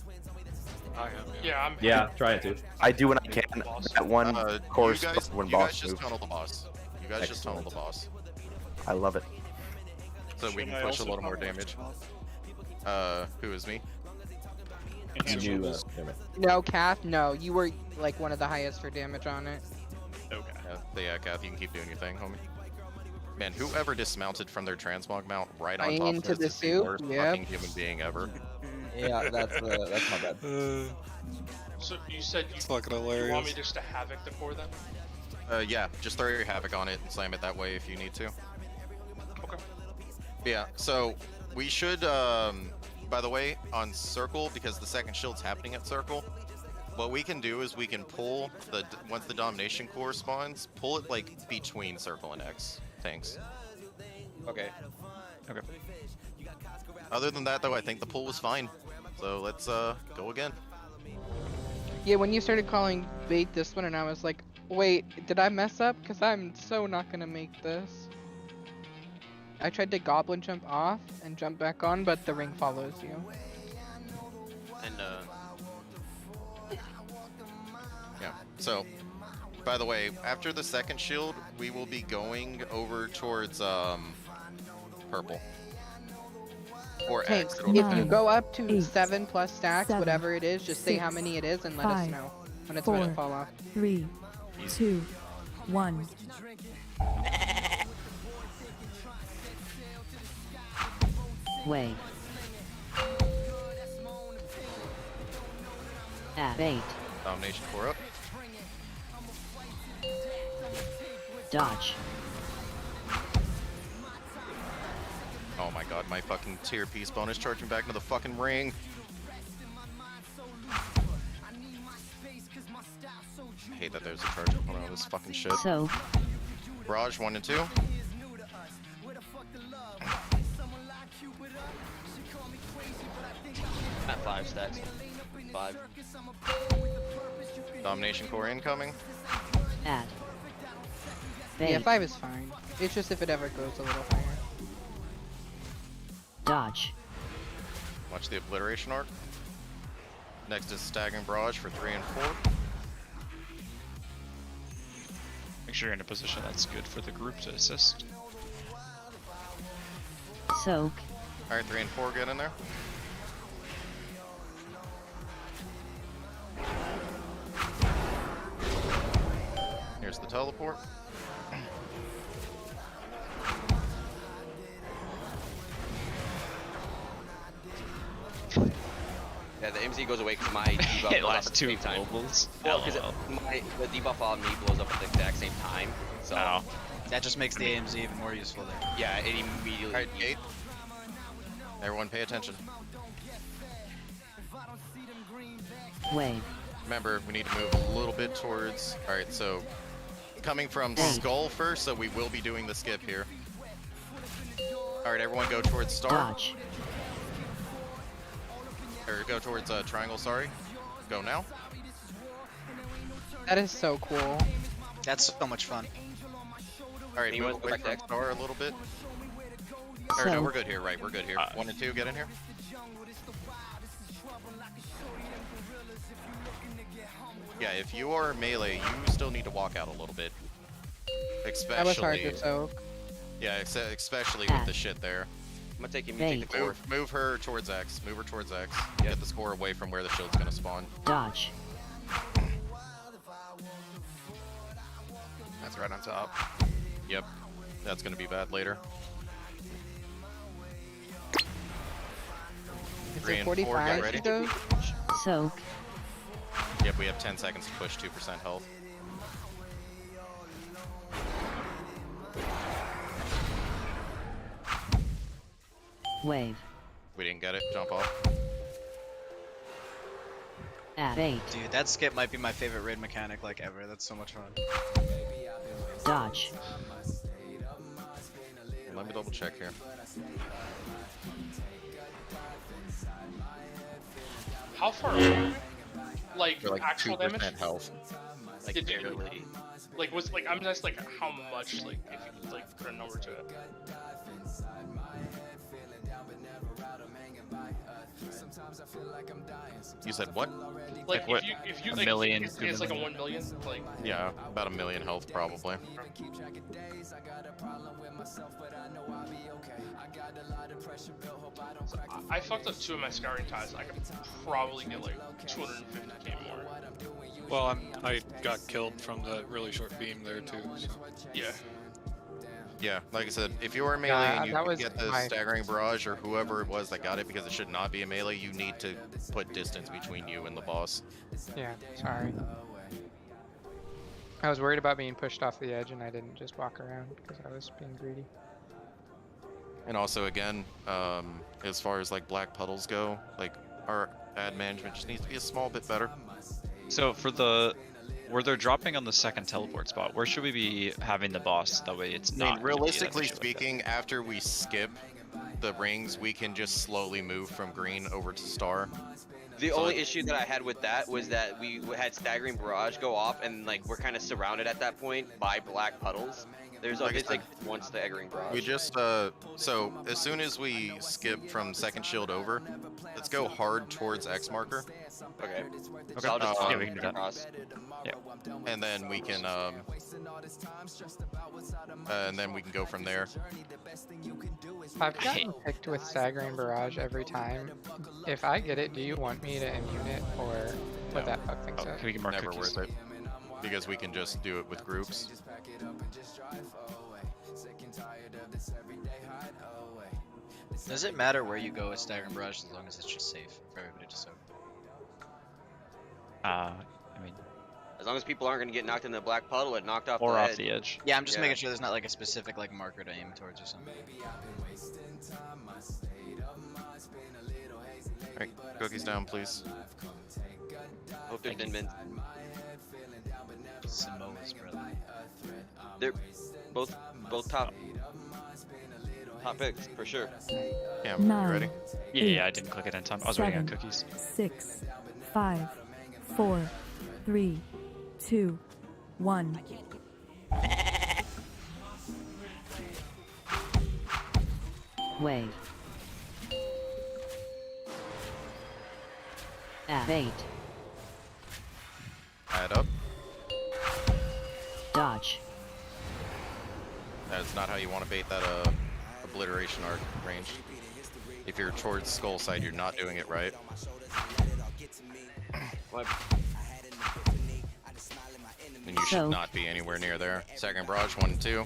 I am. Yeah, I'm. Yeah, trying to. I do when I can. That one course you guys, when you guys boss just moves. tunnel the boss. You guys just tunnel the boss, I love it. so we Should can I push a also little more tunnel damage. Xy'mox? Who is me? You Answer knew, levels. damn it. No, Kath, no. You were like one of the highest for damage on it. Okay. Yeah, Kath, you can keep doing your thing, homie. Man, whoever dismounted from their transmog mount right on Buying top of into us the is the suit? worst Yep. fucking human being ever. Yeah, that's my bad. So you said you, fucking you want me hilarious. just to havoc the core then? Yeah, just throw your havoc on it and slam it that way if you need to. Okay. Yeah, so we should, by the way, on circle, because the second shield's happening at circle, what we can do is we can pull once the domination core spawns, pull it like between circle and X tanks. Okay. Okay. Other than that, though, I think the pull was fine. So let's go again. Yeah, when you started calling bait this one, and I was like, wait, did I mess up? Because I'm so not gonna make this. I tried to goblin jump off and jump back on, but the ring follows you. And Yeah. So, by the way, after the second shield, we will be going over towards purple. Or Tanks, X. if you 9, go up to 8, 7+ stacks, 7, whatever it is, just say how 6, many it is and let us 5, know when it's going to 4, fall off. 3, 2, 1. Wave. Add 8. Domination core up. Dodge. Oh my god, my fucking tier piece bonus charging back into the fucking ring. I hate that there's a charge component on this fucking shit. So. Barrage 1 and 2. at 5 stacks. 5. Domination core incoming. Add. Yeah, Bait. 5 is fine. It's just if it ever goes a little higher. Dodge. Watch the obliteration arc. Next is staggering barrage for 3 and 4. Make sure you're in a position that's good for the group to assist. Soak. Alright, 3 and 4, get in there. Here's the teleport. Yeah, the MZ goes away because my debuff It goes off lasts at the 2 same time. globals. Well, because the debuff on me blows up at the exact same time. So that just makes the AMZ even more useful there. yeah, it immediately. Alright, gate. Everyone pay attention. Wave. Remember, we need to move a little bit towards... Alright, so... Coming from Skull first, so we will be doing the skip here. Alright, everyone go towards Star. Dodge. Or go towards Triangle, sorry. Go now. That is so cool. That's so much fun. Alright, Anyone move go away back from to Star a little bit. Or no, we're good here, right, we're good here. 1 and 2, get in here. Yeah, if you are melee, you still need to walk out a little bit. Especially... That was hard to soak. Yeah, especially with the shit there. I'm gonna take him, you take the core. Move her towards X. Move her towards X. Get the score away from where the shield's gonna spawn. Dodge. That's right on top. Yep. That's gonna be bad later. It's 3 a and 4, get 45 ready. though. Soak. Yep, we have 10 seconds to push 2% health. Wave. We didn't get it. Jump off. At 8. Dude, that skip might be my favorite raid mechanic like ever. That's so much fun. Dodge. Let me double check here. How far are you? Like, For like actual 2% damage? health. Like Did- barely. Like, was like I'm just like how much? Like, if you could like put a number to it. You said what? Like, what, if you a like, million, it's 2 like a million? 1 million. Like, Yeah, about 1 million health probably. I fucked up 2 of my scouring ties. I could probably get like 250k more. Well, I got killed from the really short beam there too. So. Yeah. Yeah, like I said, if you are melee Yeah, and you that can was get the my- staggering barrage or whoever it was that got it, because it should not be a melee, you need to put distance between you and the boss. Yeah, sorry. I was worried about being pushed off the edge and I didn't just walk around because I was being greedy. And also, again, as far as like black puddles go, like our ad management just needs to be a small bit better. So for the... Where they're dropping on the second teleport spot, where should we be having the boss? That way it's I not... mean, gonna be an realistically issue like that. speaking, after we skip the rings, we can just slowly move from green over to star. The only issue that I had with that was that we had staggering barrage go off, and like we're kind of surrounded at that point by black puddles. There's Like I it's said, like one staggering barrage. We just, so as soon as we skip from second shield over, let's go hard towards X marker. Okay. Okay. So I'll just yeah, we can do that. cross. Yeah. And then we can, go from there. I've gotten picked with staggering barrage every time. If I get it, do you want me to immune it or what that fuck things Oh, up? can we get more Never cookies? worth it. Because we can just do it with groups. Does it matter where you go with staggering barrage as long as it's just safe for everybody to soak? I mean... As long as people aren't going to get knocked in the black puddle and knocked off Or the off edge. the edge. Yeah, I'm just making sure there's not like a specific like marker to aim towards or something. Alright, cookies down, please. Hope there's been Xy'mox, brother. They're both top picks for sure. Yeah, you 9, ready? Yeah, I didn't click it in time. I was waiting on 7, cookies. 6, 5, 4, 3, 2, 1. Wave. At 8. Add up. Dodge. That's not how you want to bait that obliteration arc range. If you're towards skull side, you're not doing it right. And you should not be anywhere near there. Second barrage, 1 and 2.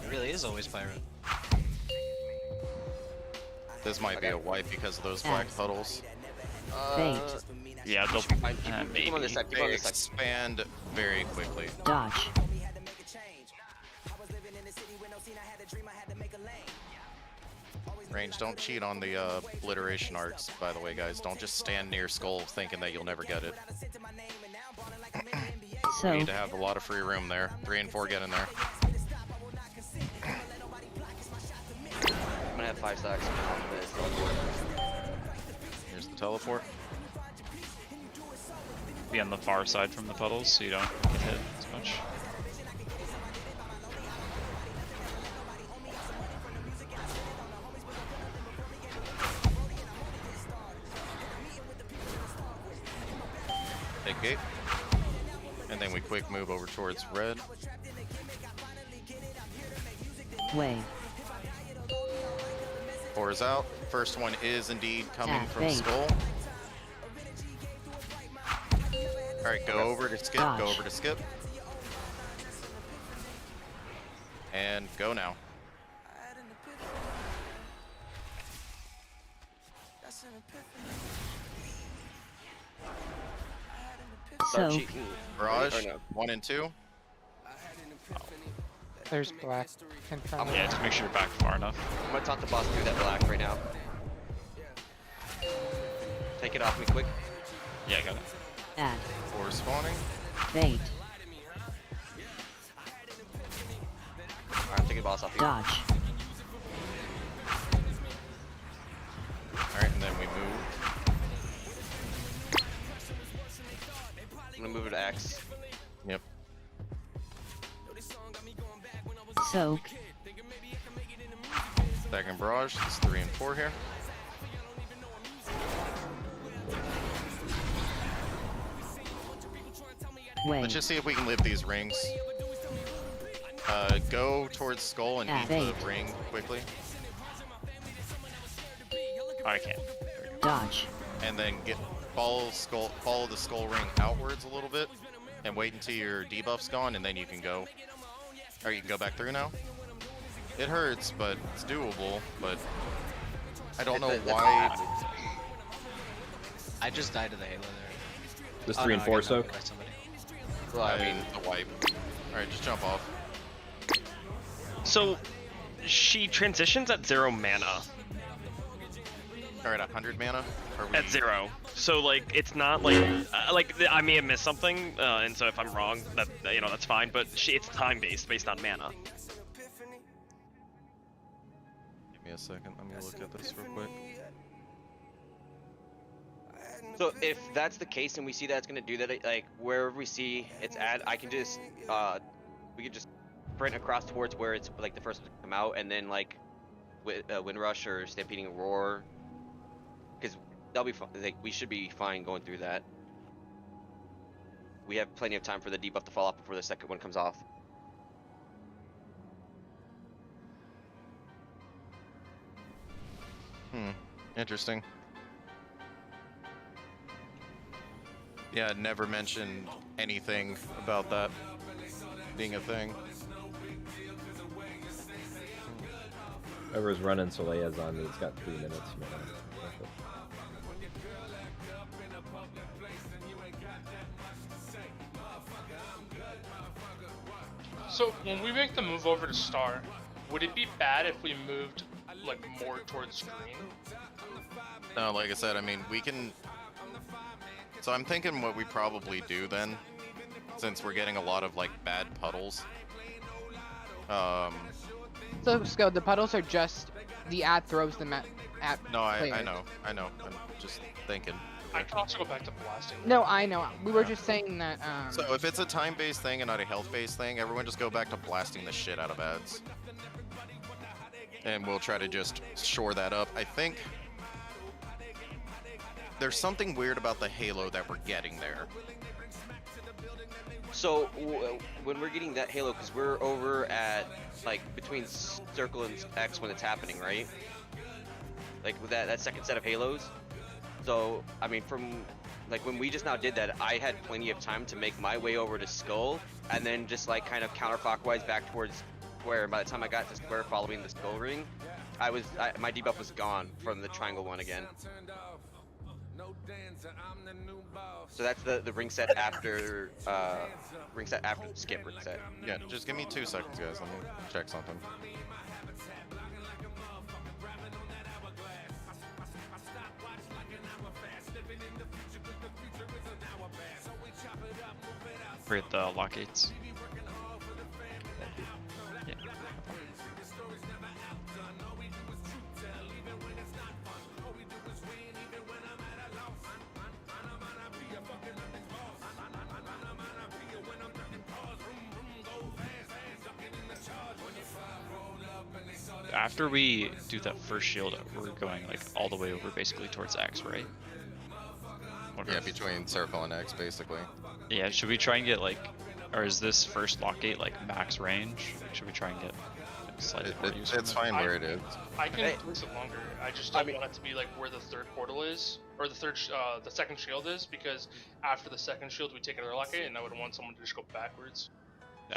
It really is always pirate. This might be a wipe because of those black puddles. Yeah, they'll maybe. Keep on this side. Keep They on this side. expand very quickly. Dodge. Range, don't cheat on the obliteration arcs, by the way, guys. Don't just stand near skull thinking that you'll never get it. So You need to have a lot of free room there. 3 and 4 get in there. I'm gonna have 5 stacks. Here's the teleport. Be on the far side from the puddles so you don't get hit as much. Big gate. And then we quick move over towards red. wave. 4 is out. First one is indeed coming from Bait. skull. Alright, go over to skip, go over to skip. And go now. Start So cheating. Barrage, Or no. 1 and 2. There's black in front of Yeah, just make sure you're back far enough. I'm gonna taunt the boss through that black right now. Take it off me quick. Yeah, I got it. Add. 4 spawning. Bait. Alright, I'm taking the boss off you. Dodge. Alright, and then we move. I'm gonna move it to X. Yep. Soak. Second barrage, it's 3 and 4 here. Wave. Let's just see if we can live these rings. Go towards skull and eat the ring quickly. I can't. Dodge. And then follow the skull ring outwards a little bit, and wait until your debuff's gone, and then you can go. Or you can go back through now. It hurts, but it's doable. But I don't know why. I just died to the Halo there. Just Oh, 3 no, and I 4 got soak. knocked by somebody. Well, I mean, the wipe. Alright, just jump off. So, she transitions at 0 mana. Alright, 100 mana? At 0. So, like, it's not like... I may have missed something, and so if I'm wrong, that's fine, but it's time-based, based on mana. Give me a second, let me look at this real quick. So if that's the case and we see that it's gonna do that, like wherever we see it's at, I can just we could just sprint across towards where it's like the first one to come out, and then like with Wind Rush or Stampeding Roar, because that'll be fun. Like we should be fine going through that. We have plenty of time for the debuff to fall off before the second one comes off. Interesting. Yeah, never mentioned anything about that being a thing. Whoever's running Soleil's on me, it's got 3 minutes. You know. So when we make the move over to Star, would it be bad if we moved like more towards green? No, like I said, I mean, we can... So I'm thinking what we probably do then, since we're getting a lot of like bad puddles. So, Sco, the puddles are just the ad throws them at No, I players. know. I'm just thinking. I can also go back to blasting. No, I know. We were just saying that. So if it's a time-based thing and not a health-based thing, everyone just go back to blasting the shit out of ads. And we'll try to just shore that up. I think there's something weird about the Halo that we're getting there. So when we're getting that halo, because we're over at like between circle and X when it's happening, right? Like with that second set of halos. So I mean, from like when we just now did that, I had plenty of time to make my way over to Skull, and then just like kind of counterclockwise back towards Square. And by the time I got to Square, following the Skull ring, my debuff was gone from the triangle one again. So that's the ring set after the skip ring set. Yeah, just give me 2 seconds, guys. Let me check something. We're at the lock gates. Yeah. After we do that first shield, we're going like all the way over basically towards X, right? Yeah, between circle and X, basically. Yeah, should we try and get like, or is this first lock gate like max range? Should we try and get like, slightly more use from It's it? fine where it is. I can place it longer. I just don't want it to be like where the third portal is, or the second shield is, because after the second shield we take another lock gate, and I would want someone to just go backwards.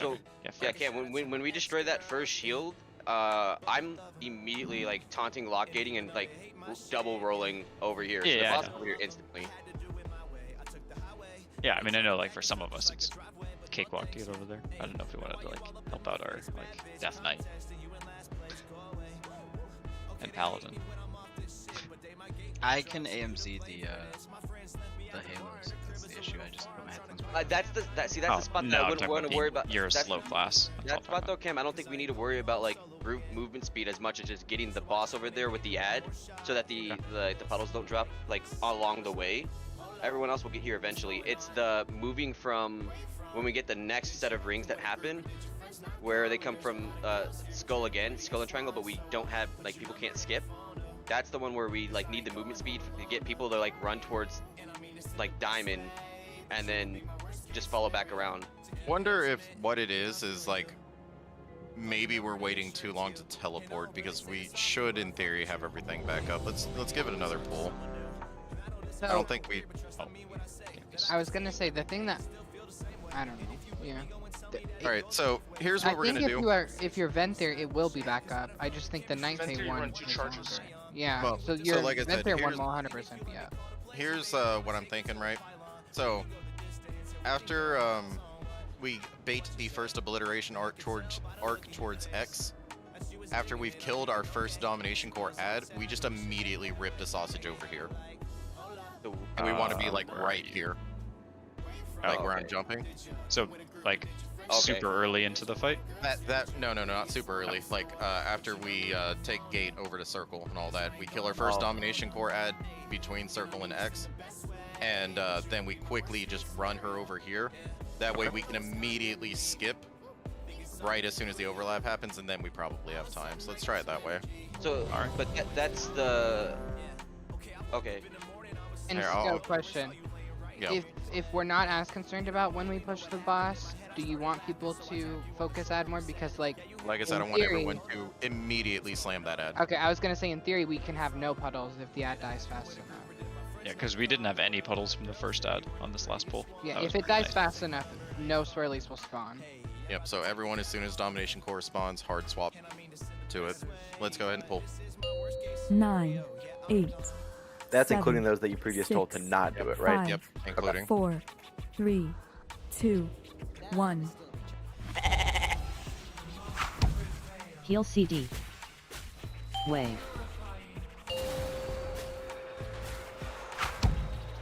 So yeah, Cam, when we destroy that first shield, I'm immediately like taunting lock gating and like double rolling over here. Yeah, so the yeah, boss over here instantly. Yeah, I mean, I know like for some of us it's cakewalk to get over there. I don't know if we wanted to like help out our like Death Knight and Paladin. I can AMZ the halos. That's the issue. I just put my headphones back. That's the spot that no, I wouldn't want to worry about. You're a slow class. That spot though, Cam, I don't think we need to worry about like group movement speed as much as just getting the boss over there with the ad, so that the puddles don't drop like along the way. Everyone else will get here eventually. It's the moving from when we get the next set of rings that happen, where they come from skull and triangle, but we don't have like people can't skip. That's the one where we like need the movement speed to get people to like run towards like diamond, and then just follow back around. Wonder if what it is like maybe we're waiting too long to teleport, because we should in theory have everything back up. Let's give it another pull. So, I don't think we. Oh. I was gonna say the thing that I don't know. Yeah. All right, so here's what we're gonna do. If you're vent there, it will be back up. I just think the night Vent phase there, you one. run 2 charges. Yeah. Well, so your like I vent said, there one here's- will 100% be up. Here's what I'm thinking, right? So after we bait the first obliteration arc towards X, after we've killed our first domination core ad, we just immediately rip the sausage over here. And we want to be like right here, like where I'm jumping. So like super early into the fight. No, not super early. Like after we take gate over to circle and all that, we kill our first domination core ad between circle and X, and then we quickly just run her over here. That way we can immediately skip right as soon as the overlap happens, and then we probably have time. So let's try it that way. So, but that's the okay. And Here, so question. Yeah. If we're not as concerned about when we push the boss, do you want people to focus ad more? Because like I said, I want everyone to immediately slam that ad. Okay, I was gonna say in theory we can have no puddles if the ad dies fast enough. Yeah, because we didn't have any puddles from the first ad on this last pull. Yeah, That if was it dies nice. fast enough, no swirlies will spawn. Yep, so everyone, as soon as domination corresponds, hard swap to it. Let's go ahead and pull. 9, 8. That's 7, including those that you previously told to not do it, right? 5, Yep, including. 4, 3, 2, 1. Heal CD. Wave.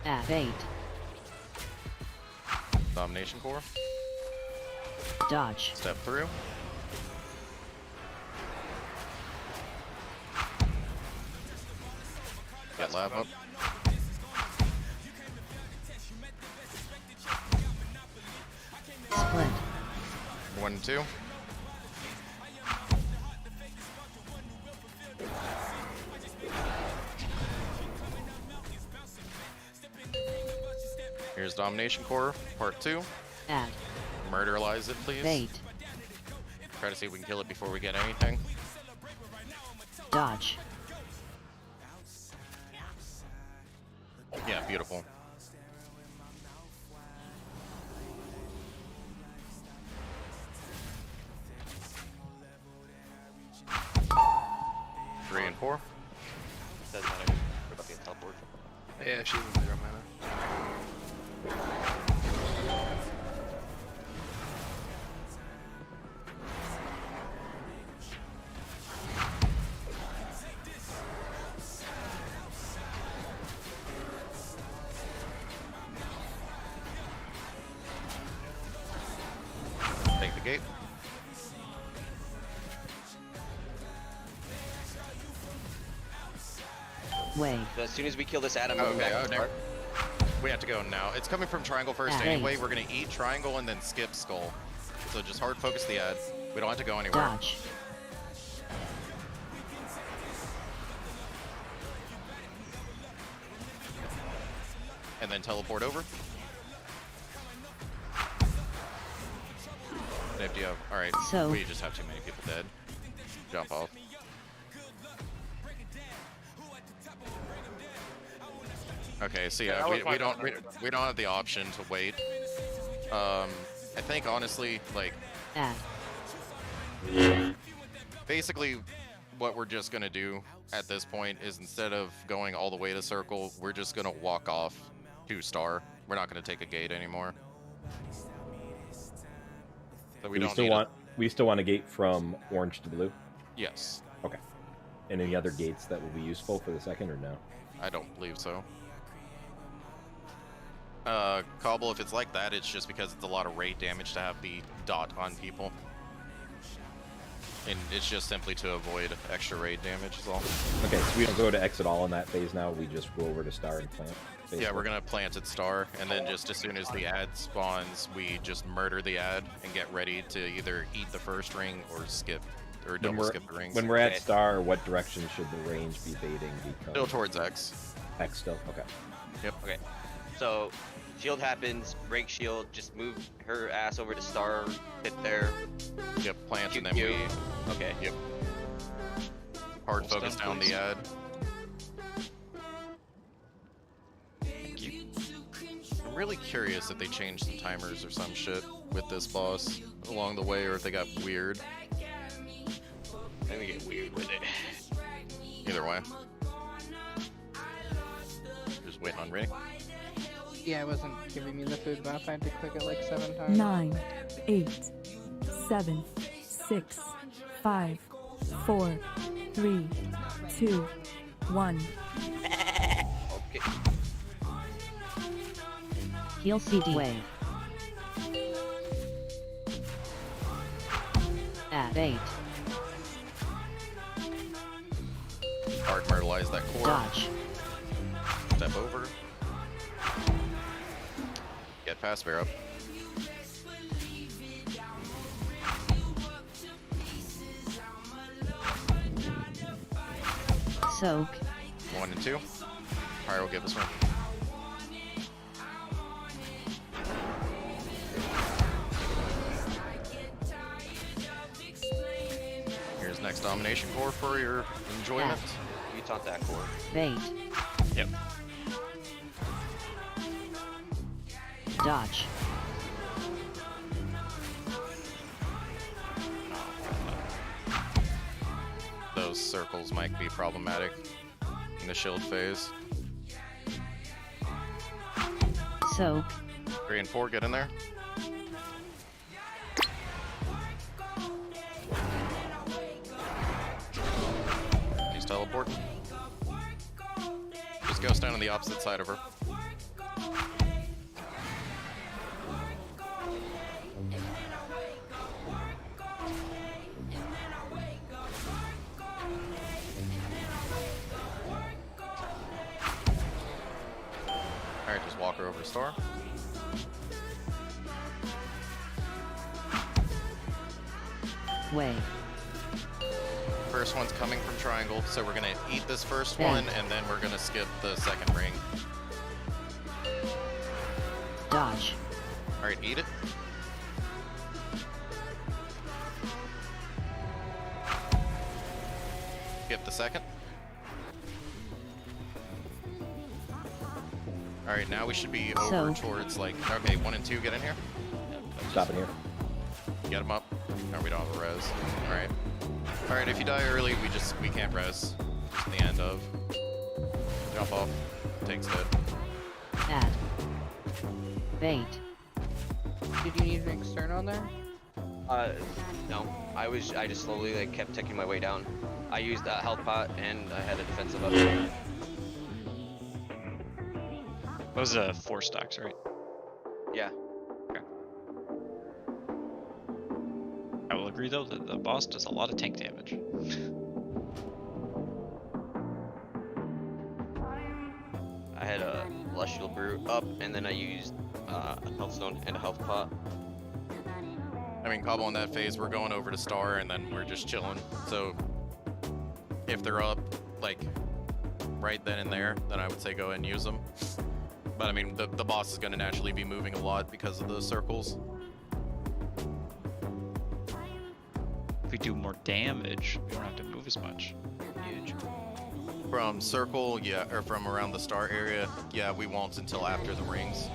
F8. Domination core. Dodge. Step through. Get lab up. Split. 1 and 2. Here's domination core, part 2. Add. Murderalize it, please. Bait. Try to see if we can kill it before we get anything. Dodge. Yeah, beautiful. Three and four. Doesn't matter. We're about to get teleport. Yeah, she's in 0 mana. Take the gate. Wave. So as soon as we kill this Adam, Okay, we have to go now. It's coming from triangle first Add anyway. 8. We're gonna eat triangle and then skip skull. So just hard focus the ad. We don't have to go anywhere. Dodge. And then teleport over. FDO. Alright, So- we just have too many people dead. Jump off. Okay, so yeah, we don't have the option to wait. I think honestly, like, Add. basically what we're just gonna do at this point is instead of going all the way to circle, we're just gonna walk off 2-star. We're not gonna take a gate anymore. So we don't need we still want a gate from orange to blue. Yes. Okay. And any other gates that will be useful for the second, or no? I don't believe so. Cobble, if it's like that, it's just because it's a lot of raid damage to have the dot on people. And it's just simply to avoid extra raid damage is all. Okay, so we don't go to exit all in that phase now. We just go over to star and plant. Basically. Yeah, we're gonna plant at star, and then just as soon as the ad spawns, we just murder the ad and get ready to either eat the first ring or skip, or double skip the rings. When we're at star, what direction should the range be baiting? Because Still towards X. X still, okay. Yep. Okay. So, shield happens, break shield, just move her ass over to star, hit there. Yep, plant, and then Q. we... Okay. Yep. Hard focus down the ad. I'm really curious if they changed some timers or some shit with this boss along the way, or if they got weird. I think we get weird with it. Either way. Just waiting on Ray. Yeah, it wasn't giving me the food buff. I had to click it like 7 times. 9, 8, 7, 6, 5, 4, 3, 2, 1. Okay. Heal CD. Wave. Add 8. Hard myrtleize that core. Dodge. Step over. Get past bear up. Soak. 1 and 2. Pyro give us one. Here's next domination core for your enjoyment. You taunt that core. Bait. Yep. Dodge. Those circles might be problematic in the shield phase. Soak. 3 and 4, get in there. He's teleporting. Just go stand on the opposite side of her. Alright, just walk her over to star. Wave. First one's coming from triangle, so we're gonna eat this first Yeah. one, and then we're gonna skip the second ring. Dodge. Alright, eat it. skip the second. Alright, now we should be over towards like, okay, 1 and 2, get in here. Stopping here. Get them up. No, we don't have a res. Alright. Alright, if you die early, we can't res. Just the end of. Jump off. Takes dead. Add. Bait. Did you need an external there? No. I just slowly like kept ticking my way down. I used a health pot and I had a defensive up. That was 4 stacks, right? Yeah. Okay. I will agree though that the boss does a lot of tank damage. I had a celestial brew up, and then I used a health stone and a health pot. I mean, Cobble in that phase, we're going over to Star, and then we're just chilling. So, if they're up, like, right then and there, then I would say go ahead and use them. But I mean, the boss is going to naturally be moving a lot because of the circles. If we do more damage, we don't have to move as much. Huge. From circle, yeah, or from around the Star area, yeah, we won't until after the rings.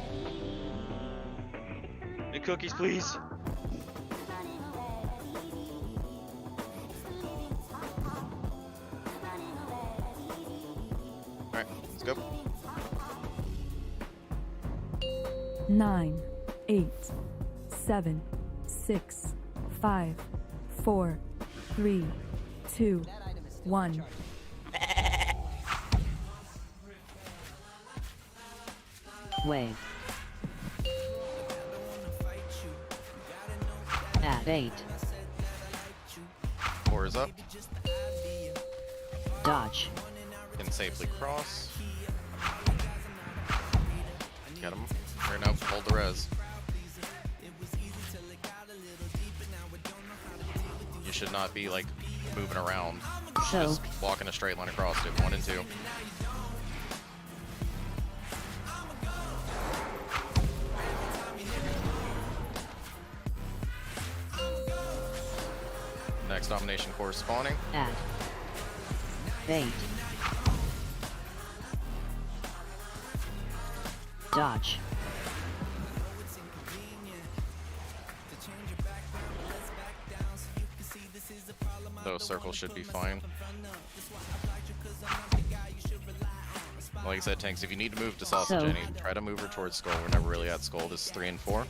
And cookies, please. Alright, let's go. 9, 8, 7, 6, 5, 4, 3, 2, 1. Wave. At 8. 4 is up. Dodge. Can safely cross. Get him. Or no, hold the res. You should not be like moving around. Just walk in a straight line across it. 1 and 2. Next domination core spawning. Add. Bait. Dodge. Those circles should be fine. Like I said, tanks, if you need to move to Sausage Jenny, try to move her towards Skull. We're never really at Skull. This is 3 and 4.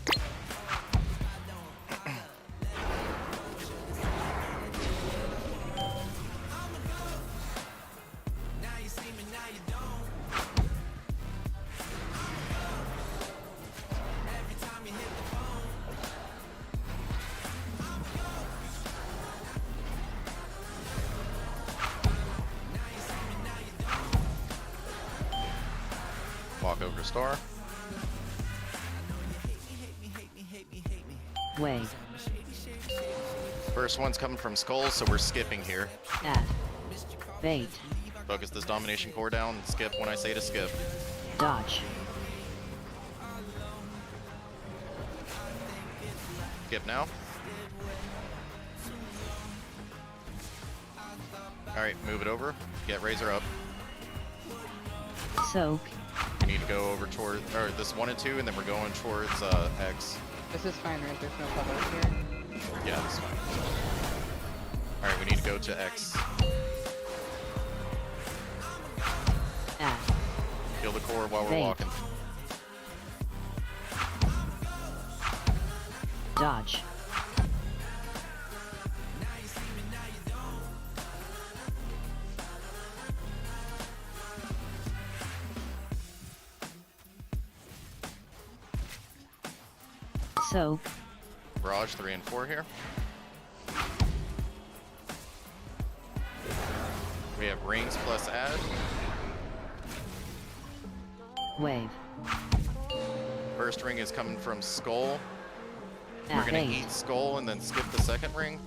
Walk over to Star. Wave. First one's coming from Skull, so we're skipping here. Add. Bait. Focus this domination core down and skip when I say to skip. Dodge. Skip now. Alright, move it over. Get Razor up. Soak. You need to go over toward, or this 1 and 2, and then we're going towards X. This is fine, right? There's no cover here. Yeah, that's fine. Alright, we need to go to X. Add. Kill the core while we're Bait. walking. Dodge. Soak. Barrage 3 and 4 here. We have rings plus add. Wave. First ring is coming from Skull. We're Add gonna 8. eat Skull and then skip the second ring.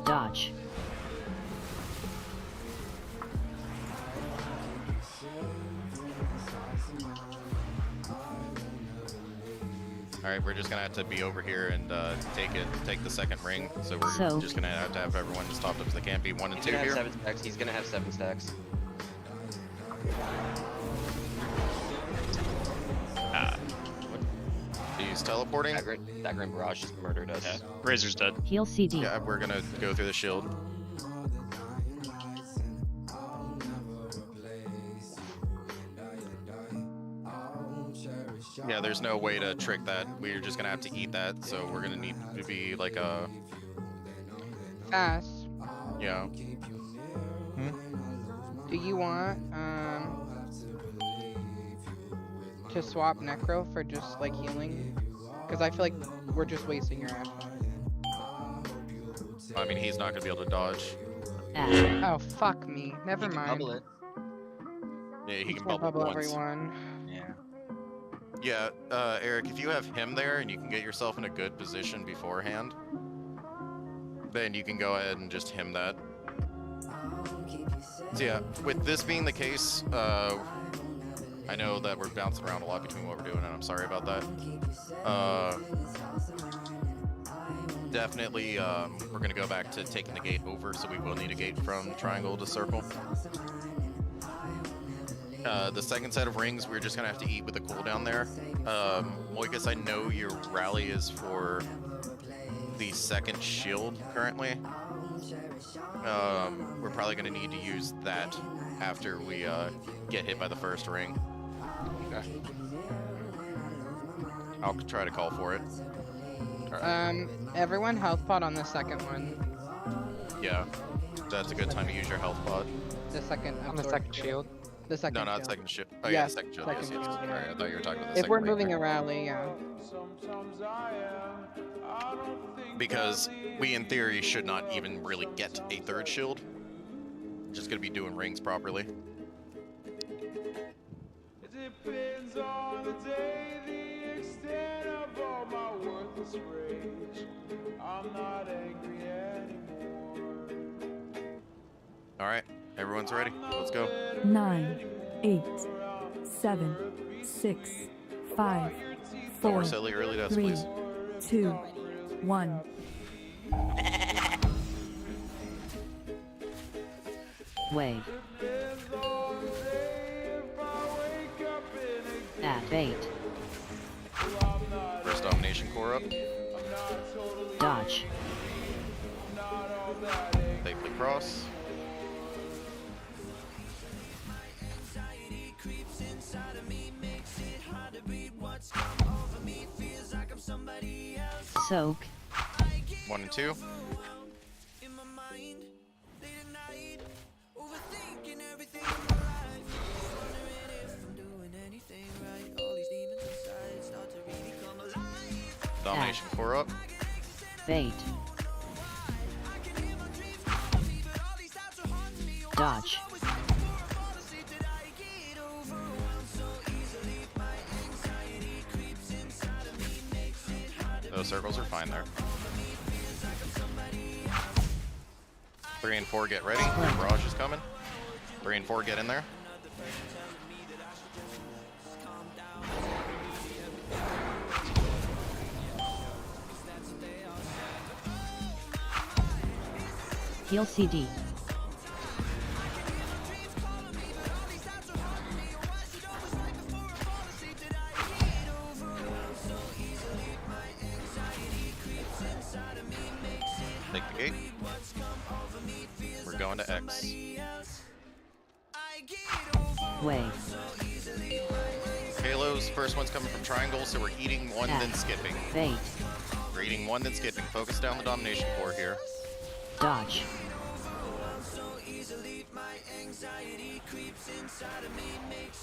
Dodge. Alright, we're just gonna have to be over here and take the second ring. So we're So- just gonna have to have everyone as topped up as they can be. 1 and He's 2 gonna have here. 7 stacks. He's gonna have 7 stacks. He's teleporting. Dagger and Barrage just murdered us. Yeah. Razor's dead. Heal CD. Yeah, we're gonna go through the shield. Yeah, there's no way to trick that. We're just gonna have to eat that, so we're gonna need to be like a... Fast. Yeah. Do you want to swap Necro for just like healing? Because I feel like we're just wasting your action. I mean, he's not gonna be able to dodge. Oh fuck me. Never He can mind. bubble it. Yeah, he can Can't bubble once. everyone. Yeah, Eric, if you have him there and you can get yourself in a good position beforehand, then you can go ahead and just him that. So yeah, with this being the case, I know that we're bouncing around a lot between what we're doing, and I'm sorry about that. Definitely, we're gonna go back to taking the gate over, so we will need a gate from triangle to circle. The second set of rings, we're just gonna have to eat with a cooldown there. Moikus, I know your rally is for the second shield currently. We're probably gonna need to use that after we get hit by the first ring. Okay. I'll try to call for it. Everyone health pot on the second one. Yeah, that's a good time to use your health pot. The second On the second shield. The second No, not shield. second shield. Oh yeah, Yes, the second shield. second Yes, yes. shield. Sorry, I thought you were talking about the If second we're ring. moving a rally, yeah. Because we, in theory, should not even really get a third shield. We're just gonna be doing rings properly. Depends on the day, the extent of all my worthless rage. I'm not angry anymore. All right, everyone's ready. Let's go. 9, 8, 7, 6, 5, Don't 4, silly early deaths, 3, please. 2, 1. Wave. At bait. First domination core up. Dodge. Safely cross. Soak. 1 and 2. Domination core up. Bait. Dodge. Those circles are fine there. 3 and 4 get ready. Barrage is coming. 3 and 4 get in there. Heal CD. Take the gate. We're going to X. Wave. Halos, first one's coming from triangle, so we're eating one, then skipping. Bait. We're eating one, then skipping. Focus down the domination core here. Dodge.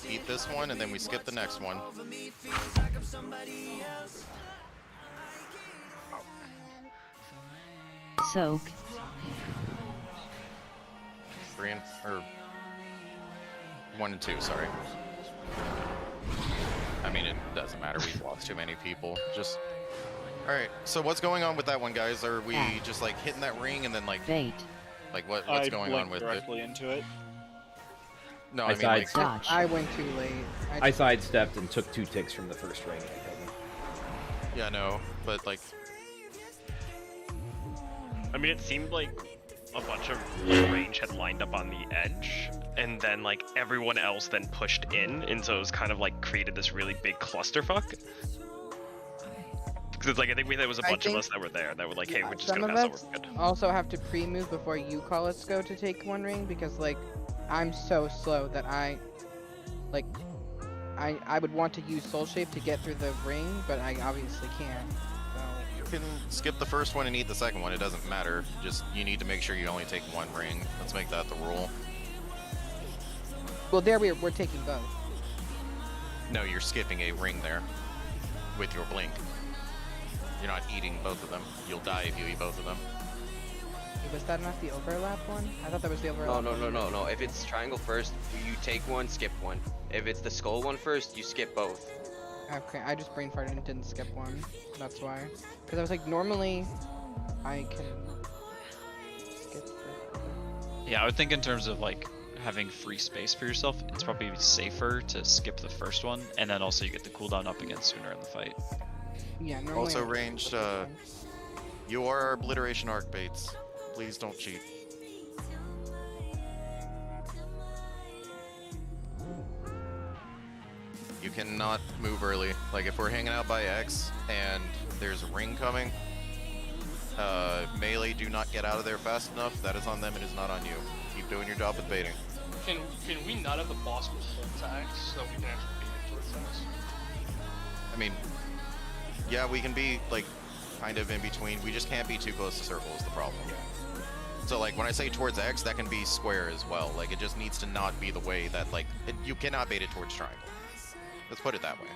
Eat this one, and then we skip the next one. Soak. 3 and or 1 and 2, sorry. I mean, it doesn't matter. We've lost too many people. Just all right. So what's going on with that one, guys? Are we just like hitting that ring and then like bait? Like what's going on with it? directly into it. No, I I mean like sidestepped. I went too late. I sidestepped and took 2 ticks from the first ring. Yeah, no, but like, I mean, it seemed like a bunch of like, range had lined up on the edge, and then like everyone else then pushed in, and so it was kind of like created this really big clusterfuck. Because it's like I think there was a bunch of us that were there that were like, hey, we're just Some gonna of pass us over. Good. also have to pre-move before you call it go to take one ring because like I'm so slow that I would want to use Soul Shape to get through the ring, but I obviously can't. So. you can skip the first one and eat the second one. It doesn't matter. Just you need to make sure you only take one ring. Let's make that the rule. Well, there we're taking both. No, you're skipping a ring there with your blink. You're not eating both of them. You'll die if you eat both of them. Was that not the overlap one? I thought that was the overlap. No. If it's triangle first, you take one, skip one. If it's the skull one first, you skip both. Okay, I just brain farted and didn't skip one. That's why. Because I was like, normally I can skip the... Yeah, I would think in terms of like having free space for yourself, it's probably safer to skip the first one, and then also you get the cooldown up again sooner in the fight. Yeah, normally Also ranged, you are our obliteration arc baits. Please don't cheat. You cannot move early. Like if we're hanging out by X and there's a ring coming, melee do not get out of there fast enough. That is on them, it is not on you. Keep doing your job with baiting. Can we not have the boss with full tags so we can actually beat it towards tags? I mean, yeah, we can be like kind of in between. We just can't be too close to circle is the problem. So like when I say towards X, that can be square as well. Like it just needs to not be the way that like you cannot bait it towards triangle. Let's put it that way.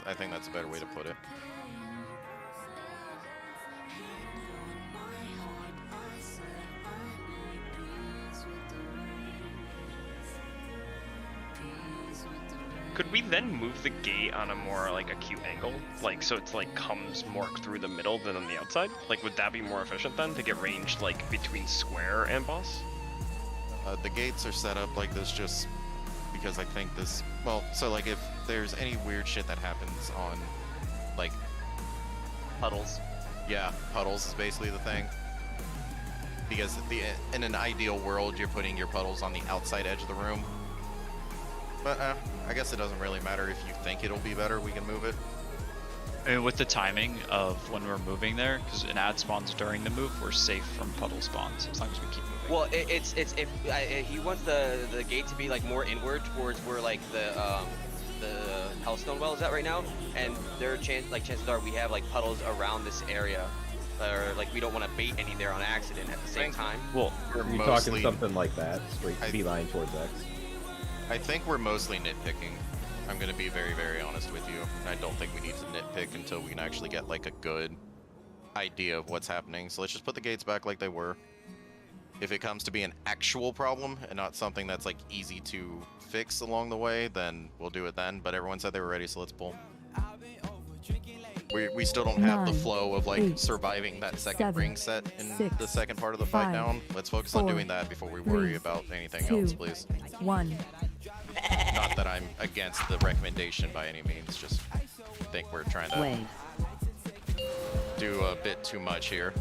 I think that's a better way to put it. Could we then move the gate on a more like acute angle, like so it's like comes more through the middle than on the outside? Like would that be more efficient then to get range like between square and boss? The gates are set up like this just because I think this, well, so like if there's any weird shit that happens on like Puddles. Yeah, puddles is basically the thing. Because in an ideal world, you're putting your puddles on the outside edge of the room. But I guess it doesn't really matter if you think it'll be better, we can move it. I mean, with the timing of when we're moving there, because an ad spawns during the move, we're safe from puddle spawns as long as we keep moving. Well, it's if he wants the gate to be like more inward towards where like the Hellstone well is at right now, and chances are we have like puddles around this area, or like we don't want to bait any there on accident at the same time. Well, you're talking something like that, straight beeline towards X. I think we're mostly nitpicking. I'm gonna be very, very honest with you. I don't think we need to nitpick until we can actually get like a good idea of what's happening. So let's just put the gates back like they were. If it comes to be an actual problem and not something that's like easy to fix along the way, then we'll do it then. But everyone said they were ready, so let's pull. We still don't have the flow of like surviving that second ring set in the second part of the fight down. Let's focus on doing that before we worry about anything else, please. 1. Not that I'm against the recommendation by any means, just think we're trying to do a bit too much here.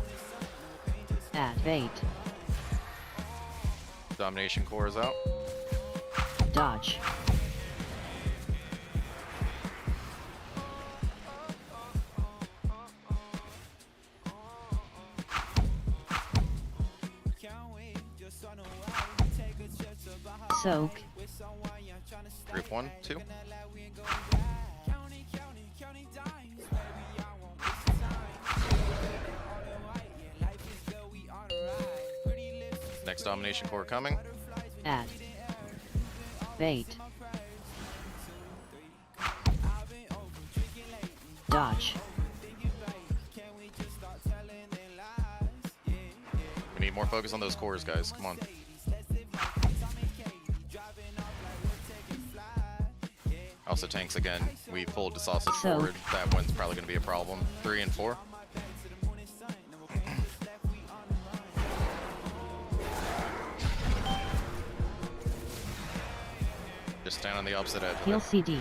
At bait. Domination core is out. Dodge. Soak. Group 1, 2. Next domination core coming. At bait. Dodge. We need more focus on those cores, guys. Come on. Also tanks again. We pulled the sausage forward. That one's probably going to be a problem. 3 and 4. Just stand on the opposite edge. of Heal it. CD.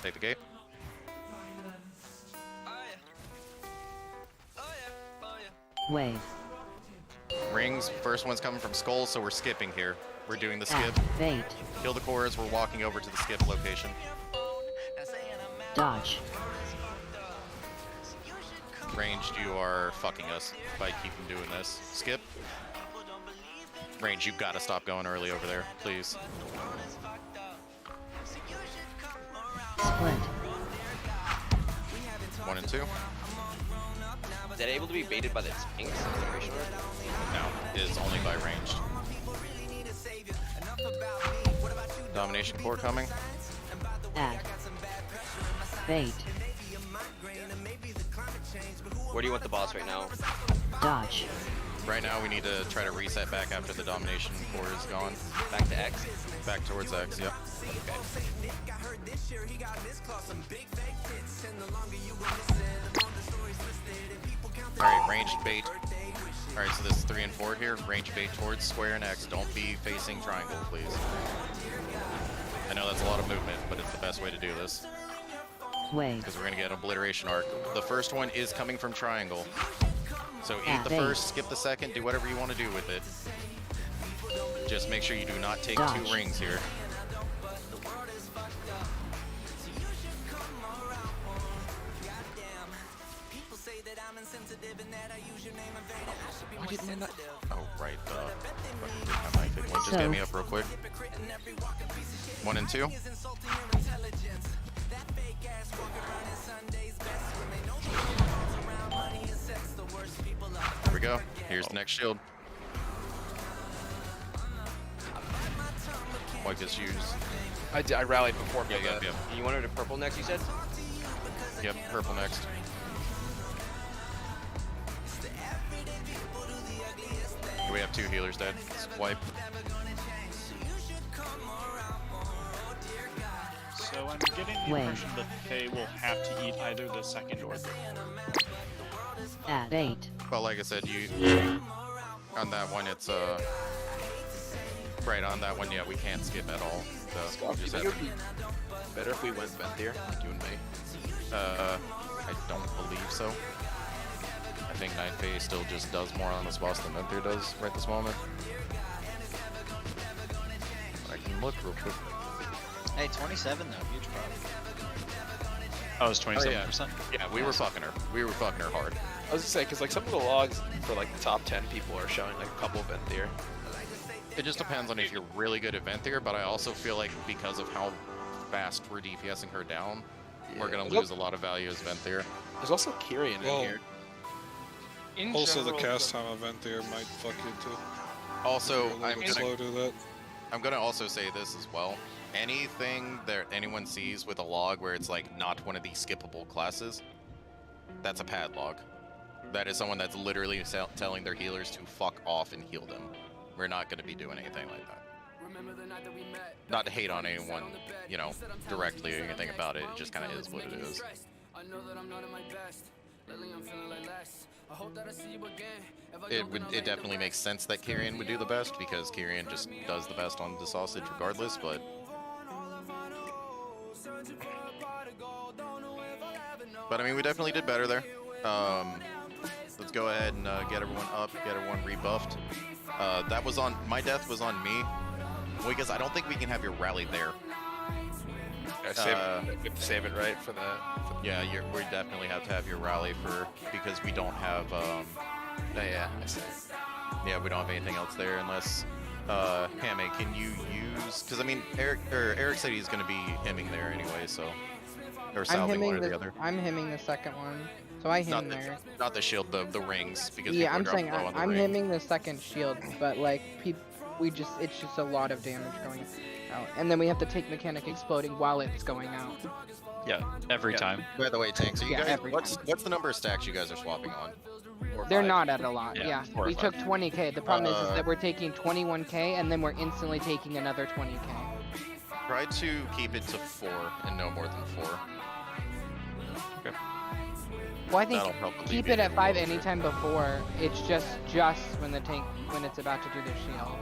Take the gate. Wave. Rings. First one's coming from Skull, so we're skipping here. We're doing the skip. Bait. Kill the core as we're walking over to the skip location. Dodge. Ranged, you are fucking us by keeping doing this. Skip. Range, you gotta stop going early over there, please. Split. 1 and 2. Is that able to be baited by the Sphinx? No, it is only by ranged. Domination core coming. Add. Bait. Where do you want the boss right now? Dodge. Right now we need to try to reset back after the domination core is gone. Back to X? Back towards X, yep. Alright, ranged bait. Alright, so this is 3 and 4 here. Ranged bait towards square and X. Don't be facing triangle, please. I know that's a lot of movement, but it's the best way to do this. Wave. Because we're going to get an obliteration arc. The first one is coming from triangle. So eat the Bait. first, skip the second, do whatever you want to do with it. Just make sure you do not take Dodge. 2 rings here. Oh, right. Mythic one. Just get me up real quick. 1 and 2. Here we go. Here's the next shield. What gets used? I rallied before. Yep. You wanted a purple next, you said? Yep, purple next. We have 2 healers dead. Wipe. So I'm getting the impression that they will have to eat either the second or third. Add 8. Well, like I said, you on that one, it's right on that one. Yeah, we can't skip at all. So we just have to... Better if we went Venthyr, like you and me. I don't believe so. I think Night Phase still just does more on this boss than Venthyr does right this moment. I can look real quick. Hey, 27 though, huge problem. Oh, it's 27%? Yeah, we were fucking her. We were fucking her hard. I was gonna say, because like some of the logs for like the top 10 people are showing like a couple of Venthyr. It just depends on if you're really good at Venthyr, but I also feel like because of how fast we're DPSing her down, we're gonna lose a lot of value as Venthyr. There's also Kyrian in here. Also, the cast time of Venthyr might fuck you too. Also, I'm gonna also say this as well. Anything that anyone sees with a log where it's like not one of these skippable classes, that's a pad log. That is someone that's literally telling their healers to fuck off and heal them. We're not gonna be doing anything like that. Not to hate on anyone, you know, directly or anything about it. It just kind of is what it is. It definitely makes sense that Kyrian would do the best because Kyrian just does the best on the sausage regardless, but I mean we definitely did better there. Let's go ahead and get everyone up, get everyone rebuffed. That was on my death was on me because I don't think we can have your rally there. Yeah, we have to save it right for the. Yeah, we definitely have to have your rally because we don't have. Yeah, I see. Yeah, we don't have anything else there unless. Hamme, can you use? Because I mean, Eric said he's going to be hemming there anyway, so. Or salving one or the other. I'm hemming the second one, so I hem there. Not the shield, the rings, because yeah, people I'm saying low on the I'm ring. hemming the second shield, but like it's just a lot of damage going out, and then we have to take mechanic exploding while it's going out. Yeah, every time. By the way, tanks, are you Yeah, guys? every What's the number of stacks you guys are swapping on? They're not at a lot. Yeah, Yeah, 4 or we 5. took 20k. The problem is that we're taking 21k, and then we're instantly taking another 20k. Try to keep it to 4 and no more than 4. Okay. Well, I think That'll probably keep be it at 5 closer. anytime before. It's just when it's about to do their shield.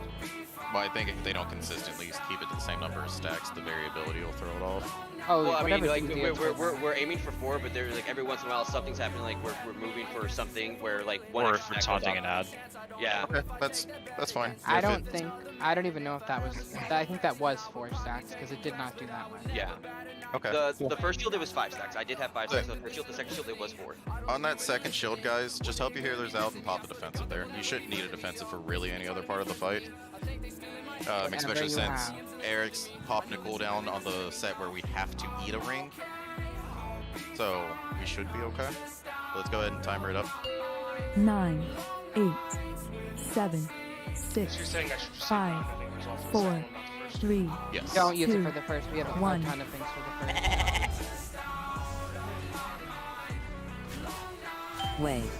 Well, I think if they don't consistently keep it to the same number of stacks, the variability will throw it off. Oh, Well, I mean, whatever's like easier for them. we're aiming for 4, but there's like every once in a while something's happening. Like we're moving for something where like one Or extra if we're stack goes taunting up. an ad. Yeah. Okay, that's fine. I don't even know if that was. I think that was 4 stacks because it did not do that one. Yeah. Okay. The first shield it was 5 stacks. I did have 5 stacks. So the first shield, the second shield it was 4. On that second shield, guys, just help your healers out and pop a defensive there. You shouldn't need a defensive for really any other part of the fight. Especially you since have. Eric's popping a cooldown on the set where we have to eat a ring. So we should be okay. Let's go ahead and timer it up. 9, 8, 7, 6, You're saying I should just 5, save everything off the 4, second, not the first. 3, Yes. Don't use it 2, for the first. We have a 1. ton of things for the first. Wave.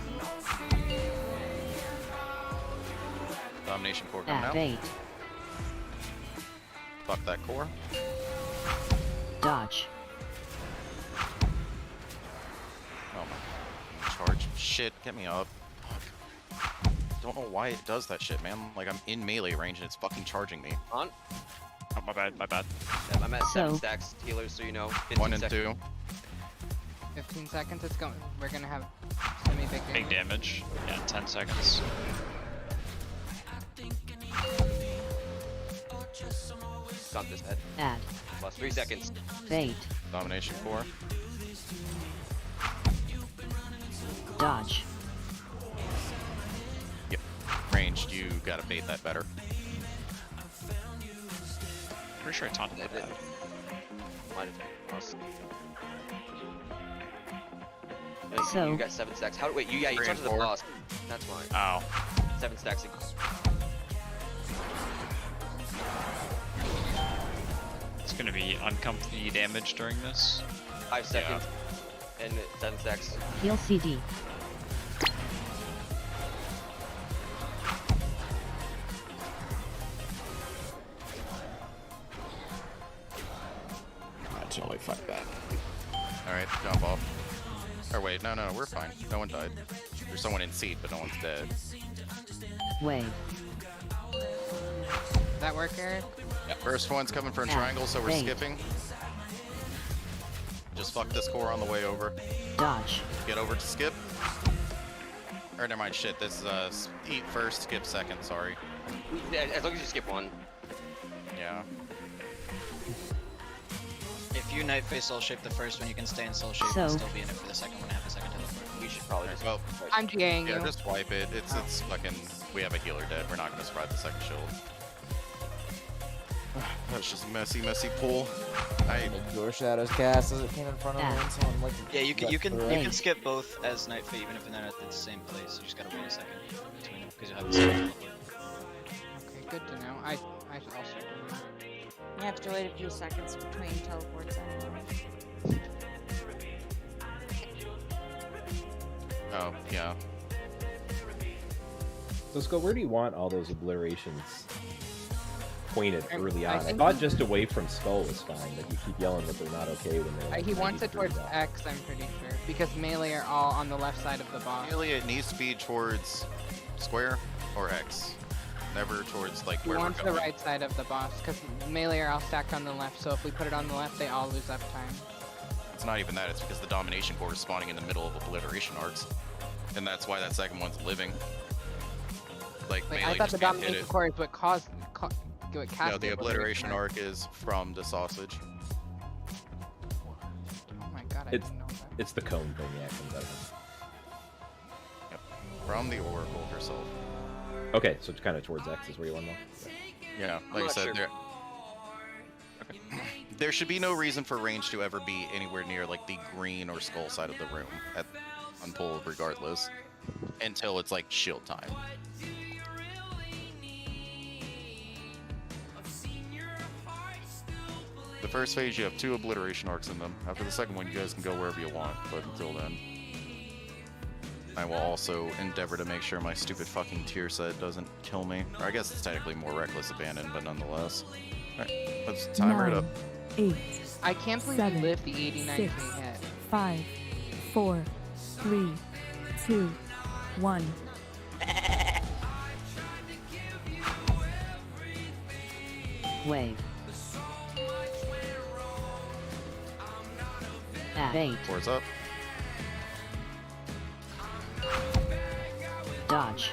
Domination core coming At out. 8. Fuck that core. Dodge. Oh my. Charge. Shit, get me up. Fuck. Don't know why it does that shit, man. Like, I'm in melee range and it's fucking charging me. On. Oh, my bad, my bad. Yeah, I'm at 7 So- stacks healers, so you know. 15 1 and seconds. 2. 15 seconds. It's going. We're gonna have semi-big damage. Big damage. Yeah, 10 seconds. Got this head. Add. Plus 3 seconds. Bait. Domination core. Dodge. Yep. Ranged, you gotta bait that better. Pretty sure I taunted That that. didn't. Might have been. Us. So- You got 7 stacks. How? Wait, you 3 and taunted the 4. boss. That's why. Ow. 7 stacks. It's gonna be uncomfy damage during this. 5 seconds. And 7 stacks. Heal CD. That's only 5 back. Alright, jump off. Or wait, no, we're fine. No one died. There's someone in seat, but no one's dead. Wave. Does that work, Eric? Yeah, first one's coming from Yeah, triangle, so we're bait. skipping. Just fuck this core on the way over. Dodge. Get over to skip. Or never mind, shit. This is eat first, skip second. Sorry. Yeah, as long as you skip 1. Yeah. If you Night Face Soul Shape the first one, you can stay in Soul Shape So- and still be in it for the second one and have a second teleport. We should probably just. Well, I'm GAing yeah, you. just wipe it. It's fucking. We have a healer dead. We're not gonna survive the second shield. That's just a messy pool. Your shadows cast as it came in front of me, and someone like. Yeah, you got can through. skip both as Night Fate even if they're not at the same place. You just gotta wait a second between them because you have the same teleport. Okay, good to know. I should also do that. You have to wait a few seconds between teleports anyway. Oh yeah. So, Skull, where do you want all those obliterations pointed early I on? I think- thought just away from Skull was fine, but you keep yelling that they're not okay when they're like He wants 90 it towards degrees off. X, I'm pretty sure. Because melee are all on the left side of the boss. Really, it needs to be towards square or X. Never towards like He where we're wants the going. right side of the boss, because melee are all stacked on the left, so if we put it on the left, they all lose uptime. It's not even that. It's because the domination core is spawning in the middle of obliteration arcs, and that's why that second one's living. Like Wait, melee I thought just the can't hit domination it. core is what caused what cast No, the obliteration arc is from the sausage. Oh my god, I It's, didn't know that. it's the cone thing, yeah, it comes out of it. Yep. From the oracle herself. Okay, so it's kind of towards X is where you want to Yeah, I'm like I not said, sure. there should be no reason for range to ever be anywhere near like the green or skull side of the room on pull regardless, until it's like shield time. The first phase you have 2 obliteration arcs in them. After the second one you guys can go wherever you want, but until then. I will also endeavor to make sure my stupid fucking tier set doesn't kill me. Or I guess it's technically more reckless abandon, but nonetheless. Alright, let's timer it up. 8, I can't believe 7, you lived the 89k 6, hit. 5, 4, 3, 2, 1. Wave. At 8. Four's up. Dodge.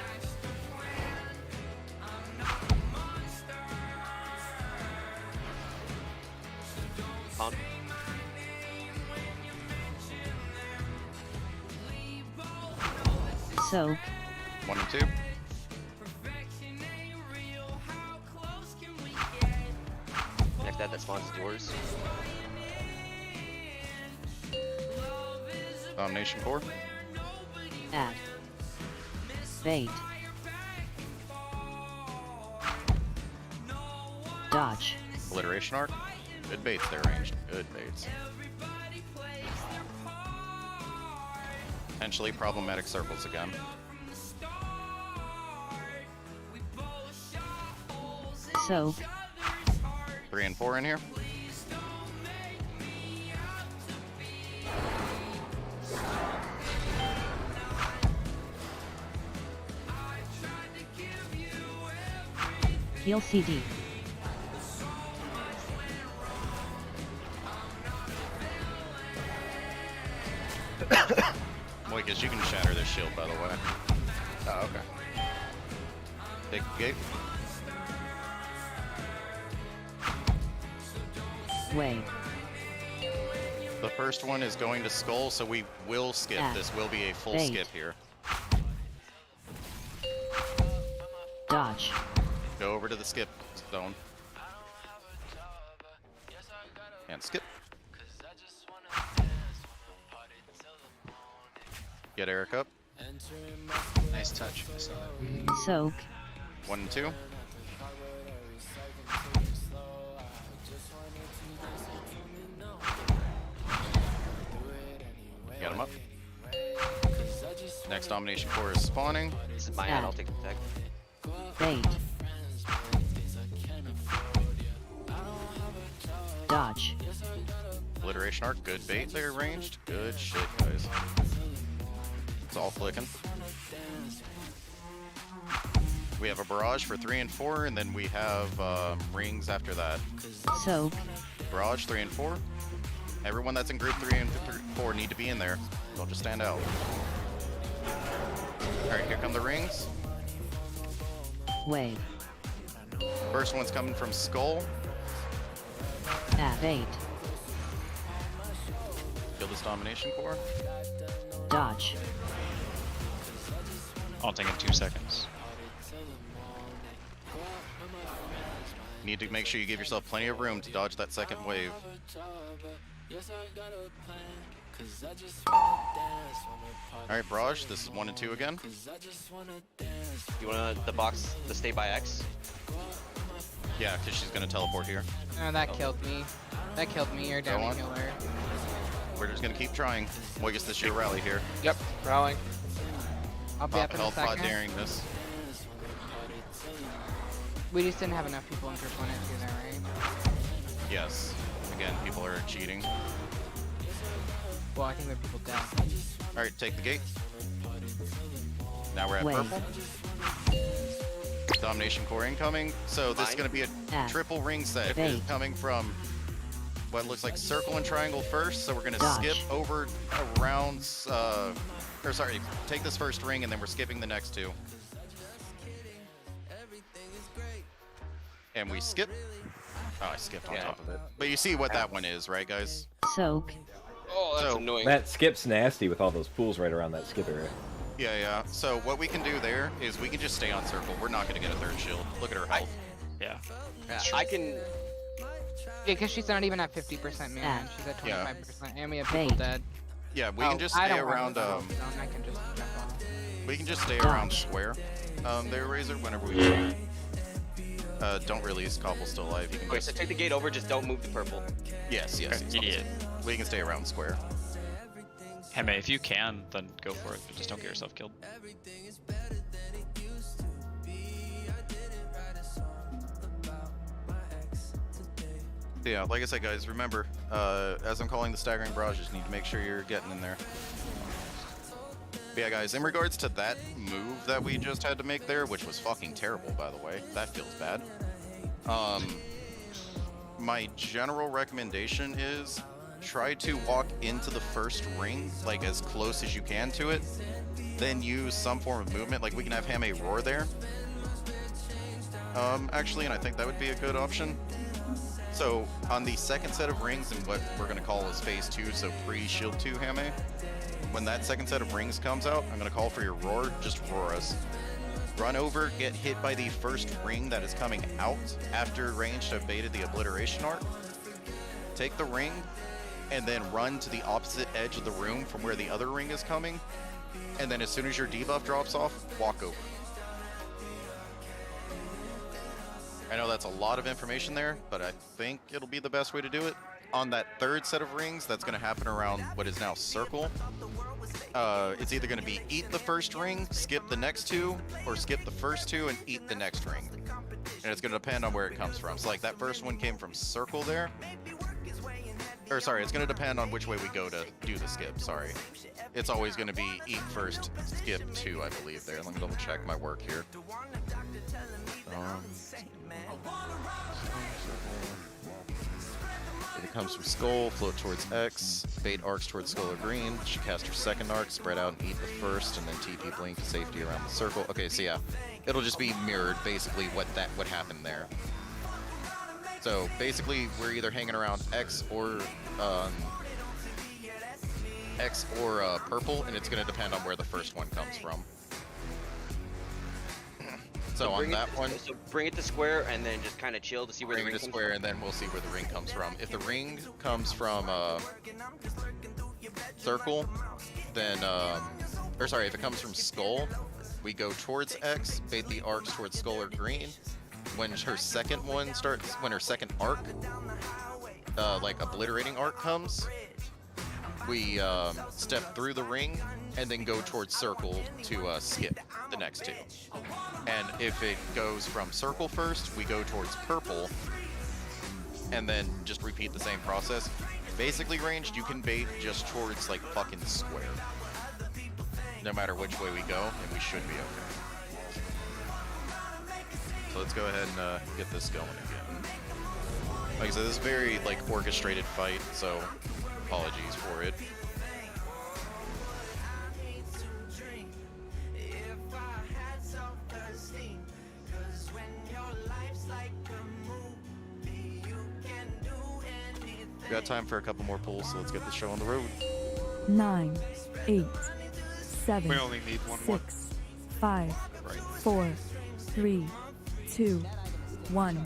Pump. Soak. 1 and 2. Next that spawns is yours. Domination core. At. Bait. Dodge. Obliteration arc. Good baits there, ranged. Good baits. Potentially problematic circles again. Soak. 3 and 4 in here. Heal CD. Moikas, you can shatter this shield, by the way. Oh, okay. Take the gate. Wave. The first one is going to Skull, so we will skip. Ah. This will be a full Bait. skip here. Dodge. Go over to the skip zone. And skip. Get Eric up. Nice touch. I saw that. Soak. 1 and 2. Got him up. Next domination core is spawning. This is my ad, I'll take the tech. Bait. Dodge. Obliteration arc, good bait there, ranged. Good shit, guys. It's all flicking. We have a barrage for 3 and 4, and then we have rings after that. Soak. Barrage 3 and 4. Everyone that's in group 3 and 4 need to be in there. Don't just stand out. Alright, here come the rings. Wave. First one's coming from Skull. At 8. Kill this domination core. Dodge. Haunting in 2 seconds. Need to make sure you give yourself plenty of room to dodge that second wave. Alright, Barrage, this is 1 and 2 again. You want the box to stay by X? Yeah, because she's going to teleport here. Oh, that killed me. That killed me. You're down Go on. healer. We're just going to keep trying. Moikas, this is your rally here. Yep, rallying. I'll be Pop up in a health pod second. daring this. We just didn't have enough people in group 1 and 2 there, right? Yes. Again, people are cheating. Well, I think there are people dead. Alright, take the gate. Now we're at Wave. purple. Domination core incoming. So this is going to be a triple ring set. It is Bait. coming from what looks like circle and triangle first. So we're going to Dodge. skip over around, or sorry, take this first ring and then we're skipping the next 2. And we skip. Oh, I skipped on top of it. But you see what that one is, right, guys? Soak. Oh, that's So- annoying. That skip's nasty with all those pools right around that skip area. Yeah, yeah. So what we can do there is we can just stay on circle. We're not going to get a 3rd shield. Look at her health. Yeah. Yeah, I can. Yeah, because she's not even at 50% man. She's at 25%, Yeah. and we have people Bait. dead. Yeah, we can just I stay don't want around. to zone, I can just jump off. We can just stay around square. There, Razor. Whenever we can. Don't release. Cobble's still alive. You can Okay, just. so take the gate over, just don't move the purple. Yes, yes. yes. Idiot. We can stay around square. Heme, if you can, then go for it, but just don't get yourself killed. Yeah, like I said, guys, remember, as I'm calling the staggering barrage, you just need to make sure you're getting in there. But yeah, guys, in regards to that move that we just had to make there, which was fucking terrible, by the way, that feels bad. My general recommendation is try to walk into the first ring, like as close as you can to it, then use some form of movement. Like we can have Hame roar there. Actually, and I think that would be a good option. So on the second set of rings in what we're gonna call as phase 2, so pre-shield 2 Hame, when that second set of rings comes out, I'm gonna call for your roar, just roar us. Run over, get hit by the first ring that is coming out after range to have baited the obliteration arc. Take the ring, and then run to the opposite edge of the room from where the other ring is coming. And then as soon as your debuff drops off, walk over. I know that's a lot of information there, but I think it'll be the best way to do it. On that third set of rings, that's going to happen around what is now circle. It's either going to be eat the first ring, skip the next two, or skip the first two and eat the next ring. And it's going to depend on where it comes from. So like that first one came from circle there. Or sorry, it's going to depend on which way we go to do the skip, sorry. It's always going to be eat first, skip two, I believe there. Let me double check my work here. If it comes from skull, float towards X, bait arcs towards skull or green. She cast her second arc, spread out and eat the first, and then TP blink to safety around the circle. Okay, so yeah, it'll just be mirrored basically what happened there. So basically, we're either hanging around X or purple, and it's going to depend on where the first one comes from. So on that one, so bring it to square and then just kind of chill to see where the ring comes comes square, from. and then we'll see where the ring comes from. If the ring comes from circle, then or sorry, if it comes from skull, we go towards X, bait the arcs towards skull or green. When her second one starts, when her second arc, like obliterating arc comes, we step through the ring and then go towards circle to skip the next two. And if it goes from circle first, we go towards purple and then just repeat the same process. Basically ranged, you can bait just towards like fucking square. No matter which way we go, and we should be okay. So let's go ahead and get this going again. Like I said, this is a very like orchestrated fight, so apologies for it. We got time for a couple more pulls, so let's get this show on the road. 9, 8, 7, We only need one more. 6, 5, Right. 4, 3, 2, 1.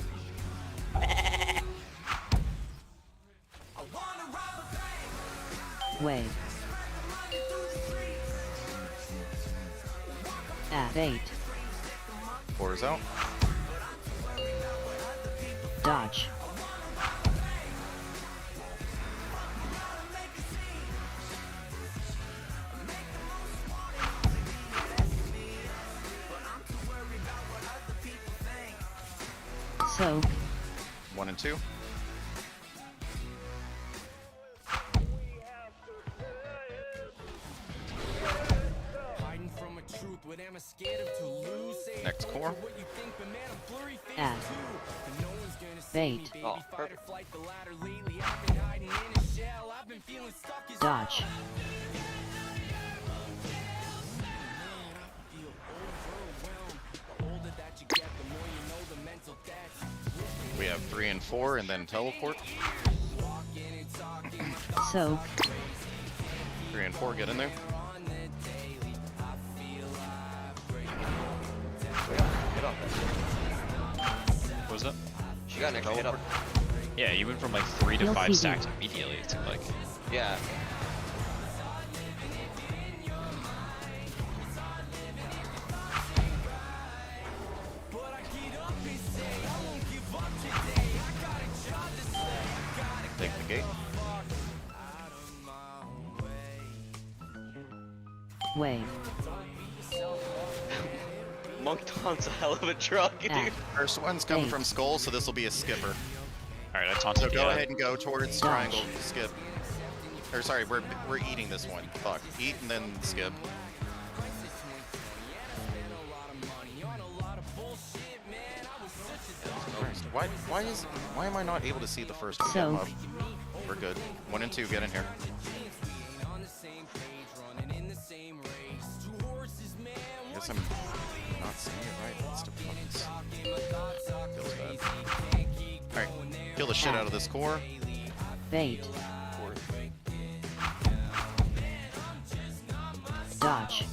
Wave. At 8. 4 is out. Dodge. So. 1 and 2. Next core. At. Bait. Oh, perfect. Dodge. We have 3 and 4, and then teleport. So. 3 and 4, get in there. Get up. What was that? She got an extra hit up. Yeah, you went from like 3 to You'll 5 see stacks immediately, it seemed like. Yeah. Take the gate. Wave. Monk Tom's a hell of a truck, dude. At. First one's coming Eight. from skull, so this will be a skipper. Alright, Alright, I taunted So the go ad. ahead and go towards triangle. Skip. Or sorry, we're eating this one. Fuck. Eat and then skip. Christ, why am I not able to see the first one come up? We're good. 1 and 2, get in here. Guess I'm not seeing it right. That's the fucking feels bad. Alright, kill the shit out of this core. Bait. Dodge.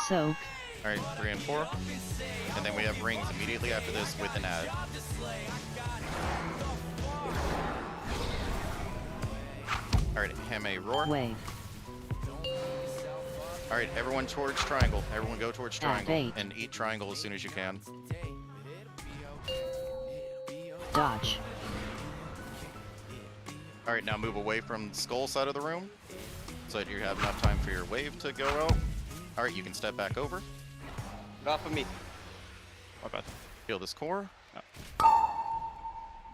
Soak. Alright, 3 and 4. And then we have rings immediately after this with an ad. Alright, Hame Roar. Wave. Alright, everyone towards triangle. Everyone go towards triangle. Bait. And eat triangle as soon as you can. Dodge. Alright, now move away from the skull side of the room so that you have enough time for your wave to go out. Alright, you can step back over. Get off of me. My bad. Heal this core.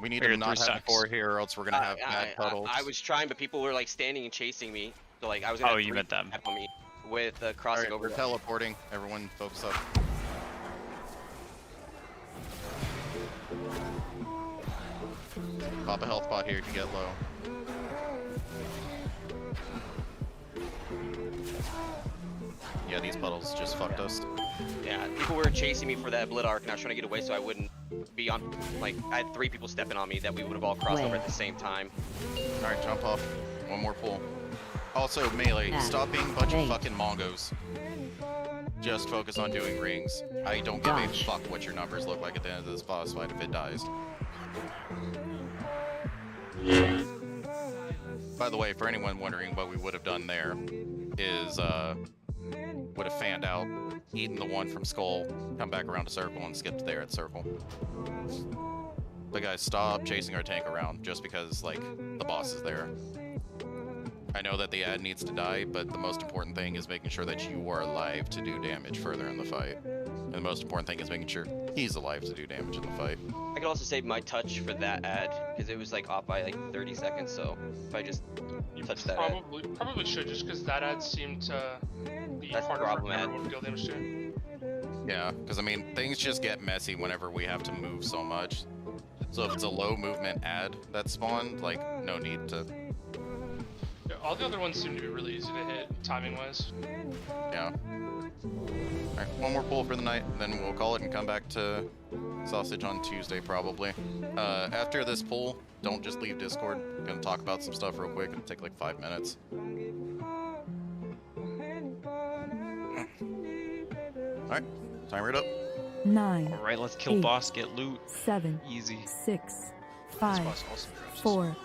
We need Here, to not 3 have stacks. core here or else we're gonna have bad puddles. I was trying, but people were like standing and chasing me. So like I was gonna Oh, have you 3 meant them. tap on me with crossing Alright, over. we're teleporting. Everyone focus up. Pop a health pot here if you get low. Yeah, these puddles just fucked us. Yeah, people were chasing me for that Blood Arc, and I was trying to get away so I wouldn't be on. Like I had 3 people stepping on me that we would have all crossed over at the same time. Alright, jump off. One more pull. Also, melee, stop being a bunch of fucking Mongos. Just focus on doing rings. I don't give a fuck what your numbers look like at the end of this boss fight if it dies. By the way, for anyone wondering what we would have done there, is would have fanned out, eaten the one from Skull, come back around to Circle, and skipped there at Circle. But guys, stop chasing our tank around just because, like, the boss is there. I know that the ad needs to die, but the most important thing is making sure that you are alive to do damage further in the fight. And the most important thing is making sure he's alive to do damage in the fight. I could also save my touch for that ad because it was like off by like 30 seconds. So if I just touch that ad. Probably should, just because that ad seemed to be That's harder problem for ad. everyone to deal damage to. Yeah, because I mean, things just get messy whenever we have to move so much. So if it's a low movement ad that spawned, like, no need to. Yeah, all the other ones seem to be really easy to hit, timing-wise. Yeah. Alright, one more pull for the night, then we'll call it and come back to Sausage on Tuesday, probably. After this pull, don't just leave Discord. I'm gonna talk about some stuff real quick. It'll take like 5 minutes. Alright, timer it up. 9. Alright, let's kill 8, boss, get loot. 7. Easy. 6. This 5. boss also drops. 4.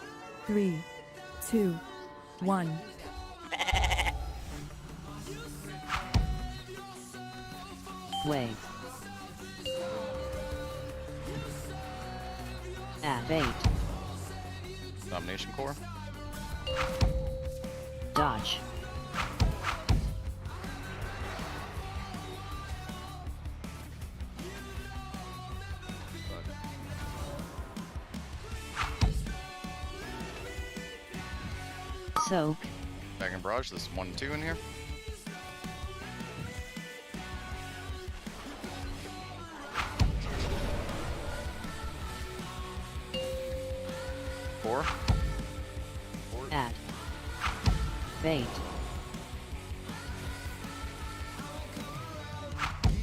3. 2. 1. Wave. Bait. Domination core. Dodge. Soak. Back in barrage, this is 1 and 2 in here. Four. Add. Bait.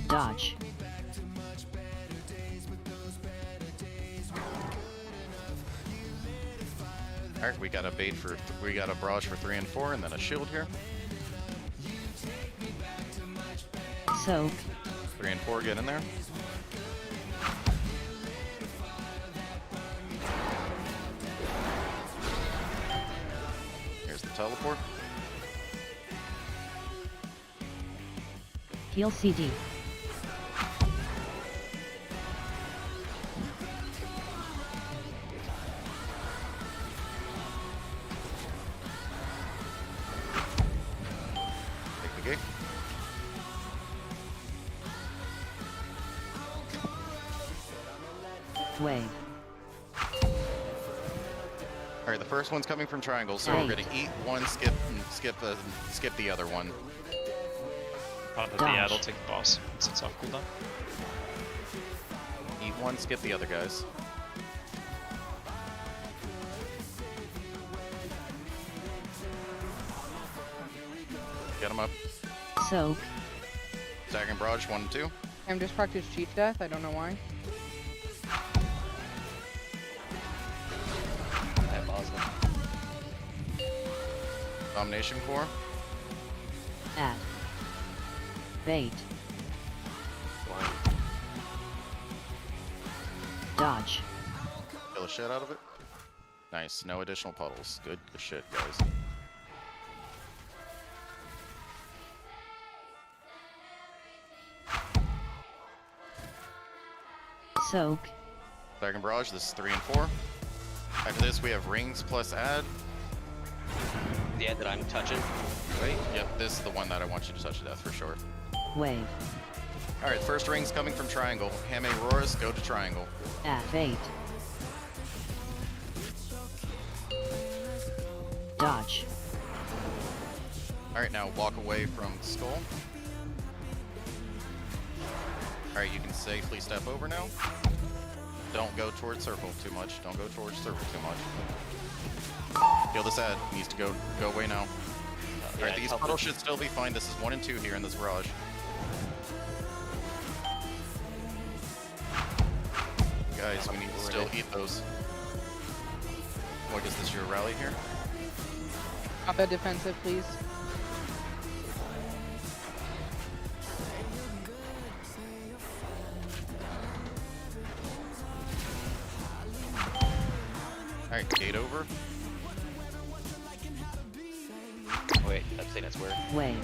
Dodge. Alright, we got a bait for, we got a barrage for 3 and 4, and then a shield here. Soak. 3 and 4, get in there. Here's the teleport. Heal CD. Wave. All right, the first one's coming from triangle, so we're gonna eat one, skip the other one. Yeah, it'll take the boss since it's off cooldown. Eat one, skip the other guys. Get him up. Soak. Staggering barrage, 1 and 2. I'm just practice cheat death. I don't know why. Domination core. Add. Bait. Dodge. Kill the shit out of it. Nice. No additional puddles. Good shit, guys. Soak. Dragon Barrage, this is 3 and 4. After this, we have rings plus add. The ad that I'm touching, right? Yep, this is the one that I want you to touch to death for sure. Wave. Alright, first ring's coming from triangle. Hame Roars, go to triangle. Add. Bait. Dodge. Alright, now walk away from skull. Alright, you can safely step over now. Don't go towards circle too much. Don't go towards circle too much. Heal this ad. Needs to go away now. Alright, these puddles should still be fine. This is 1 and 2 here in this barrage. Guys, we need to still eat those. What is this, your rally here? Up at defensive, please. Alright, gate over. Oh, wait, I'm saying that's where. Wave.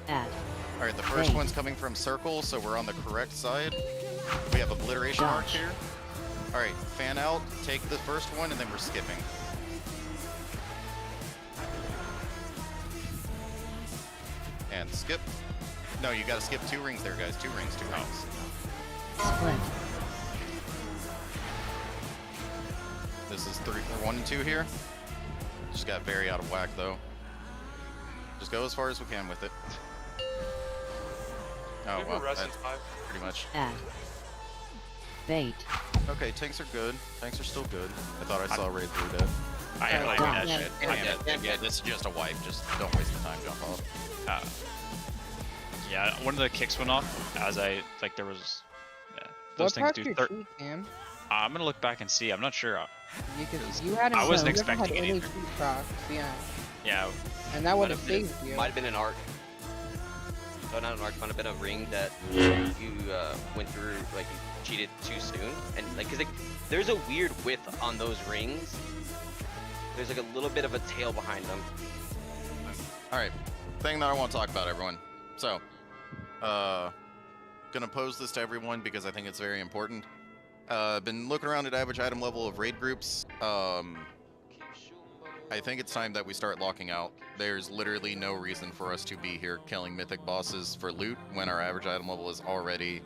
Add. Alright, the first one's coming from circle, so we're on the correct side. We have obliteration mark here. Alright, fan out, take the first one, and then we're skipping. And skip. No, you gotta skip 2 rings there, guys. 2 rings, 2 rings. Split. This is 1 and 2 here. Just got very out of whack, though. Just go as far as we can with it. Oh, well, that's pretty much. Add. Bait. Okay, tanks are good. Tanks are still good. I thought I saw Raid through that. I like that shit. Yeah, this is just a wipe. Just don't waste the time. Jump off. Yeah, one of the kicks went off as there was. Yeah, those What things do. proc your cheat, Cam? I'm gonna look back and see. I'm not sure. Because you hadn't. I wasn't you haven't expecting had it any either. cheat procs, yeah. Yeah. And that would have saved you. Might have been an arc. Oh, not an arc, might have been a ring that you went through, like you cheated too soon. And like, cause there's a weird width on those rings. There's like a little bit of a tail behind them. Alright, thing that I want to talk about, everyone. So, gonna pose this to everyone because I think it's very important. Been looking around at average item level of raid groups. I think it's time that we start locking out. There's literally no reason for us to be here killing mythic bosses for loot when our average item level is already